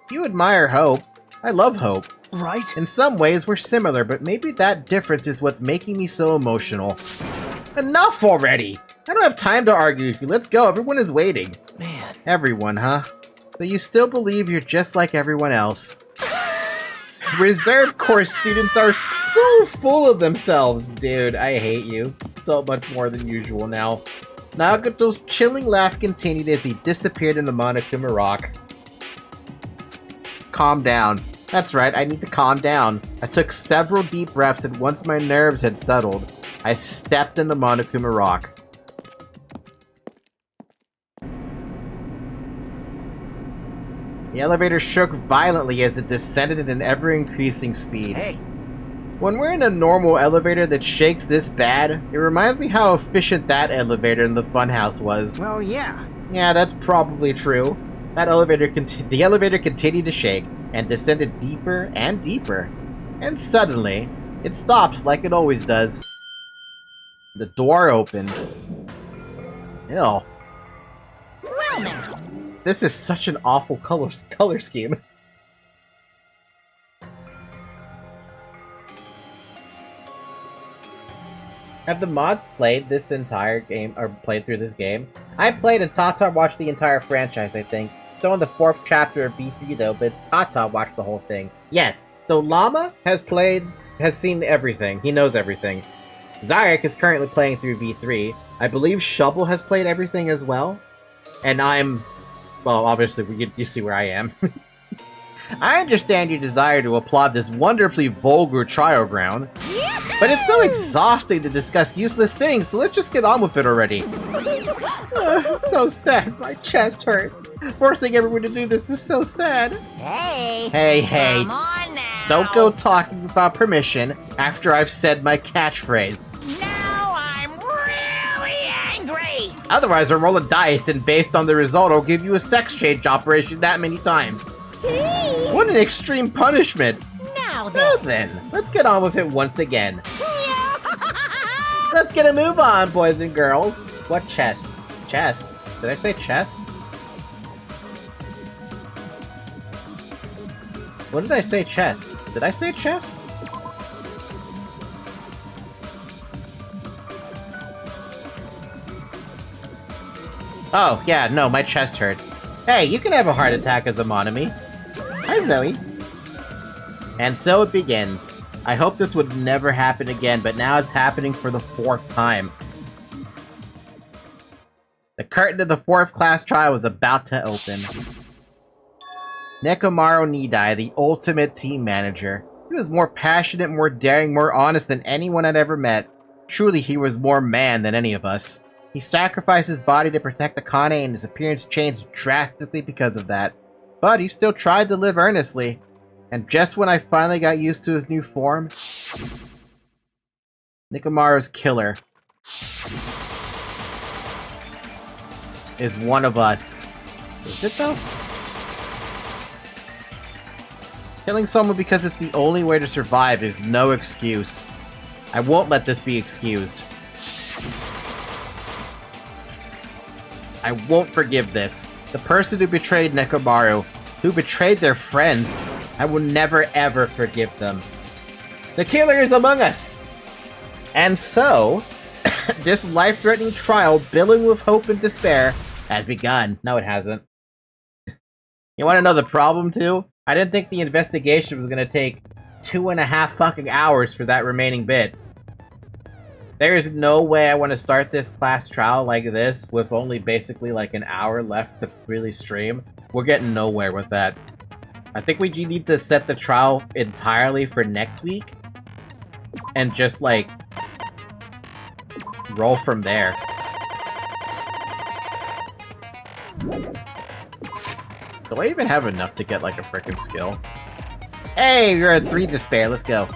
You admire Hope. I love Hope. Right? In some ways, we're similar, but maybe that difference is what's making me so emotional. Enough already! I don't have time to argue with you. Let's go. Everyone is waiting. Man. Everyone, huh? So you still believe you're just like everyone else. Reserve Corps students are so full of themselves. Dude, I hate you. So much more than usual now. Nagato's chilling laugh continued as he disappeared in the Monokuma Rock. Calm down. That's right, I need to calm down. I took several deep breaths, and once my nerves had settled, I stepped into Monokuma Rock. The elevator shook violently as it descended at an ever-increasing speed. Hey. When we're in a normal elevator that shakes this bad, it reminds me how efficient that elevator in the funhouse was. Well, yeah. Yeah, that's probably true. The elevator continued to shake, and descended deeper and deeper. And suddenly, it stopped like it always does. The door opened. Ew. Well now. This is such an awful color scheme. Have the mods played this entire game, or played through this game? I played and Tata watched the entire franchise, I think. Still in the 4th chapter of V3 though, but Tata watched the whole thing. Yes, so Llama has seen everything. He knows everything. Zayak is currently playing through V3. I believe Shovel has played everything as well. And I'm... well, obviously, you see where I am. I understand your desire to applaud this wonderfully vulgar trial ground, but it's so exhausting to discuss useless things, so let's just get on with it already. So sad, my chest hurt. Forcing everyone to do this is so sad. Hey. Hey. Come on now. Don't go talking without permission after I've said my catchphrase. Now I'm really angry. Otherwise, I'll roll a dice, and based on the result, I'll give you a sex change operation that many times. What an extreme punishment! Now Well then. then, let's get on with it once again. Let's get a move on, boys and girls. What chest? Chest? Did I say chest? What did I say chest? Did I say chest? Oh, yeah, no, my chest hurts. Hey, you can have a heart attack as a Monami. Hi, Zoe. And so it begins. I hope this would never happen again, but now it's happening for the 4th time. The curtain of the 4th class trial was about to open. Nekomaru Nidai, the ultimate team manager. He was more passionate, more daring, more honest than anyone I'd ever met. Truly, he was more man than any of us. He sacrificed his body to protect Akane, and his appearance changed drastically because of that. But he still tried to live earnestly. And just when I finally got used to his new form, Nekomaru's killer is one of us. Is it though? Killing someone because it's the only way to survive is no excuse. I won't let this be excused. I won't forgive this. The person who betrayed Nekomaru, who betrayed their friends, I will never ever forgive them. The killer is among us! And so, this life-threatening trial, billing with hope and despair, has begun. No, it hasn't. You want to know the problem, too? I didn't think the investigation was going to take 2.5 fucking hours for that remaining bit. There is no way I want to start this class trial like this with only basically like an hour left to really stream. We're getting nowhere with that. I think we need to set the trial entirely for next week. And just, like, roll from there. Do I even have enough to get, like, a frickin' skill? Hey, you're at 3 despair, let's go.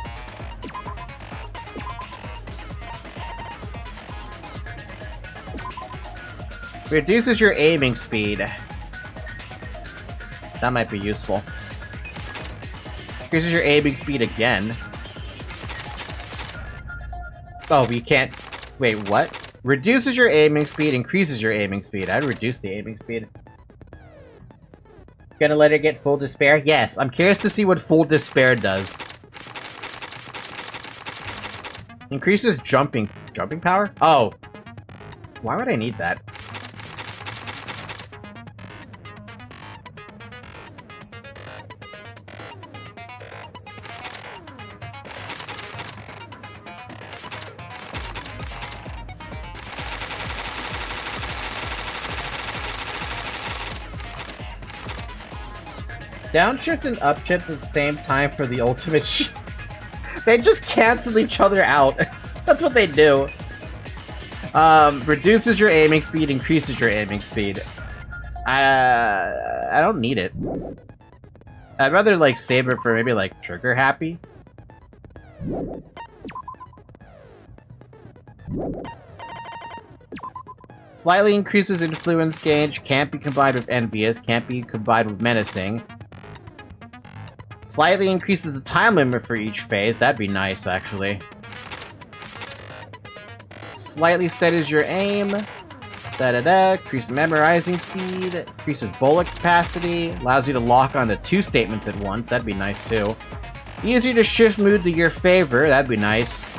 Reduces your aiming speed. That might be useful. Increases your aiming speed again. Oh, you can't... Wait, what? Reduces your aiming speed, increases your aiming speed. I'd reduce the aiming speed. Gonna let it get full despair? Yes, I'm curious to see what full despair does. Increases jumping power? Oh. Why would I need that? Downshift and upshift at the same time for the ultimate shift. They just cancel each other out. That's what they do. Reduces your aiming speed, increases your aiming speed. I don't need it. I'd rather, like, save it for maybe, like, trigger happy. Slightly increases influence gauge, can't be combined with envious, can't be combined with menacing. Slightly increases the time limit for each phase, that'd be nice, actually. Slightly steadies your aim. Increases memorizing speed, increases bullet capacity, allows you to lock onto 2 statements at once, that'd be nice too. Easier to shift mood to your favor, that'd be nice.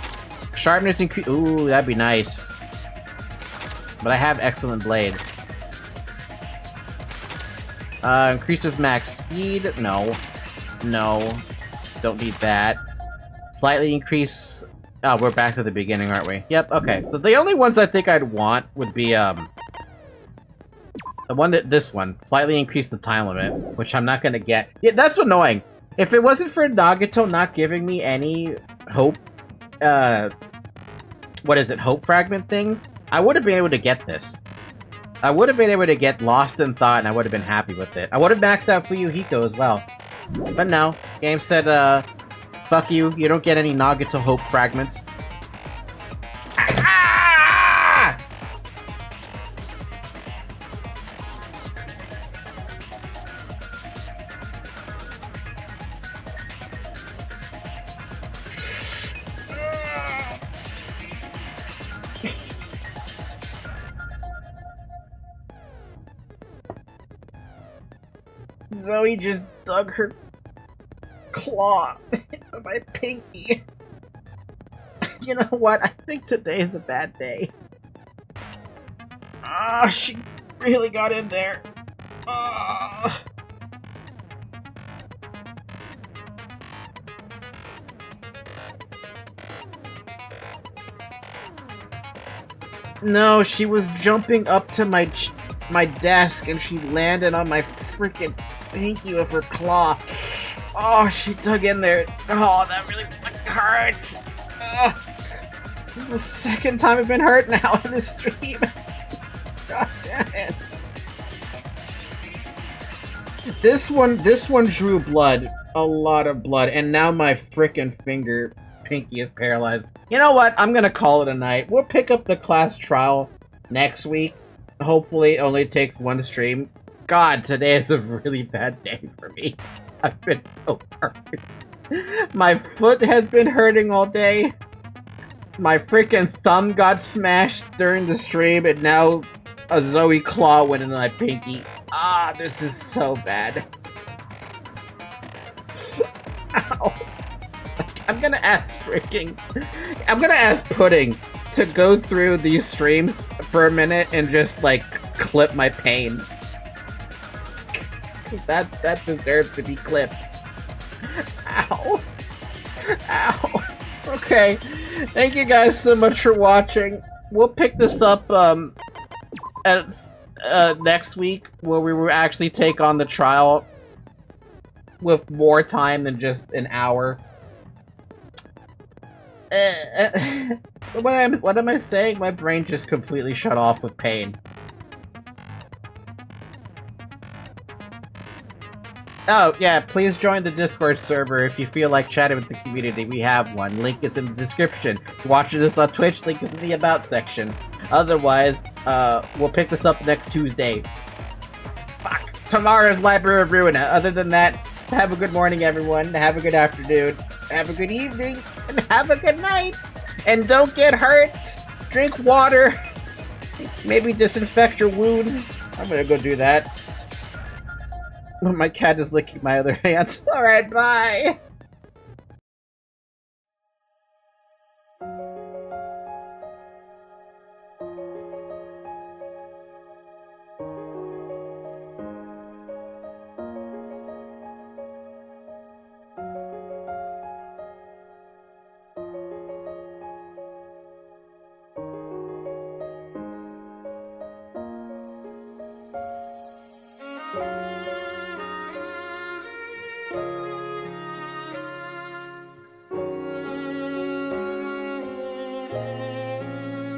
Sharpness increase, ooh, that'd be nice. But I have excellent blade. Increases max speed, no. No, don't need that. Slightly increase... Oh, we're back to the beginning, aren't we? Yep, okay. So the only ones I think I'd want would be, the one that... This one. Slightly increase the time limit, which I'm not gonna get. Yeah, that's annoying. If it wasn't for Nagato not giving me any hope... What is it? Hope fragment things? I would have been able to get this. I would have been able to get Lost in Thought, and I would have been happy with it. I would have maxed out Fuyuhiko as well. But no, game said, fuck you, you don't get any Nagato Hope fragments. Ah! Zoe just dug her claw into my pinky. You know what? I think today is a bad day. Ah, she really got in there. Ah. No, she was jumping up to my desk and she landed on my freaking pinky with her claw. Oh, she dug in there. Oh, that really hurts. This is the second time I've been hurt now in this stream. God damn it. This one drew blood. A lot of blood. And now my freaking pinky is paralyzed. You know what? I'm gonna call it a night. We'll pick up the class trial next week. Hopefully it only takes 1 stream. God, today is a really bad day for me. I've been so hurt. My foot has been hurting all day. My freaking thumb got smashed during the stream, and now a Zoe claw went in my pinky. Ah, this is so bad. Ow. I'm gonna ask Pudding to go through these streams for a minute and just, like, clip my pain. That deserves to be clipped. Ow. Ow. Okay. Thank you guys so much for watching. We'll pick this up, next week, where we will actually take on the trial. with more time than just an hour. What am I saying? My brain just completely shut off with pain. Oh, yeah, please join the Discord server if you feel like chatting with the community. We have one. Link is in the description. If you're watching this on Twitch, link is in the About section. Otherwise, we'll pick this up next Tuesday. Fuck. Tomorrow's Library of Ruina. Other than that, have a good morning, everyone. Have a good afternoon. Have a good evening. And have a good night. And don't get hurt. Drink water. Maybe disinfect your wounds. I'm gonna go do that. My cat is licking my other hand. Alright, bye!